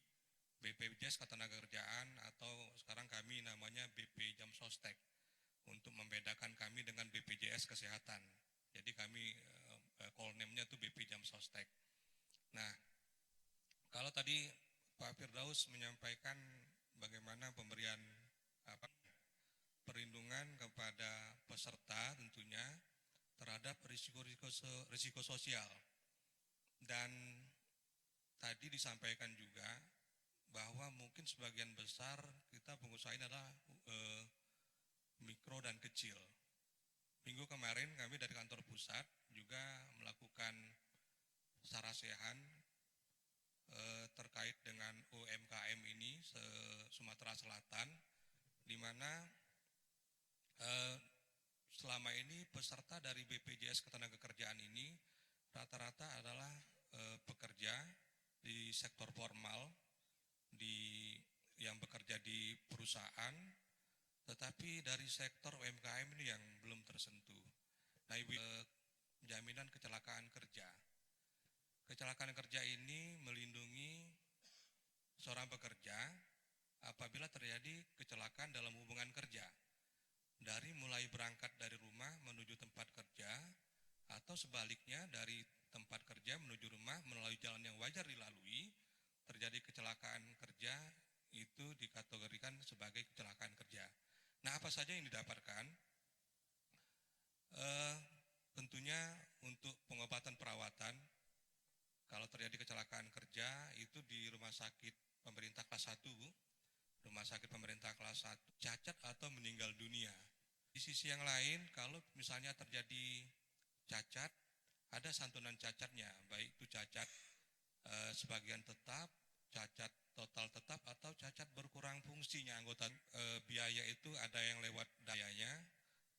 BPJS Ketenagakerjaan atau sekarang kami namanya BP Jam Sostek, untuk membedakan kami dengan BPJS Kesehatan. Jadi kami call name-nya itu BP Jam Sostek. Nah, kalau tadi Pak Firdaus menyampaikan bagaimana pemberian perlindungan kepada peserta tentunya terhadap risiko sosial. Dan tadi disampaikan juga bahwa mungkin sebagian besar kita pengusaha ini adalah mikro dan kecil. Minggu kemarin kami dari kantor pusat juga melakukan sarasehan terkait dengan UMKM ini Sumatera Selatan, di mana selama ini peserta dari BPJS Ketenagakerjaan ini rata-rata adalah pekerja di sektor formal, yang bekerja di perusahaan, tetapi dari sektor UMKM ini yang belum tersentuh. Nah, jaminan kecelakaan kerja. Kecelakaan kerja ini melindungi seorang pekerja apabila terjadi kecelakaan dalam hubungan kerja. Dari mulai berangkat dari rumah menuju tempat kerja, atau sebaliknya dari tempat kerja menuju rumah melalui jalan yang wajar dilalui, terjadi kecelakaan kerja, itu dikategorikan sebagai kecelakaan kerja. Nah, apa saja yang didapatkan? Tentunya untuk pengobatan perawatan, kalau terjadi kecelakaan kerja itu di rumah sakit pemerintah kelas 1, rumah sakit pemerintah kelas 1, cacat atau meninggal dunia. Di sisi yang lain, kalau misalnya terjadi cacat, ada santunan cacatnya, baik itu cacat sebagian tetap, cacat total tetap, atau cacat berkurang fungsinya anggota. Biaya itu ada yang lewat dayanya,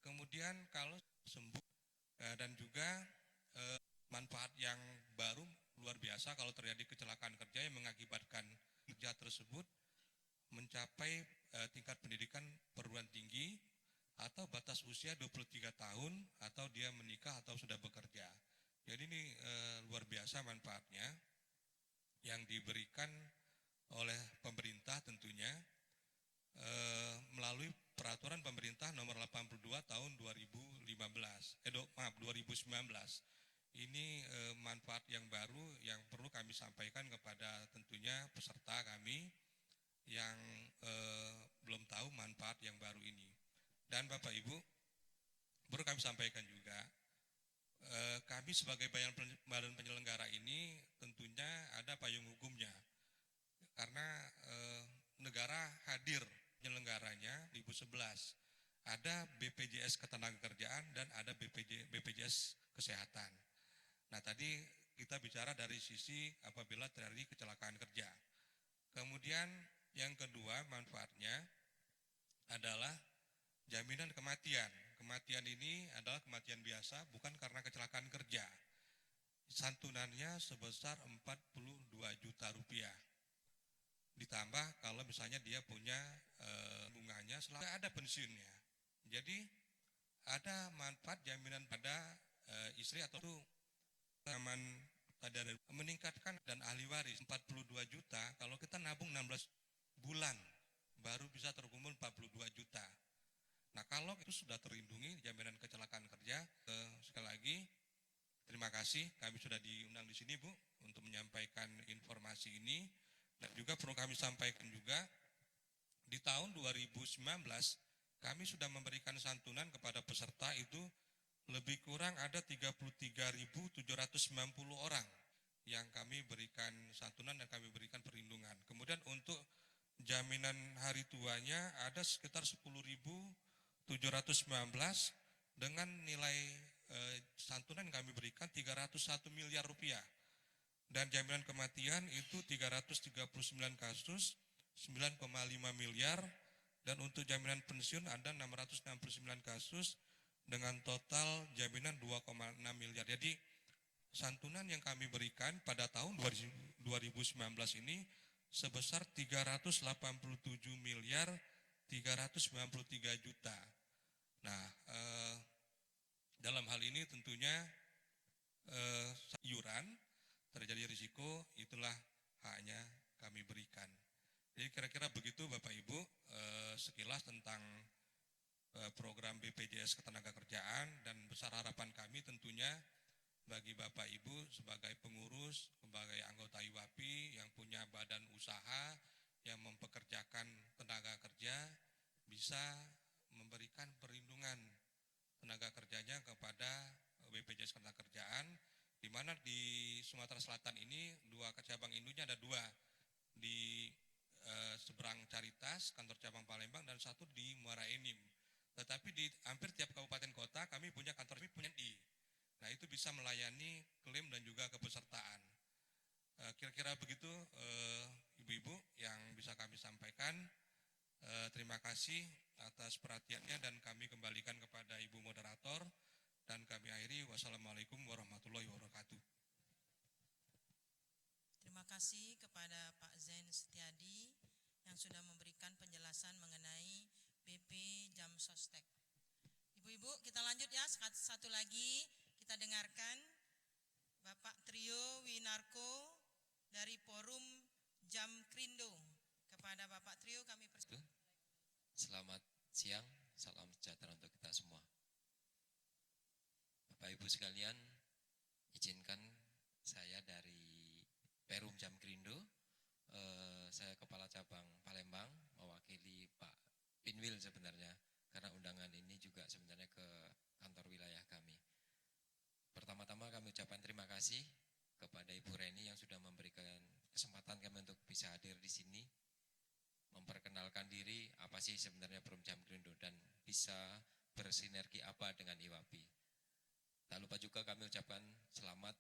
kemudian kalau sembuh dan juga manfaat yang baru luar biasa kalau terjadi kecelakaan kerja yang mengakibatkan kerja tersebut mencapai tingkat pendidikan perguruan tinggi atau batas usia 23 tahun atau dia menikah atau sudah bekerja. Jadi ini luar biasa manfaatnya yang diberikan oleh pemerintah tentunya melalui peraturan pemerintah nomor 82 tahun 2019. Ini manfaat yang baru yang perlu kami sampaikan kepada tentunya peserta kami yang belum tahu manfaat yang baru ini. Dan Bapak Ibu, perlu kami sampaikan juga, kami sebagai badan penyelenggara ini tentunya ada payung hukumnya. Karena negara hadir penyelenggaranya 2011. Ada BPJS Ketenagakerjaan dan ada BPJS Kesehatan. Nah tadi kita bicara dari sisi apabila terjadi kecelakaan kerja. Kemudian yang kedua manfaatnya adalah jaminan kematian. Kematian ini adalah kematian biasa bukan karena kecelakaan kerja. Santunannya sebesar 42 juta rupiah. Ditambah kalau misalnya dia punya bunganya selalu ada pensiunnya. Jadi ada manfaat jaminan pada istri atau aman pada meningkatkan dan ahli waris 42 juta. Kalau kita nabung 16 bulan baru bisa terkumpul 42 juta. Nah kalau itu sudah terlindungi jaminan kecelakaan kerja, sekali lagi terima kasih kami sudah diundang di sini Bu untuk menyampaikan informasi ini dan juga perlu kami sampaikan juga di tahun 2019 kami sudah memberikan santunan kepada peserta itu lebih kurang ada 33.790 orang yang kami berikan santunan dan kami berikan perlindungan. Kemudian untuk jaminan hari tuanya ada sekitar 10.719 dengan nilai santunan yang kami berikan 301 miliar rupiah. Dan jaminan kematian itu 339 kasus 9,5 miliar dan untuk jaminan pensiun ada 669 kasus dengan total jaminan 2,6 miliar. Jadi santunan yang kami berikan pada tahun 2019 ini sebesar 387 miliar 393 juta. Nah, dalam hal ini tentunya iuran terjadi risiko itulah haknya kami berikan. Jadi kira-kira begitu Bapak Ibu sekilas tentang program BPJS Ketenagakerjaan dan besar harapan kami tentunya bagi Bapak Ibu sebagai pengurus, sebagai anggota IWAPI yang punya badan usaha yang mempekerjakan tenaga kerja bisa memberikan perlindungan tenaga kerjanya kepada BPJS Ketenagakerjaan, di mana di Sumatera Selatan ini dua cabang induknya ada dua di seberang Caritas, kantor cabang Palembang dan satu di Muara Enim. Tetapi di hampir tiap kabupaten kota kami punya kantor PNI. Nah itu bisa melayani klaim dan juga kepesertaan. Kira-kira begitu ibu-ibu yang bisa kami sampaikan. Terima kasih atas perhatiannya dan kami kembalikan kepada Ibu Moderator dan kami akhiri wassalamualaikum warahmatullahi wabarakatuh. Terima kasih kepada Pak Zain Setiadi yang sudah memberikan penjelasan mengenai BP Jam Sostek. Ibu-ibu kita lanjut ya, satu lagi kita dengarkan Bapak Trio Winarko dari Forum Jam Krindo. Kepada Bapak Trio kami persilakan. Selamat siang, salam sejahtera untuk kita semua. Bapak Ibu sekalian, izinkan saya dari Perum Jam Krindo, saya Kepala Cabang Palembang, mewakili Pak Pinwil sebenarnya, karena undangan ini juga sebenarnya ke kantor wilayah kami. Pertama-tama kami ucapkan terima kasih kepada Ibu Reni yang sudah memberikan kesempatan kami untuk bisa hadir di sini, memperkenalkan diri apa sih sebenarnya Perum Jam Krindo dan bisa bersinergi apa dengan IWAPI. Tak lupa juga kami ucapkan selamat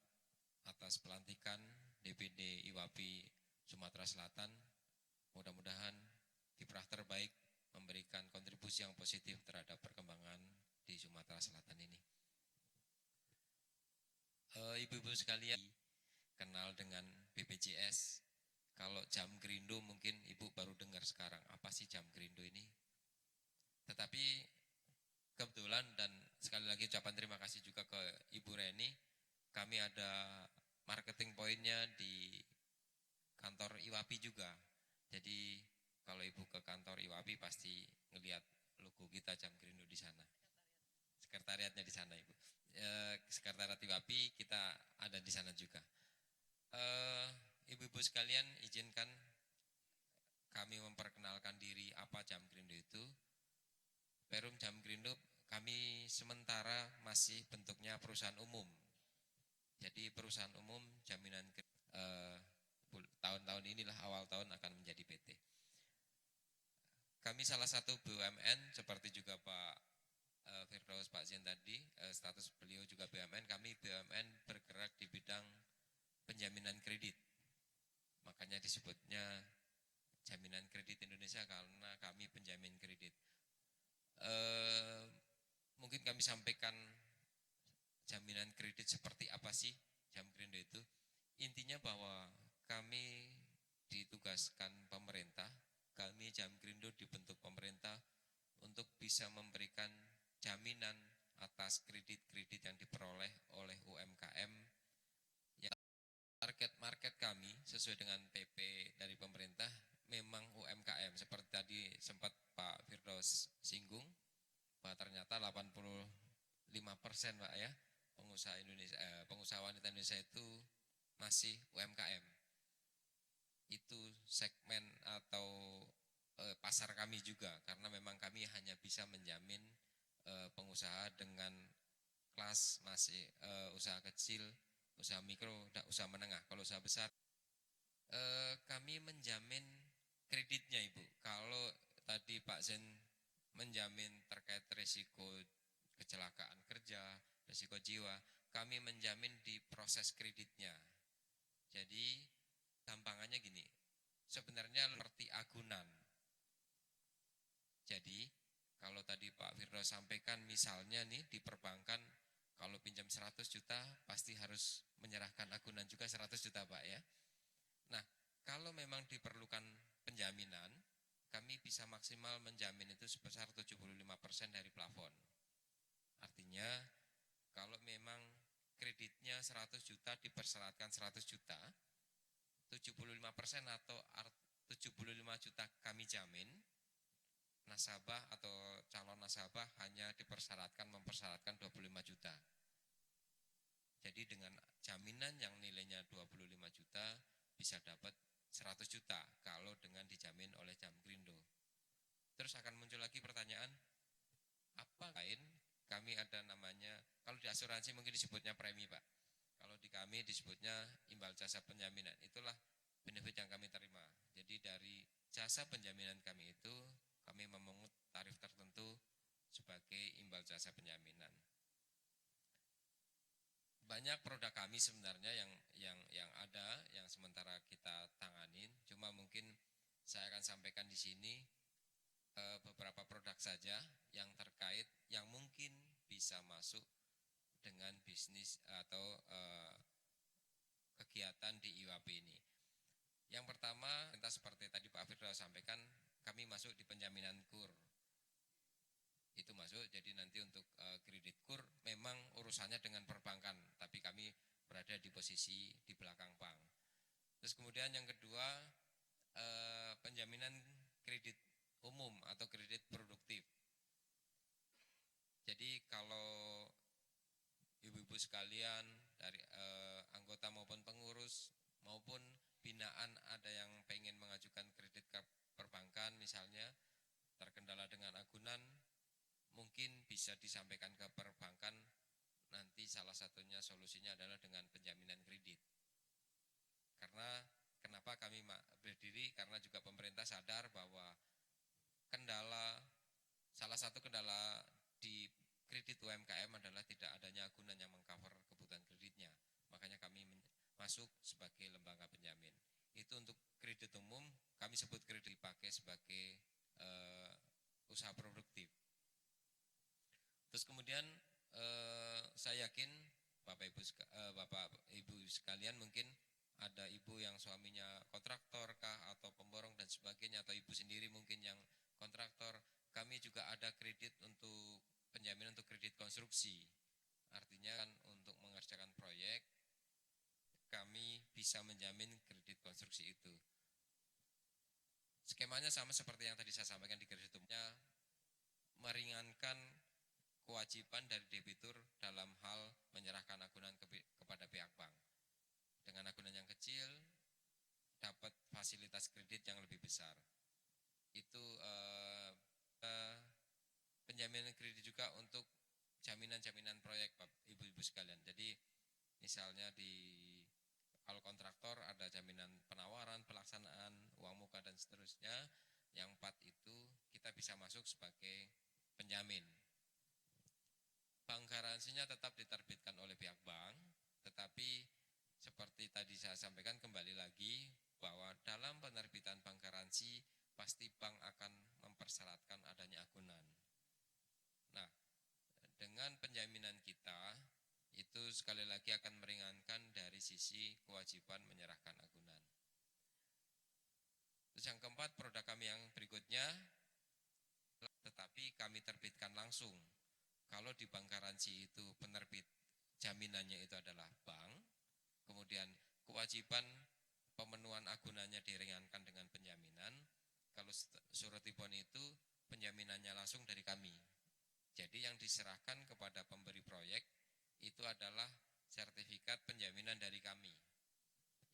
atas pelantikan DPD IWAPI Sumatera Selatan. Mudah-mudahan kiprah terbaik memberikan kontribusi yang positif terhadap perkembangan di Sumatera Selatan ini. Ibu-ibu sekalian, kenal dengan BPJS. Kalau Jam Krindo mungkin Ibu baru dengar sekarang, apa sih Jam Krindo ini? Tetapi kebetulan dan sekali lagi ucapan terima kasih juga ke Ibu Reni, kami ada marketing pointnya di kantor IWAPI juga. Jadi kalau Ibu ke kantor IWAPI pasti ngelihat logo kita Jam Krindo di sana. Sekretariatnya di sana Ibu. Sekretariat IWAPI kita ada di sana juga. Ibu-ibu sekalian, izinkan kami memperkenalkan diri apa Jam Krindo itu. Perum Jam Krindo kami sementara masih bentuknya perusahaan umum. Jadi perusahaan umum jaminan tahun-tahun inilah awal tahun akan menjadi PT. Kami salah satu BUMN seperti juga Pak Firdaus Pak Zin tadi, status beliau juga BUMN. Kami BUMN bergerak di bidang penjaminan kredit. Makanya disebutnya Jaminan Kredit Indonesia karena kami penjamin kredit. Mungkin kami sampaikan jaminan kredit seperti apa sih Jam Krindo itu. Intinya bahwa kami ditugaskan pemerintah, kami Jam Krindo dibentuk pemerintah untuk bisa memberikan jaminan atas kredit-kredit yang diperoleh oleh UMKM. Target market kami sesuai dengan PP dari pemerintah memang UMKM. Seperti tadi sempat Pak Firdaus singgung, bahwa ternyata 85% Pak ya, pengusaha Indonesia, pengusaha wanita Indonesia itu masih UMKM. Itu segmen atau pasar kami juga, karena memang kami hanya bisa menjamin pengusaha dengan kelas masih usaha kecil, usaha mikro, dan usaha menengah. Kalau usaha besar, kami menjamin kreditnya Ibu. Kalau tadi Pak Zen menjamin terkait risiko kecelakaan kerja, risiko jiwa, kami menjamin di proses kreditnya. Jadi gampangannya gini, sebenarnya seperti agunan. Jadi kalau tadi Pak Firdaus sampaikan misalnya nih di perbankan, kalau pinjam 100 juta pasti harus menyerahkan agunan juga 100 juta Pak ya. Nah, kalau memang diperlukan penjaminan, kami bisa maksimal menjamin itu sebesar 75% dari plafon. Artinya, kalau memang kreditnya 100 juta dipersyaratkan 100 juta, 75% atau 75 juta kami jamin, nasabah atau calon nasabah hanya mempersyaratkan 25 juta. Jadi dengan jaminan yang nilainya 25 juta bisa dapat 100 juta kalau dengan dijamin oleh Jam Krindo. Terus akan muncul lagi pertanyaan, apa lain? Kami ada namanya, kalau di asuransi mungkin disebutnya premi Pak. Kalau di kami disebutnya imbal jasa penjaminan. Itulah benefit yang kami terima. Jadi dari jasa penjaminan kami itu, kami memungut tarif tertentu sebagai imbal jasa penjaminan. Banyak produk kami sebenarnya yang ada, yang sementara kita tanganin. Cuma mungkin saya akan sampaikan di sini beberapa produk saja yang terkait, yang mungkin bisa masuk dengan bisnis atau kegiatan di IWAP ini. Yang pertama, entah seperti tadi Pak Firdaus sampaikan, kami masuk di penjaminan KUR. Itu masuk, jadi nanti untuk kredit KUR memang urusannya dengan perbankan, tapi kami berada di posisi di belakang bank. Terus kemudian yang kedua, penjaminan kredit umum atau kredit produktif. Jadi kalau ibu-ibu sekalian dari anggota maupun pengurus maupun binaan ada yang pengen mengajukan kredit ke perbankan misalnya terkendala dengan agunan, mungkin bisa disampaikan ke perbankan. Nanti salah satunya solusinya adalah dengan penjaminan kredit. Karena kenapa kami berdiri, karena juga pemerintah sadar bahwa salah satu kendala di kredit UMKM adalah tidak adanya agunan yang mengcover kebutuhan kreditnya. Makanya kami masuk sebagai lembaga penjamin. Itu untuk kredit umum, kami sebut kredit dipakai sebagai usaha produktif. Terus kemudian saya yakin Bapak Ibu sekalian mungkin ada ibu yang suaminya kontraktor kah atau pemborong dan sebagainya, atau ibu sendiri mungkin yang kontraktor, kami juga ada kredit untuk penjaminan untuk kredit konstruksi. Artinya kan untuk mengerjakan proyek kami bisa menjamin kredit konstruksi itu. Skemanya sama seperti yang tadi saya sampaikan di kredit umumnya, meringankan kewajiban dari debitur dalam hal menyerahkan agunan kepada pihak bank. Dengan agunan yang kecil dapat fasilitas kredit yang lebih besar. Itu penjaminan kredit juga untuk jaminan-jaminan proyek, ibu-ibu sekalian. Jadi misalnya kalau kontraktor ada jaminan penawaran, pelaksanaan, uang muka dan seterusnya. Yang 4 itu kita bisa masuk sebagai penjamin. Bank garansinya tetap diterbitkan oleh pihak bank, tetapi seperti tadi saya sampaikan kembali lagi bahwa dalam penerbitan bank garansi pasti bank akan mempersyaratkan adanya agunan. Nah, dengan penjaminan kita itu sekali lagi akan meringankan dari sisi kewajiban menyerahkan agunan. Terus yang keempat, produk kami yang berikutnya, tetapi kami terbitkan langsung. Kalau di bank garansi itu penerbit jaminannya itu adalah bank, kemudian kewajiban pemenuhan agunannya diringankan dengan penjaminan. Kalau surety bond itu penjaminannya langsung dari kami. Jadi yang diserahkan kepada pemberi proyek itu adalah sertifikat penjaminan dari kami.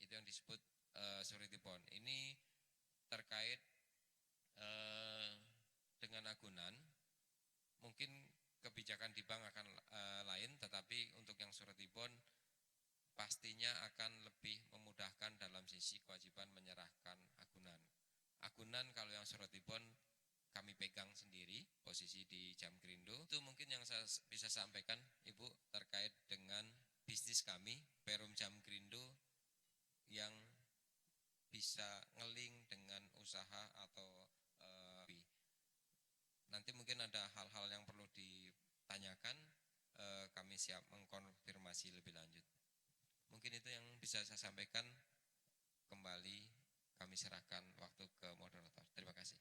Itu yang disebut surety bond. Ini terkait dengan agunan. Mungkin kebijakan di bank akan lain, tetapi untuk yang surety bond pastinya akan lebih memudahkan dalam sisi kewajiban menyerahkan agunan. Agunan kalau yang surety bond kami pegang sendiri, posisi di Jamkrindo. Itu mungkin yang saya bisa sampaikan, Ibu, terkait dengan bisnis kami, Perum Jamkrindo, yang bisa ngeling dengan usaha atau nanti mungkin ada hal-hal yang perlu ditanyakan, kami siap mengkonfirmasi lebih lanjut. Mungkin itu yang bisa saya sampaikan. Kembali kami serahkan waktu ke moderator. Terima kasih.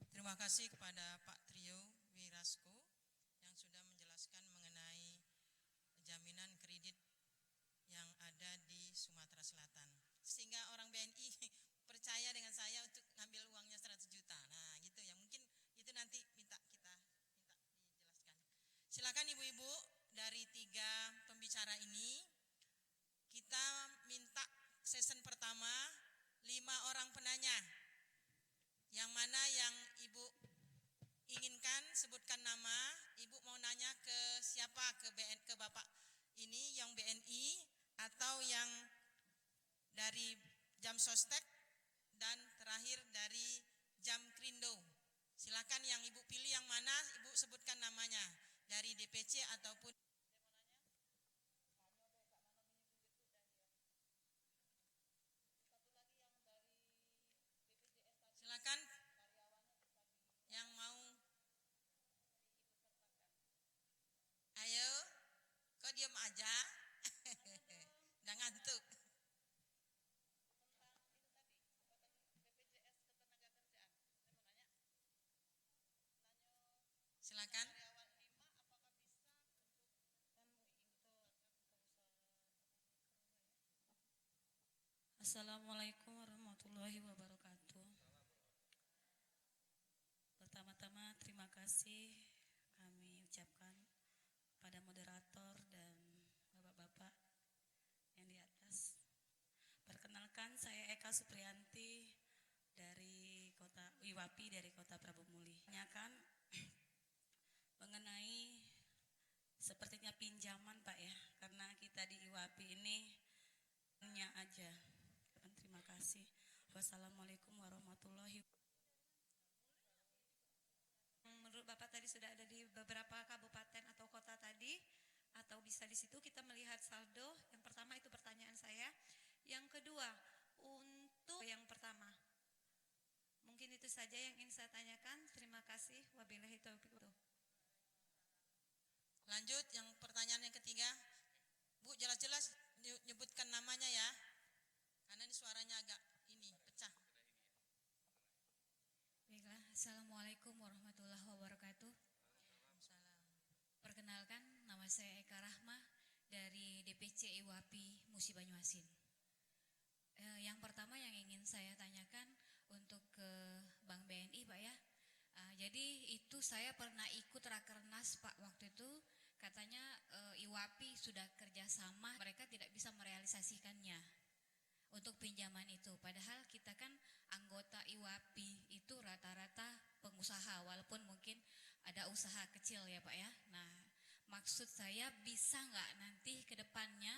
Terima kasih kepada Pak Trio Wirasko yang sudah menjelaskan mengenai jaminan kredit yang ada di Sumatera Selatan. Sehingga orang BNI percaya dengan saya untuk ngambil uangnya 100 juta. Nah, gitu ya. Mungkin itu nanti minta dijelaskan. Silakan ibu-ibu dari 3 pembicara ini, kita minta season pertama 5 orang penanya. Yang mana yang ibu inginkan sebutkan nama, ibu mau nanya ke siapa, ke Bapak ini yang BNI atau yang dari Jamsostek dan terakhir dari Jamkrindo. Silakan yang ibu pilih yang mana, ibu sebutkan namanya dari DPC ataupun silakan yang mau. Ayo, kok diam aja? Udah ngantuk. Silakan. Assalamualaikum warahmatullahi wabarakatuh. Pertama-tama terima kasih kami ucapkan pada moderator dan bapak-bapak yang di atas. Perkenalkan, saya Eka Supriyanti dari kota IWAPI, dari kota Prabu Muli. Tanyakan mengenai sepertinya pinjaman Pak ya, karena kita di IWAPI ini hanya aja. Terima kasih. Wassalamualaikum warahmatullahi wabarakatuh. Menurut Bapak tadi sudah ada di beberapa kabupaten atau kota tadi, atau bisa di situ kita melihat saldo. Yang pertama itu pertanyaan saya. Yang kedua, untuk yang pertama, mungkin itu saja yang ingin saya tanyakan. Terima kasih. Wabillahi taufiq. Lanjut yang pertanyaan yang ketiga. Bu, jelas-jelas nyebutkan namanya ya. Karena ini suaranya agak pecah. Baiklah, Assalamualaikum warahmatullahi wabarakatuh. Perkenalkan, nama saya Eka Rahma dari DPC IWAPI Musi Banyuasin. Yang pertama yang ingin saya tanyakan untuk ke Bank BNI, Pak ya. Jadi itu saya pernah ikut rakernas, Pak, waktu itu katanya IWAPI sudah kerjasama, mereka tidak bisa merealisasikannya untuk pinjaman itu. Padahal kita kan anggota IWAPI itu rata-rata pengusaha, walaupun mungkin ada usaha kecil ya Pak ya. Nah, maksud saya bisa nggak nanti ke depannya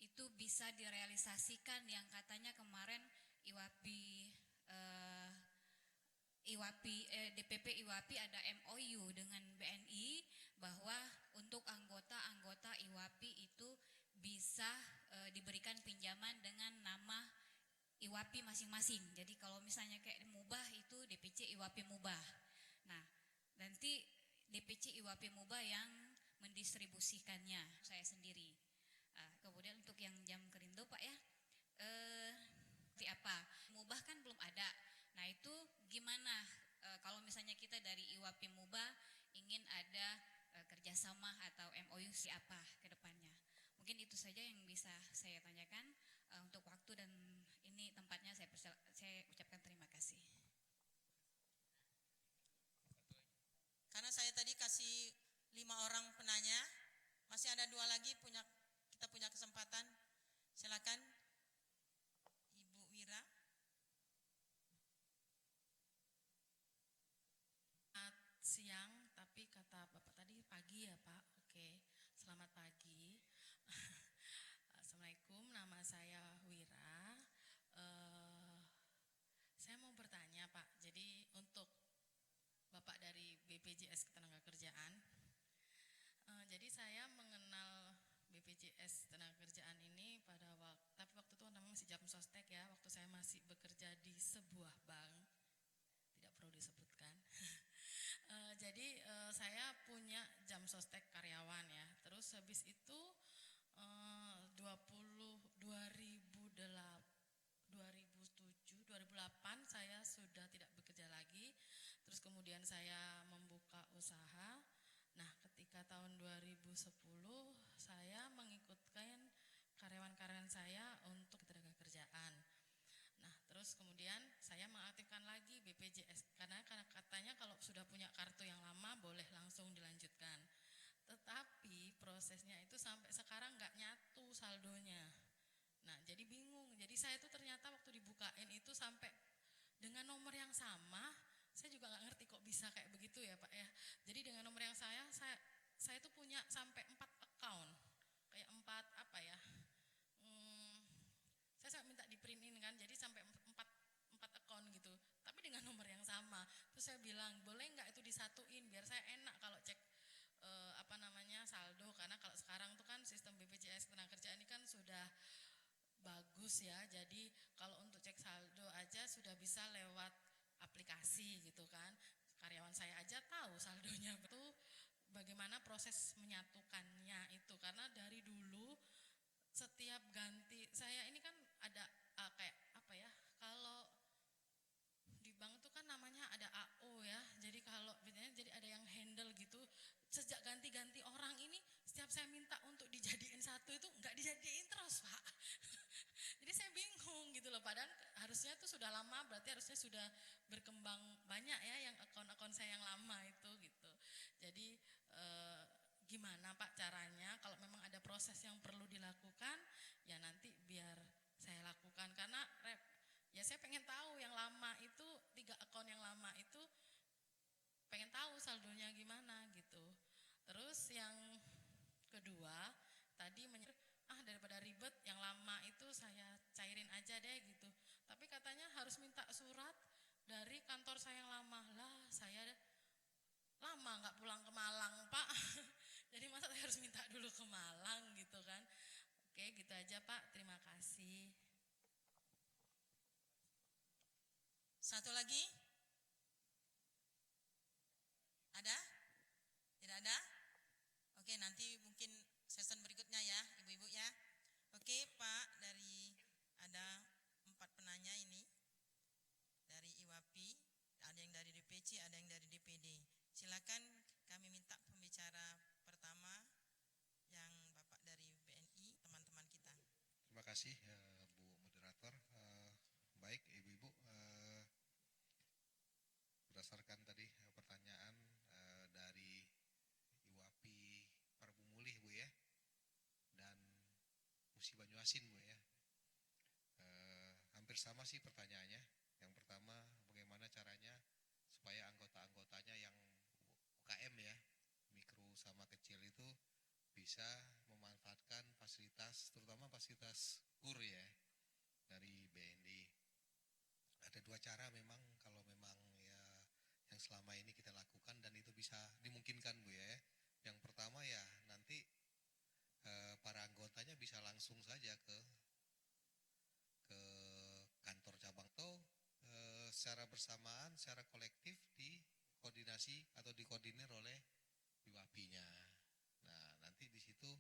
itu bisa direalisasikan yang katanya kemarin DPP IWAPI ada MOU dengan BNI bahwa untuk anggota-anggota IWAPI itu bisa diberikan pinjaman dengan nama IWAPI masing-masing. Jadi kalau misalnya kayak Mubah itu DPC IWAPI Mubah. Nah, nanti DPC IWAPI Mubah yang mendistribusikannya saya sendiri. Kemudian untuk yang jam kerindo Pak ya, seperti apa? Mubah kan belum ada. Nah itu gimana kalau misalnya kita dari IWAPI Mubah ingin ada kerjasama atau MOU siapa ke depannya? Mungkin itu saja yang bisa saya tanyakan. Untuk waktu dan ini tempatnya saya ucapkan terima kasih. Karena saya tadi kasih 5 orang penanya, masih ada 2 lagi kita punya kesempatan. Silakan Ibu Wira. Siang, tapi kata Bapak tadi pagi ya Pak. Oke, selamat pagi. Assalamualaikum, nama saya Wira. Saya mau bertanya Pak, jadi untuk Bapak dari BPJS Ketenagakerjaan, jadi saya mengenal BPJS Ketenagakerjaan ini tapi waktu itu namanya masih jam sostek ya, waktu saya masih bekerja di sebuah bank, tidak perlu disebutkan. Jadi saya punya jam sostek karyawan ya. Terus habis itu 2008 saya sudah tidak bekerja lagi. Terus kemudian saya membuka usaha. Nah, ketika tahun 2010 saya mengikutkan karyawan-karyawan saya untuk ketenagakerjaan. Nah, terus kemudian saya mengaktifkan lagi BPJS karena katanya kalau sudah punya kartu yang lama boleh langsung dilanjutkan. Tetapi prosesnya itu sampai sekarang nggak nyatu saldonya. Nah, jadi bingung. Jadi saya tuh ternyata waktu dibukain itu sampai dengan nomor yang sama, saya juga nggak ngerti kok bisa kayak begitu ya Pak ya. Jadi dengan nomor yang saya tuh punya sampai 4 account. Kayak 4 apa ya? Saya minta di-printin kan, jadi sampai 4 account gitu. Tapi dengan nomor yang sama. Terus saya bilang, boleh nggak itu disatuin biar saya enak kalau cek saldo, karena kalau sekarang tuh kan sistem BPJS Ketenagakerjaan ini kan sudah bagus ya. Jadi kalau untuk cek saldo aja sudah bisa lewat aplikasi gitu kan. Karyawan saya aja tahu saldonya. Itu bagaimana proses menyatukannya itu, karena dari dulu setiap ganti saya ini kan ada kayak apa ya, kalau di bank itu kan namanya ada AO ya, jadi kalau jadi ada yang handle gitu. Sejak ganti-ganti orang ini setiap saya minta untuk dijadiin satu itu nggak dijadiin terus Pak. Jadi saya bingung gitu loh, padahal harusnya itu sudah lama, berarti harusnya sudah berkembang banyak ya yang akun-akun saya yang lama itu gitu. Jadi gimana Pak caranya kalau memang ada proses yang perlu dilakukan ya nanti biar saya lakukan, karena ya saya pengen tahu yang lama itu 3 akun yang lama itu pengen tahu saldonya gimana gitu. Terus yang kedua tadi daripada ribet yang lama itu saya cairin aja deh gitu. Tapi katanya harus minta surat dari kantor saya yang lama. Lah saya lama nggak pulang ke Malang Pak. Jadi masa saya harus minta dulu ke Malang gitu kan. Oke gitu aja Pak, terima kasih. Satu lagi? Ada? Tidak ada? Oke, Musi Banyuasin Bu ya. Hampir sama sih pertanyaannya. Yang pertama, bagaimana caranya supaya anggota-anggotanya yang UKM ya, mikro sama kecil itu bisa memanfaatkan fasilitas, terutama fasilitas KUR ya, dari BNI. Ada dua cara memang, kalau memang ya yang selama ini kita lakukan dan itu bisa dimungkinkan Bu ya. Yang pertama ya nanti para anggotanya bisa langsung saja ke kantor cabang atau secara bersamaan, secara kolektif dikoordinasi atau dikoordinir oleh UAP-nya. Nah, nanti di situ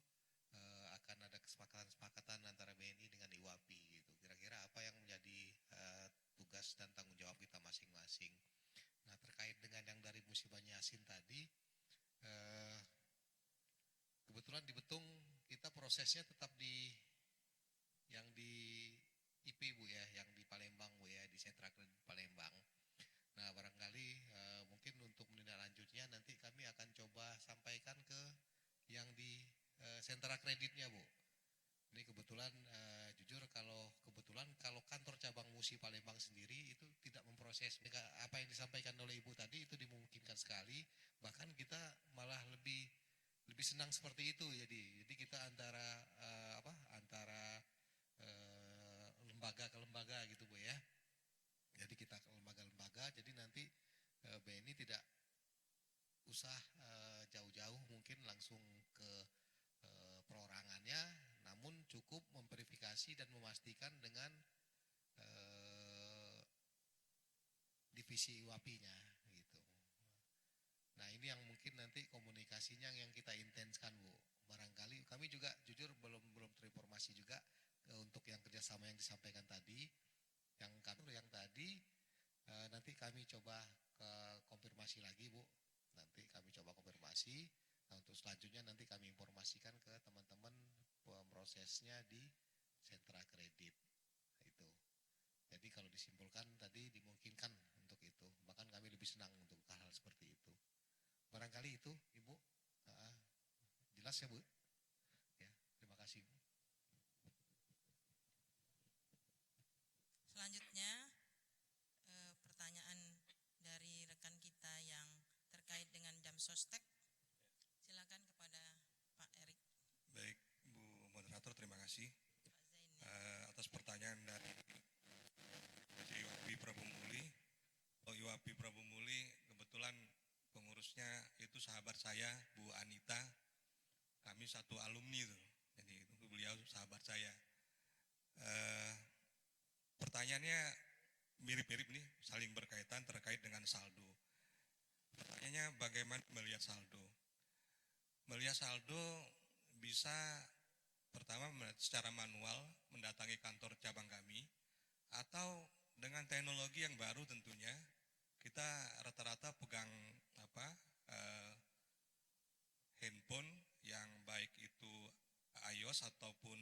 akan ada kesepakatan antara BNI dengan IWAPI gitu. Kira-kira apa yang menjadi tugas dan tanggung jawab kita masing-masing. Nah, terkait dengan yang dari Musi Banyuasin tadi, kebetulan di Betung kita prosesnya tetap yang di IP Bu ya, yang di Palembang Bu ya, di sentra kredit Palembang. Nah, barangkali mungkin untuk menindaklanjutnya nanti kami akan coba sampaikan ke yang di sentra kreditnya Bu. Ini kebetulan jujur kalau kantor cabang Musi Palembang sendiri itu tidak memproses apa yang disampaikan oleh Ibu tadi, itu dimungkinkan sekali. Bahkan kita malah lebih senang seperti itu. Jadi kita antara lembaga ke lembaga gitu Bu ya. Jadi kita ke lembaga-lembaga, jadi nanti BNI tidak usah jauh-jauh mungkin langsung ke perorangannya, namun cukup memverifikasi dan memastikan dengan divisi UAPI-nya gitu. Nah, ini yang mungkin nanti komunikasinya yang kita intenskan Bu. Barangkali kami juga jujur belum terinformasi juga untuk yang kerjasama yang disampaikan tadi, yang tadi nanti kami coba konfirmasi lagi Bu. Nanti kami coba konfirmasi. Nah, untuk selanjutnya nanti kami informasikan ke teman-teman prosesnya di sentra kredit itu. Jadi kalau disimpulkan tadi dimungkinkan untuk itu. Bahkan kami lebih senang untuk hal seperti itu. Barangkali itu Ibu. Jelas ya Bu? Ya, terima kasih Bu. Selanjutnya pertanyaan dari rekan kita yang terkait dengan Jamsostek. Silakan kepada Pak Erik. Baik, Bu Moderator, terima kasih atas pertanyaan dari IWAPI Prabu Muli. IWAPI Prabu Muli kebetulan pengurusnya itu sahabat saya, Bu Anita. Kami satu alumni tuh, jadi itu beliau sahabat saya. Pertanyaannya mirip-mirip nih, saling berkaitan terkait dengan saldo. Pertanyaannya bagaimana melihat saldo? Melihat saldo bisa pertama secara manual mendatangi kantor cabang kami, atau dengan teknologi yang baru tentunya kita rata-rata pegang handphone yang baik itu iOS ataupun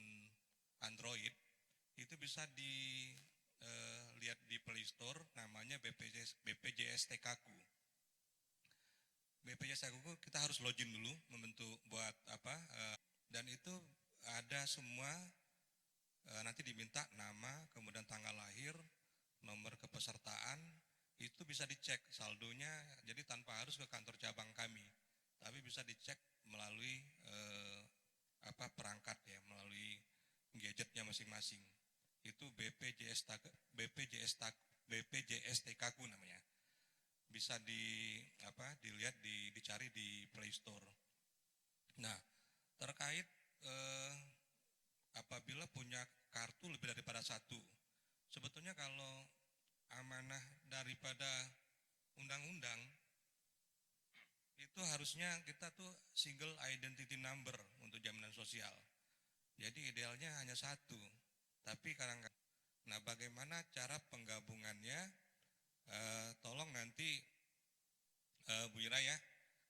Android, itu bisa dilihat di Play Store, namanya BPJS TKku. BPJS TKku kita harus login dulu, membentuk buat dan itu ada semua, nanti diminta nama, kemudian tanggal lahir, nomor kepesertaan, itu bisa dicek saldonya, jadi tanpa harus ke kantor cabang kami, tapi bisa dicek melalui perangkat ya, melalui gadgetnya masing-masing. Itu BPJS TKku namanya. Bisa dilihat, dicari di Play Store. Nah, terkait apabila punya kartu lebih daripada satu, sebetulnya kalau amanah daripada undang-undang itu harusnya kita tuh single identity number untuk jaminan sosial. Jadi idealnya hanya satu, tapi kadang-kadang. Nah, bagaimana cara penggabungannya? Tolong nanti Bu Ira ya,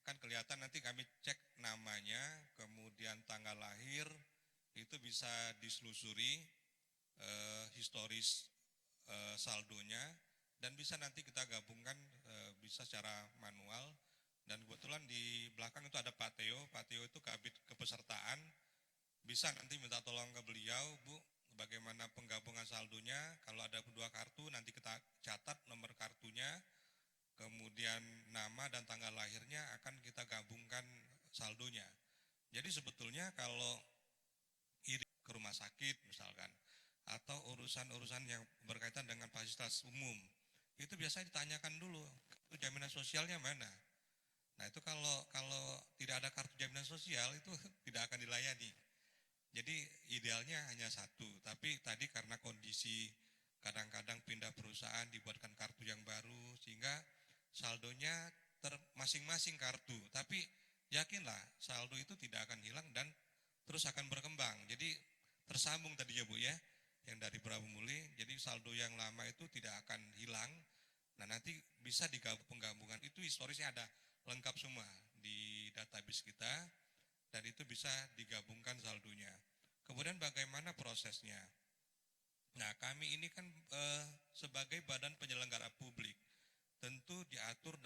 kan kelihatan nanti kami cek namanya, kemudian tanggal lahir, itu bisa diselusuri historis saldonya, dan bisa nanti kita gabungkan bisa secara manual. Dan kebetulan di belakang itu ada Pak Teo itu Kabid Kepesertaan, bisa nanti minta tolong ke beliau, Bu, bagaimana penggabungan saldonya. Kalau ada 2 kartu, nanti kita catat nomor kartunya, kemudian nama dan tanggal lahirnya akan kita gabungkan saldonya. Jadi sebetulnya kalau ini ke rumah sakit misalkan, atau urusan-urusan yang berkaitan dengan fasilitas umum, itu biasanya ditanyakan dulu, kartu jaminan sosialnya mana? Nah itu kalau tidak ada kartu jaminan sosial itu tidak akan dilayani. Jadi idealnya hanya 1, tapi tadi karena kondisi kadang-kadang pindah perusahaan dibuatkan kartu yang baru sehingga saldonya masing-masing kartu. Tapi yakinlah saldo itu tidak akan hilang dan terus akan berkembang. Jadi tersambung tadinya Bu ya, yang dari Prabu Muli. Jadi saldo yang lama itu tidak akan hilang. Nah nanti bisa digabung, penggabungan itu historisnya ada lengkap semua di database kita dan itu bisa digabungkan saldonya. Kemudian bagaimana prosesnya? Nah kami ini kan sebagai badan penyelenggara publik tentu diatur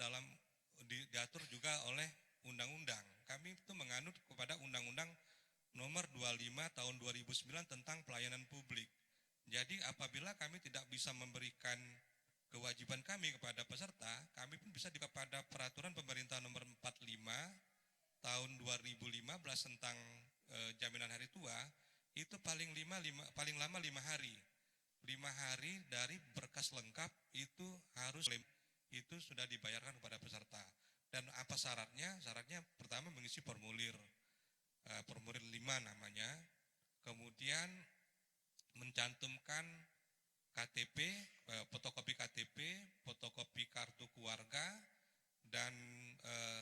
juga oleh undang-undang. Kami itu menganut kepada Undang-Undang Nomor 25 Tahun 2009 tentang pelayanan publik. Jadi apabila kami tidak bisa memberikan kewajiban kami kepada peserta, kami pun bisa kepada Peraturan Pemerintah Nomor 45 Tahun 2015 tentang jaminan hari tua, itu paling lama 5 hari. 5 hari dari berkas lengkap itu itu sudah dibayarkan kepada peserta. Dan apa syaratnya? Syaratnya pertama mengisi formulir 5 namanya, kemudian mencantumkan KTP, fotokopi KTP, fotokopi kartu keluarga, dan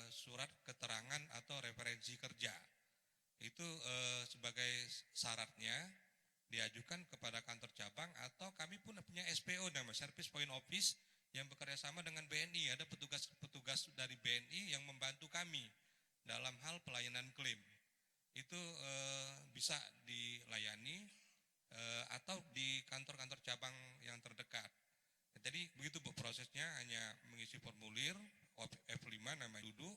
surat keterangan atau referensi kerja. Itu sebagai syaratnya diajukan kepada kantor cabang atau kami pun punya SPO namanya Service Point Office yang bekerja sama dengan BNI. Ada petugas-petugas dari BNI yang membantu kami dalam hal pelayanan klaim. Itu bisa dilayani atau di kantor-kantor cabang yang terdekat. Jadi begitu Bu prosesnya, hanya mengisi formulir F5 nama duduk,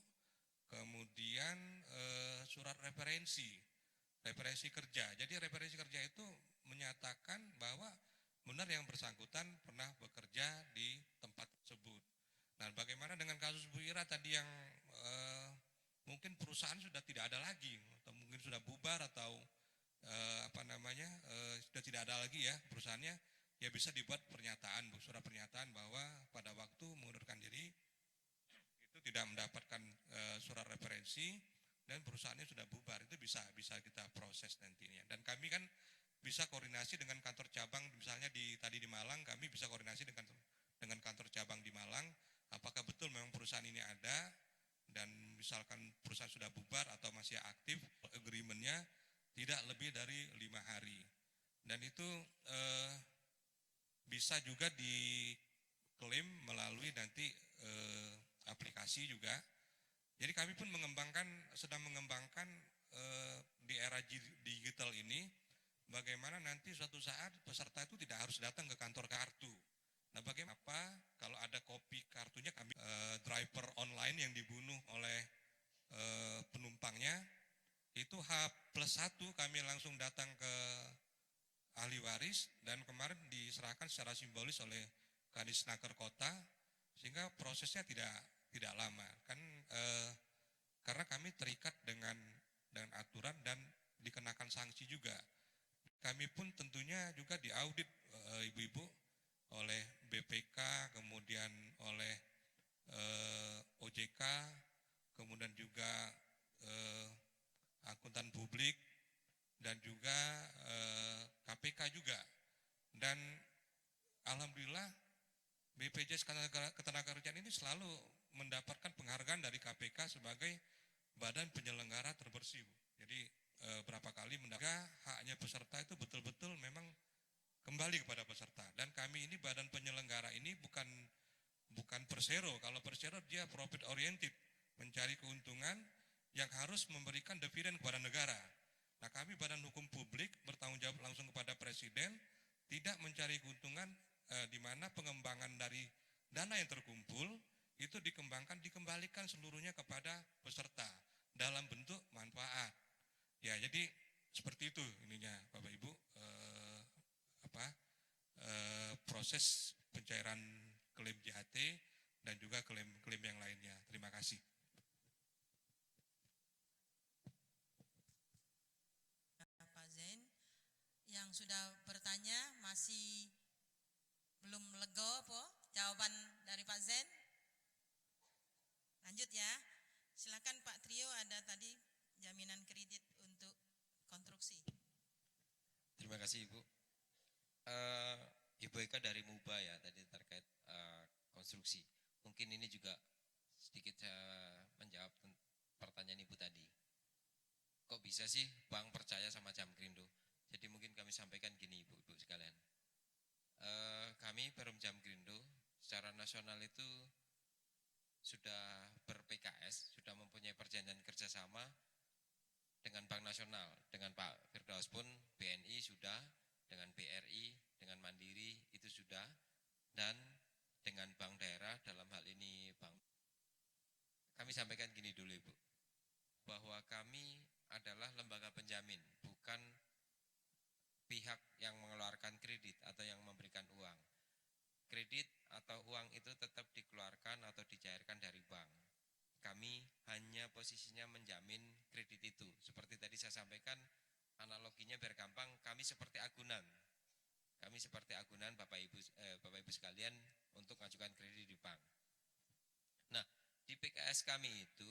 kemudian surat referensi kerja. Jadi referensi kerja itu menyatakan bahwa benar yang bersangkutan pernah bekerja di tempat tersebut. Nah, bagaimana dengan kasus Bu Ira tadi yang mungkin perusahaan sudah tidak ada lagi, atau mungkin sudah bubar atau sudah tidak ada lagi ya perusahaannya, ya bisa dibuat pernyataan, surat pernyataan bahwa pada waktu mengundurkan diri itu tidak mendapatkan surat referensi dan perusahaannya sudah bubar. Itu bisa kita proses nantinya. Dan kami kan bisa koordinasi dengan kantor cabang, misalnya tadi di Malang, kami bisa koordinasi dengan kantor cabang di Malang, apakah betul memang perusahaan ini ada, dan misalkan perusahaan sudah bubar atau masih aktif, agreement-nya tidak lebih dari 5 hari. Dan itu bisa juga diklaim melalui nanti aplikasi juga. Jadi kami pun sedang mengembangkan di era digital ini, bagaimana nanti suatu saat peserta itu tidak harus datang ke kantor kartu. Nah bagaimana kalau ada kopi kartunya kami driver online yang dibunuh oleh penumpangnya, itu H+1 kami langsung datang ke ahli waris dan kemarin diserahkan secara simbolis oleh Kadisnaker Kota, sehingga prosesnya tidak lama kan, karena kami terikat dengan aturan dan dikenakan sanksi juga. Kami pun tentunya juga diaudit ibu-ibu oleh BPK, kemudian oleh OJK, kemudian juga akuntan publik, dan juga KPK juga. Dan alhamdulillah BPJS Ketenagakerjaan ini selalu mendapatkan penghargaan dari KPK sebagai badan penyelenggara terbersih. Jadi berapa kali mendapatkan haknya peserta itu betul-betul memang kembali kepada peserta. Dan kami ini badan penyelenggara ini bukan persero. Kalau persero dia profit oriented, mencari keuntungan yang harus memberikan dividen kepada negara. Nah kami badan hukum publik bertanggung jawab langsung kepada presiden, tidak mencari keuntungan, di mana pengembangan dari dana yang terkumpul itu dikembalikan seluruhnya kepada peserta dalam bentuk manfaat. Ya, jadi seperti itu ininya Bapak Ibu, proses pencairan klaim JHT dan juga klaim-klaim yang lainnya. Terima kasih. Pak Zain yang sudah bertanya masih belum lego po jawaban dari Pak Zain. Lanjut ya. Silakan Pak Trio, ada tadi jaminan kredit untuk konstruksi. Terima kasih Ibu. Ibu Eka dari MUBA ya tadi terkait konstruksi. Mungkin ini juga sedikit saya menjawab pertanyaan Ibu tadi. Kok bisa sih bank percaya sama Jamkrindo? Jadi mungkin kami sampaikan gini Ibu sekalian. Kami Perum Jamkrindo secara nasional itu sudah ber-PKS, sudah mempunyai perjanjian kerjasama dengan Bank Nasional, dengan Pak Firdaus pun BNI sudah, dengan BRI, dengan Mandiri itu sudah, dan dengan bank daerah dalam hal ini bank. Kami sampaikan gini dulu Ibu, bahwa kami adalah lembaga penjamin, bukan pihak yang mengeluarkan kredit atau yang memberikan uang. Kredit atau uang itu tetap dikeluarkan atau dicairkan dari bank. Kami hanya posisinya menjamin kredit itu. Seperti tadi saya sampaikan, analoginya biar gampang, kami seperti agunan. Kami seperti agunan Bapak Ibu sekalian untuk mengajukan kredit di bank. Nah, di PKS kami itu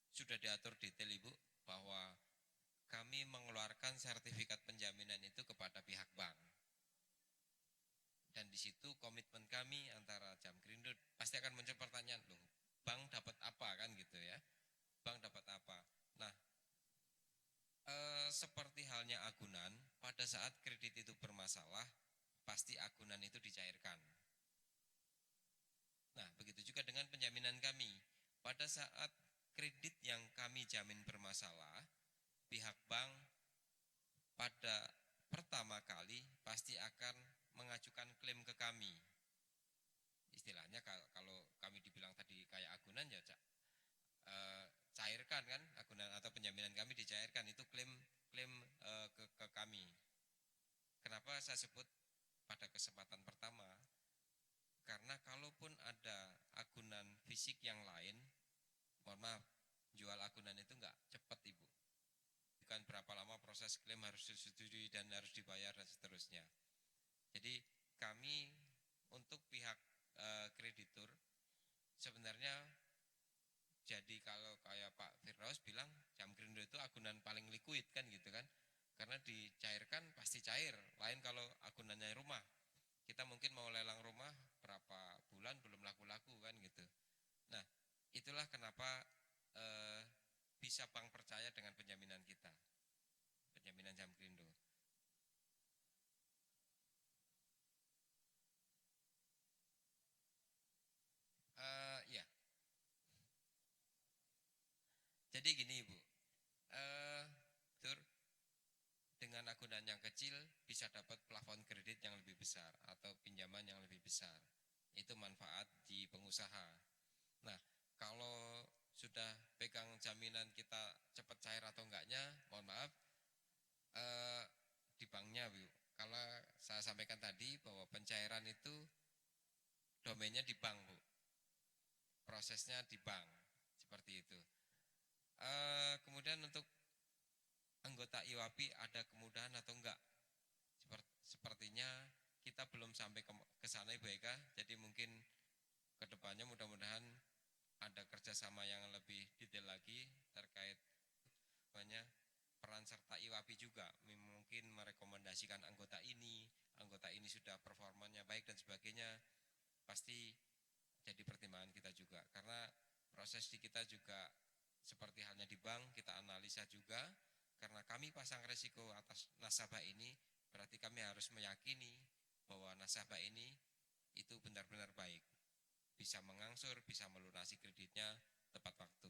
sudah diatur detail Ibu bahwa kami mengeluarkan sertifikat penjaminan itu kepada pihak bank. Dan di situ komitmen kami antara Jamkrindo pasti akan muncul pertanyaan, loh, bank dapat apa kan gitu ya? Bank dapat apa? Nah, seperti halnya agunan, pada saat kredit itu bermasalah, pasti agunan itu dicairkan. Nah, begitu juga dengan penjaminan kami. Pada saat kredit yang kami jamin bermasalah, pihak bank pada pertama kali pasti akan mengajukan klaim ke kami. Istilahnya kalau kami dibilang tadi kayak agunan ya cairkan kan, agunan atau penjaminan kami dicairkan, itu klaim ke kami. Kenapa saya sebut pada kesempatan pertama? Karena kalaupun ada agunan fisik yang lain, mohon maaf, jual agunan itu enggak cepat Ibu. Bukan berapa lama proses klaim harus disetujui dan harus dibayar dan seterusnya. Jadi kami untuk pihak kreditur sebenarnya, jadi kalau kayak Pak Firdaus bilang Jamkrindo itu agunan paling liquid kan gitu kan, karena dicairkan pasti cair. Lain kalau agunannya rumah, kita mungkin mau lelang rumah berapa bulan belum laku-laku kan gitu. Nah, itulah kenapa bisa bank percaya dengan penjaminan kita, penjaminan Jamkrindo. Ya. Jadi gini Ibu, dengan agunan yang kecil bisa dapat plafon kredit yang lebih besar atau pinjaman yang lebih besar. Itu manfaat di pengusaha. Nah, kalau sudah pegang jaminan kita cepat cair atau enggaknya, mohon maaf, di banknya Bu. Kalau saya sampaikan tadi bahwa pencairan itu domainnya di bank Bu, prosesnya di bank, seperti itu. Kemudian untuk anggota IWAPI ada kemudahan atau enggak? Sepertinya kita belum sampai ke sana Ibu Eka, jadi mungkin kedepannya mudah-mudahan ada kerjasama yang lebih detail lagi terkait peran serta IWAPI juga, mungkin merekomendasikan anggota ini sudah performanya baik dan sebagainya, pasti jadi pertimbangan kita juga, karena proses di kita juga seperti halnya di bank, kita analisa juga, karena kami pasang resiko atas nasabah ini, berarti kami harus meyakini bahwa nasabah ini itu benar-benar baik, bisa mengangsur, bisa melunasi kreditnya tepat waktu.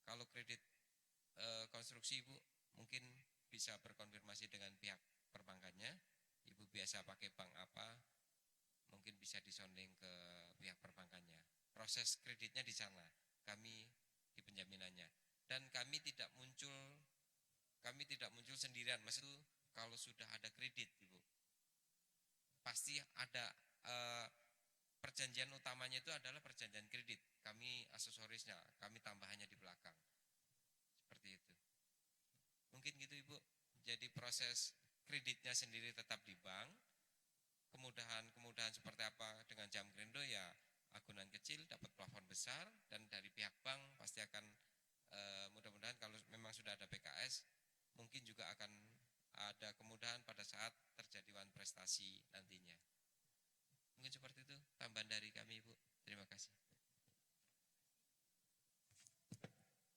Kalau kredit konstruksi Ibu, mungkin bisa berkonfirmasi dengan pihak perbankannya, Ibu biasa pakai bank apa, mungkin bisa disonding ke pihak perbankannya. Proses kreditnya di sana, kami di penjaminannya. Dan kami tidak muncul kami tidak muncul sendirian. Mas itu kalau sudah ada kredit, Ibu, pasti ada perjanjian utamanya itu adalah perjanjian kredit. Kami aksesorisnya, kami tambahannya di belakang. Seperti itu. Mungkin gitu Ibu. Jadi proses kreditnya sendiri tetap di bank. Kemudahan seperti apa dengan Jamkrindo ya, agunan kecil dapat plafon besar, dan dari pihak bank pasti akan mudah-mudahan kalau memang sudah ada PKS mungkin juga akan ada kemudahan pada saat terjadi wan prestasi nantinya. Mungkin seperti itu tambahan dari kami Ibu. Terima kasih.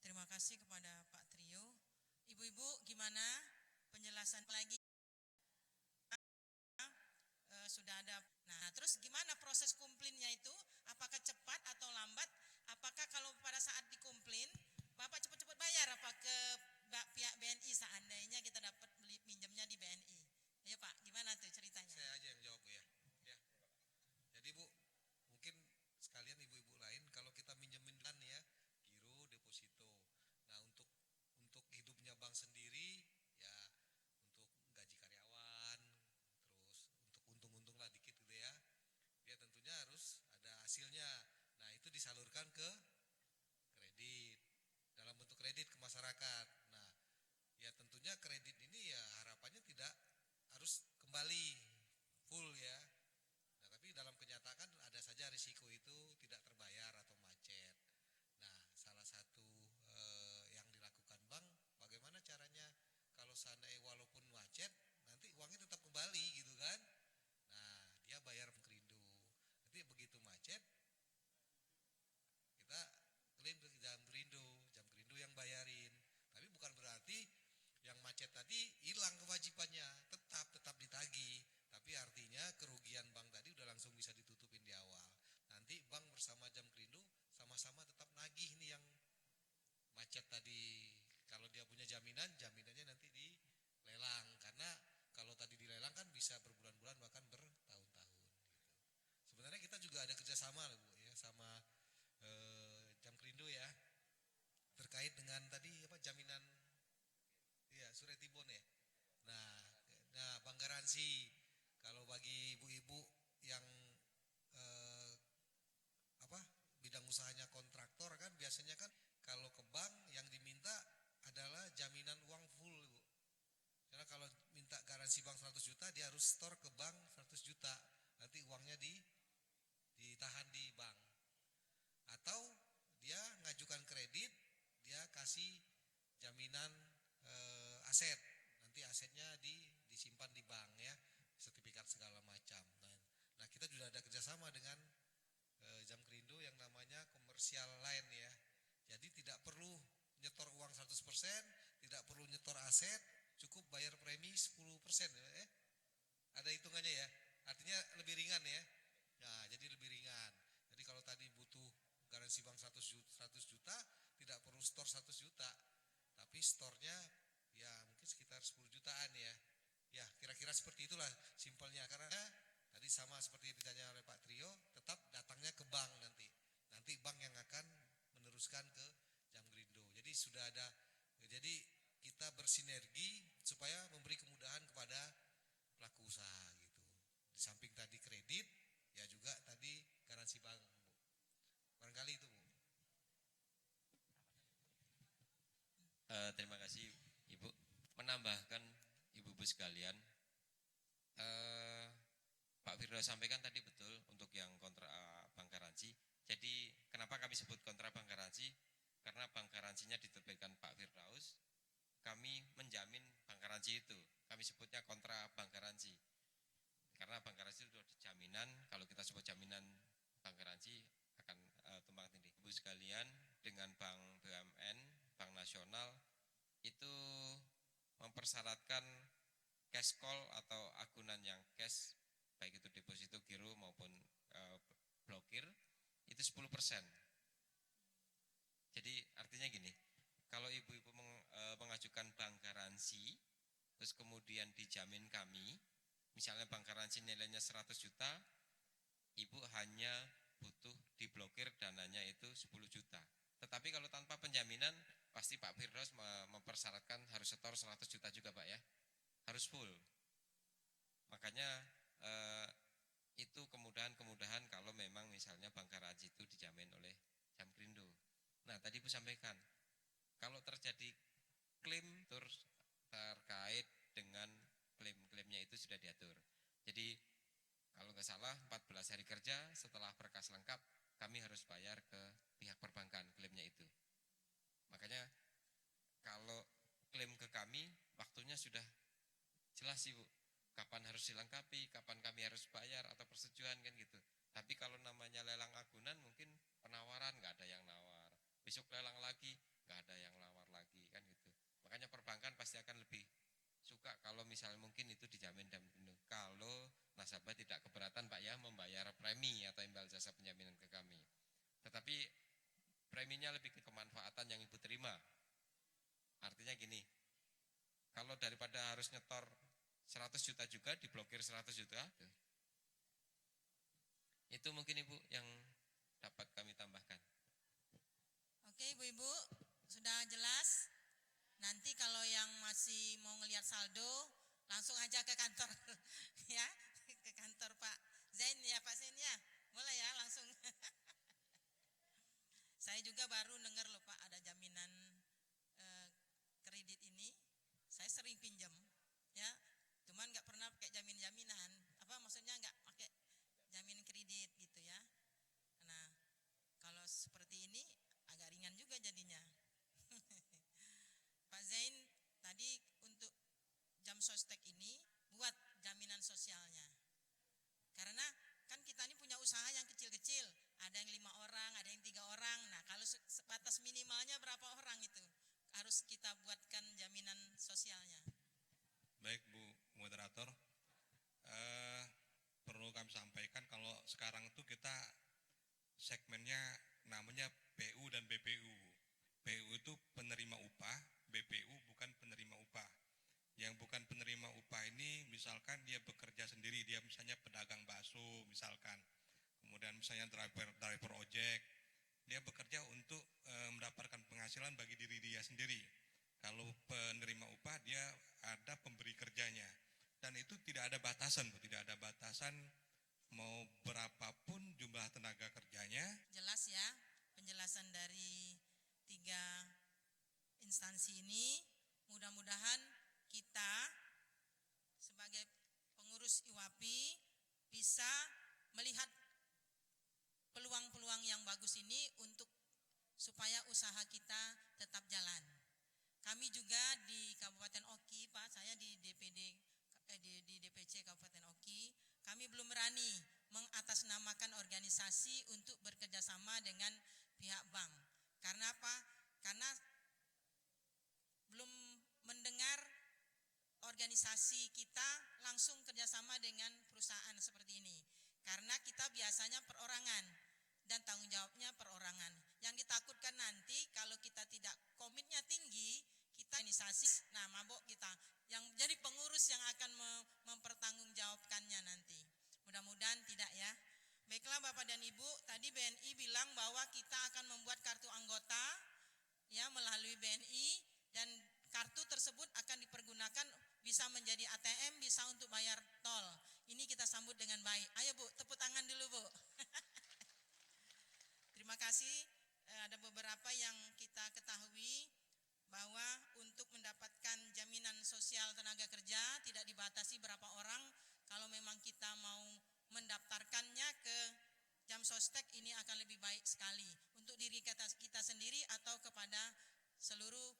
Terima kasih kepada Pak Trio. Ibu-ibu gimana penjelasan lagi? Sudah ada. Nah, terus gimana proses kumplinnya itu? Apakah cepat atau lambat? Apakah kalau pada saat dikumplin, Bapak cepat-cepat bayar apa ke pihak BNI seandainya kita dapat beli pinjamnya di BNI? Ayo Pak, gimana tuh ceritanya? Saya aja yang jawab Bu ya. Jadi Bu, mungkin sekalian ibu-ibu lain kalau kita minjemin kan ya, giro, deposito. Nah, untuk hidupnya bank sendiri ya, untuk gaji karyawan, terus untuk untung-untung lah dikit gitu ya. Dia tentunya harus ada hasilnya. Nah, itu disalurkan ke kredit. Dalam bentuk kredit ke masyarakat. Nah, ya tentunya kredit ini ya harapannya tidak harus kembali full ya. Nah, tapi dalam kenyataan ada saja risiko itu tidak terbayar atau macet. Nah, salah satu yang dilakukan bank, bagaimana caranya kalau seandainya walaupun macet, nanti uangnya tetap kembali gitu kan. Nah, dia bayar Jamkrindo. Nanti begitu macet, kita klaim ke Jamkrindo yang bayarin. Tapi bukan berarti yang macet tadi hilang kewajibannya, tetap ditagih. Tapi artinya kerugian bank tadi udah langsung bisa ditutupin di awal. Nanti bank bersama Jamkrindo sama-sama tetap nagih nih yang macet tadi. Kalau dia punya jaminannya nanti dilelang. Karena kalau tadi dilelang kan bisa berbulan-bulan bahkan bertahun-tahun. Gitu. Sebenarnya kita juga ada kerjasama loh Bu ya sama Jamkrindo ya. Terkait dengan tadi apa jaminan ya Suretibon ya. Nah bank garansi kalau bagi ibu-ibu yang bidang usahanya kontraktor kan biasanya kan kalau ke bank yang diminta adalah jaminan uang full Bu. Karena kalau minta garansi bank 100 juta dia harus store ke bank 100 juta. Nanti uangnya ditahan di bank. Atau dia ngajukan kredit, dia kasih jaminan aset. Nanti asetnya disimpan di bank ya, sertifikat segala macam. Nah, kita juga ada kerjasama dengan Jamkrindo yang namanya komersial line ya. Jadi tidak perlu nyetor uang 100%, tidak perlu nyetor aset, cukup bayar premi 10%. Ada hitungannya ya. Artinya lebih ringan ya. Nah, jadi lebih ringan. Jadi kalau tadi butuh garansi bank 100 juta, tidak perlu store 100 juta. Tapi store-nya ya mungkin sekitar 10 jutaan ya. Ya, kira-kira seperti itulah simpelnya. Karena tadi sama seperti yang ditanya oleh Pak Trio, tetap datangnya ke bank nanti. Nanti bank yang akan meneruskan ke Jamkrindo. Jadi sudah ada, jadi kita bersinergi supaya memberi kemudahan kepada pelaku usaha gitu. Di samping tadi kredit, ya juga tadi garansi bank. Barangkali itu Bu. Terima kasih Ibu. Menambahkan Ibu-ibu sekalian, Pak Firdaus sampaikan tadi betul untuk yang kontra bank garansi. Jadi kenapa kami sebut kontra bank garansi? Karena bank garansinya diterbitkan Pak Firdaus, kami menjamin bank garansi itu. Kami sebutnya kontra bank garansi. Karena bank garansi itu jaminan, kalau kita sebut jaminan bank garansi akan tumpang tindih. Ibu sekalian, dengan bank BUMN, bank nasional itu mempersyaratkan cash call atau agunan yang cash, baik itu deposito giro maupun blokir, itu 10%. Jadi artinya gini, kalau ibu-ibu mengajukan bank garansi, terus kemudian dijamin kami, misalnya bank garansi nilainya 100 juta, ibu hanya butuh diblokir dananya itu 10 juta. Tetapi kalau tanpa penjaminan, pasti Pak Firdaus mempersyaratkan harus setor 100 juta juga Pak ya, harus full. Makanya itu kemudahan-kemudahan kalau memang misalnya Bank Karaji itu dijamin oleh Jamkrindo. Nah tadi Ibu sampaikan, kalau terjadi klaim terkait dengan klaim-klaimnya itu sudah diatur. Jadi kalau nggak salah 14 hari kerja setelah berkas lengkap kami harus bayar ke pihak perbankan klaimnya itu. Makanya kalau klaim ke kami waktunya sudah jelas Ibu, kapan harus dilengkapi, kapan kami harus bayar atau persetujuan kan gitu. Tapi kalau namanya lelang agunan mungkin penawaran nggak ada yang nawar, besok lelang lagi nggak ada yang nawar lagi kan gitu. Makanya perbankan pasti akan lebih suka kalau misalnya mungkin itu dijamin Jamkrindo. Kalau nasabah tidak keberatan Pak ya membayar premi atau imbal jasa penjaminan ke kami. Tetapi preminya lebih ke kemanfaatan yang Ibu terima. Artinya gini, kalau daripada harus nyetor 100 juta juga diblokir 100 juta, itu mungkin Ibu yang dapat kami tambahkan. Oke Ibu-ibu, sudah jelas. Nanti kalau yang masih mau ngelihat saldo, langsung aja ke kantor ya, ke kantor Pak Zain ya, Pak Zain ya. Boleh ya langsung. Saya juga baru dengar loh Pak ada jaminan kredit ini. Saya sering pinjam ya, cuman nggak pernah pakai jaminan. Apa maksudnya nggak pakai jamin kredit gitu ya. Nah kalau seperti ini agak ringan juga jadinya. Pak Zain tadi untuk jam sostek ini buat jaminan sosialnya. Karena kan kita ini punya usaha yang kecil-kecil, ada yang 5 orang, ada yang 3 orang. Nah kalau batas minimalnya berapa orang itu harus kita buatkan jaminan sosialnya. Baik Bu Moderator, perlu kami sampaikan kalau sekarang itu kita segmennya namanya PU dan BPU. PU itu penerima upah, BPU bukan penerima upah. Yang bukan penerima upah ini misalkan dia bekerja sendiri, dia misalnya pedagang bakso misalkan, kemudian misalnya driver ojek, dia bekerja untuk mendapatkan penghasilan bagi diri dia sendiri. Kalau penerima upah dia ada pemberi kerjanya, dan itu tidak ada batasan, Bu, tidak ada batasan mau berapapun jumlah tenaga kerjanya. Jelas ya penjelasan dari 3 instansi ini. Mudah-mudahan kita sebagai pengurus IWAPI bisa melihat peluang-peluang yang bagus ini untuk supaya usaha kita tetap jalan. Kami juga di Kabupaten Oki, Pak, saya di DPC Kabupaten Oki, kami belum berani mengatasnamakan organisasi untuk bekerja sama dengan pihak bank. Karena apa? Karena belum mendengar organisasi kita langsung kerjasama dengan perusahaan seperti ini. Karena kita biasanya perorangan dan tanggung jawabnya perorangan. Yang ditakutkan nanti kalau kita tidak komitnya tinggi, kita organisasi, nah mabok kita yang jadi pengurus yang akan mempertanggungjawabkannya nanti. Mudah-mudahan tidak ya. Baiklah Bapak dan Ibu, tadi BNI bilang bahwa kita akan membuat kartu anggota ya melalui BNI, dan kartu tersebut akan dipergunakan bisa menjadi ATM, bisa untuk bayar tol. Ini kita sambut dengan baik. Ayo Bu, tepuk tangan dulu Bu. Terima kasih. Ada beberapa yang kita ketahui bahwa untuk mendapatkan jaminan sosial tenaga kerja tidak dibatasi berapa orang. Kalau memang kita mau mendaftarkannya ke jam sostek, ini akan lebih baik sekali untuk diri kita sendiri atau kepada seluruh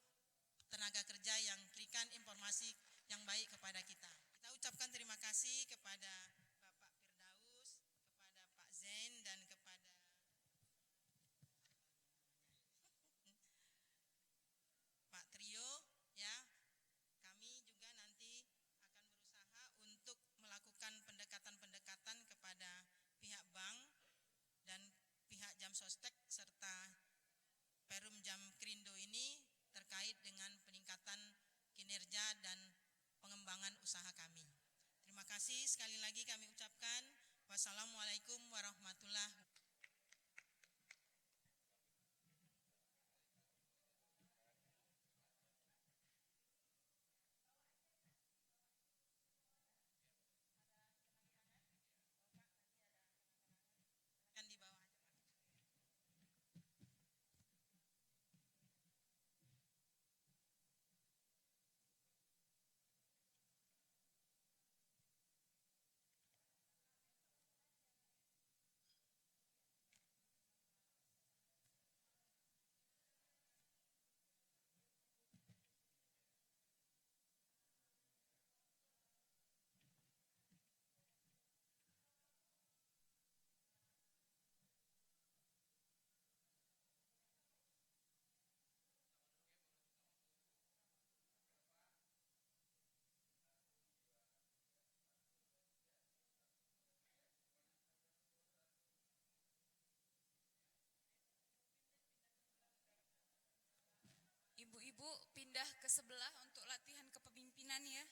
tenaga kerja yang berikan informasi yang baik kepada kita. Kita ucapkan terima kasih kepada Bapak Firdaus, kepada Pak Zain, dan kepada Pak Trio ya. Kami juga nanti akan berusaha untuk melakukan pendekatan-pendekatan kepada pihak bank dan pihak jam sostek serta Perum Jamkrindo ini terkait dengan peningkatan kinerja dan pengembangan usaha kami. Terima kasih sekali lagi kami ucapkan. Wassalamualaikum warahmatullahi wabarakatuh. ibu-ibu pindah ke sebelah untuk latihan kepemimpinan ya.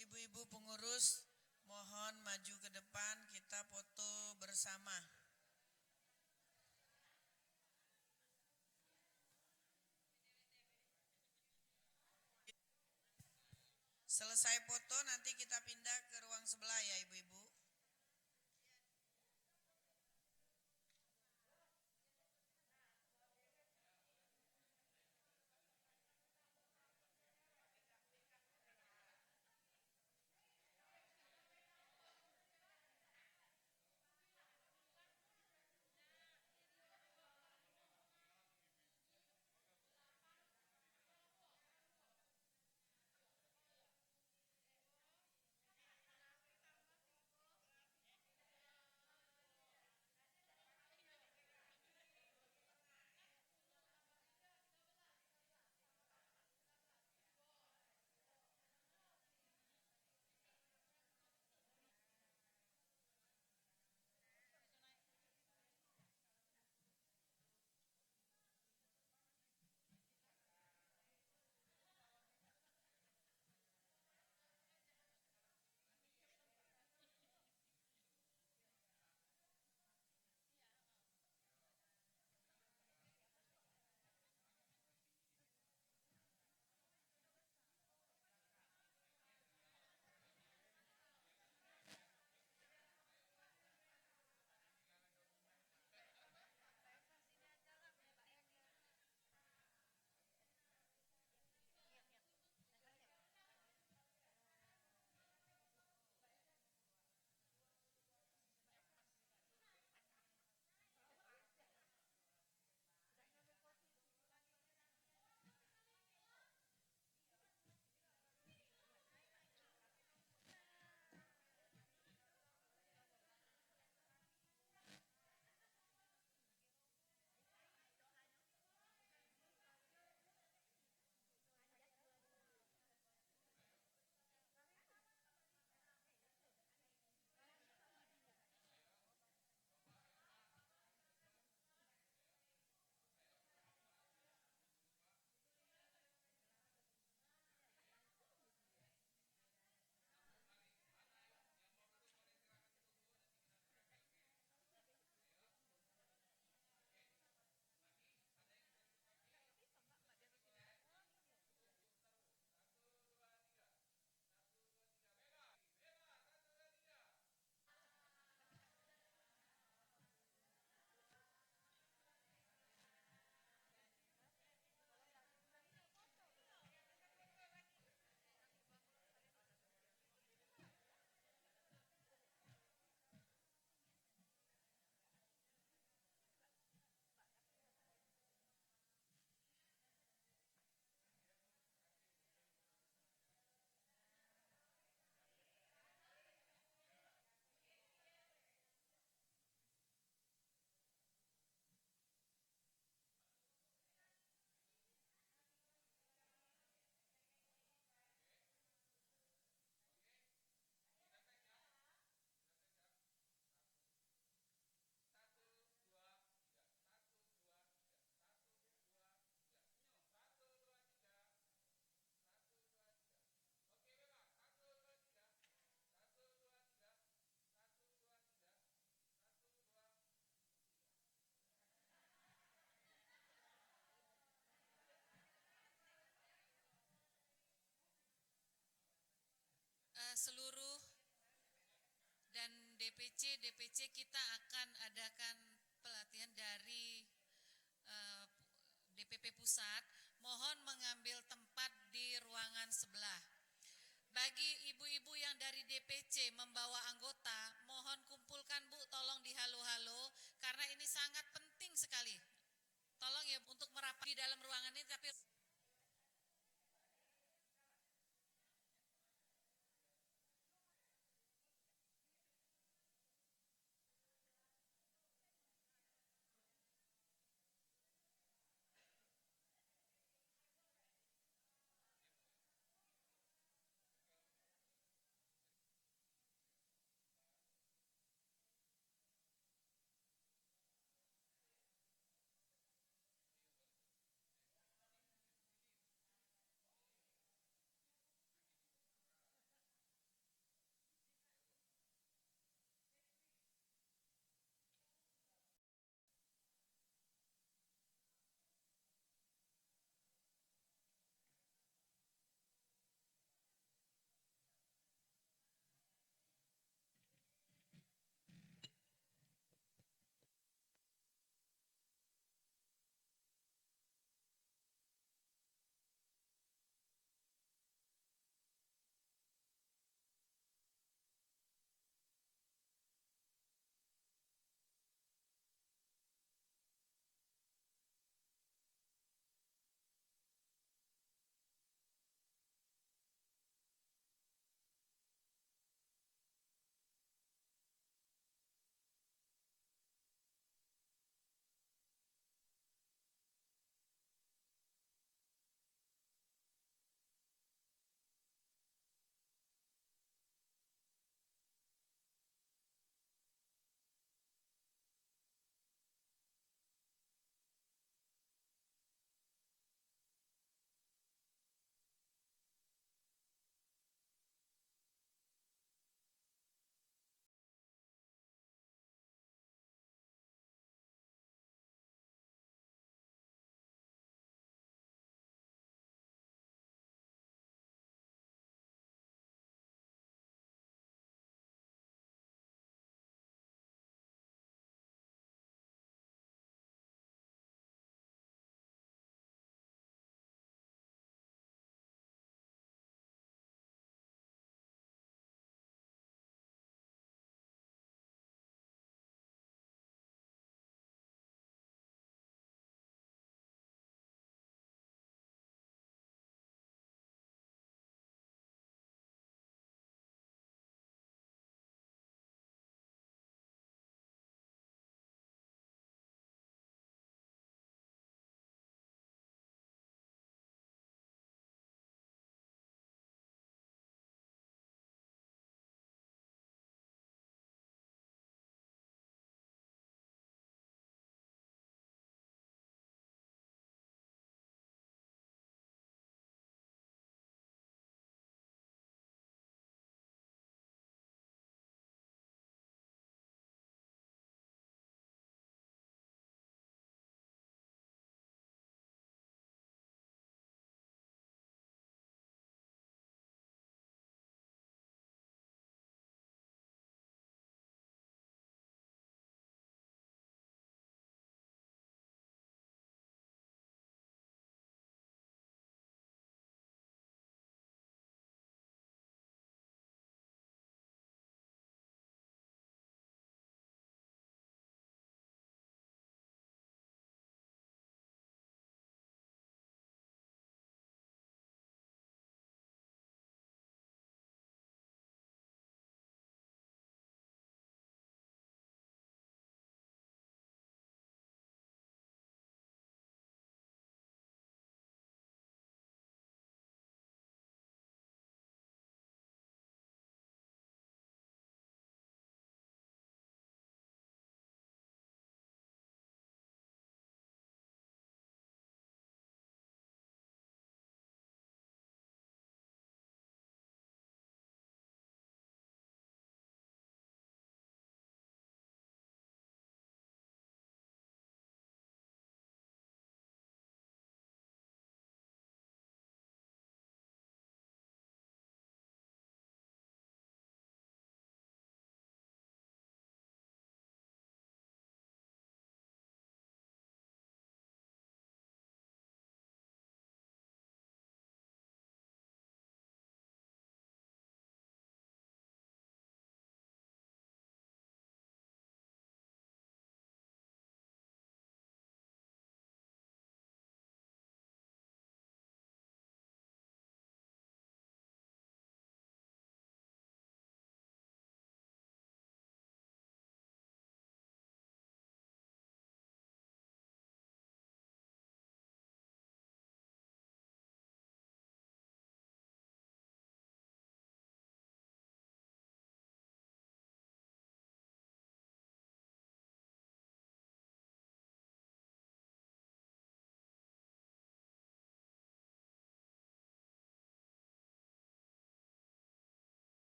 Ibu-ibu pengurus, mohon maju ke depan, kita foto bersama. Selesai foto nanti kita pindah ke ruang sebelah ya ibu-ibu. Seluruh dan DPC kita akan adakan pelatihan dari DPP Pusat. Mohon mengambil tempat di ruangan sebelah. Bagi ibu-ibu yang dari DPC membawa anggota, mohon kumpulkan Bu, tolong di halo-halo karena ini sangat penting sekali. Tolong ya untuk merapat di dalam ruangan ini, tapi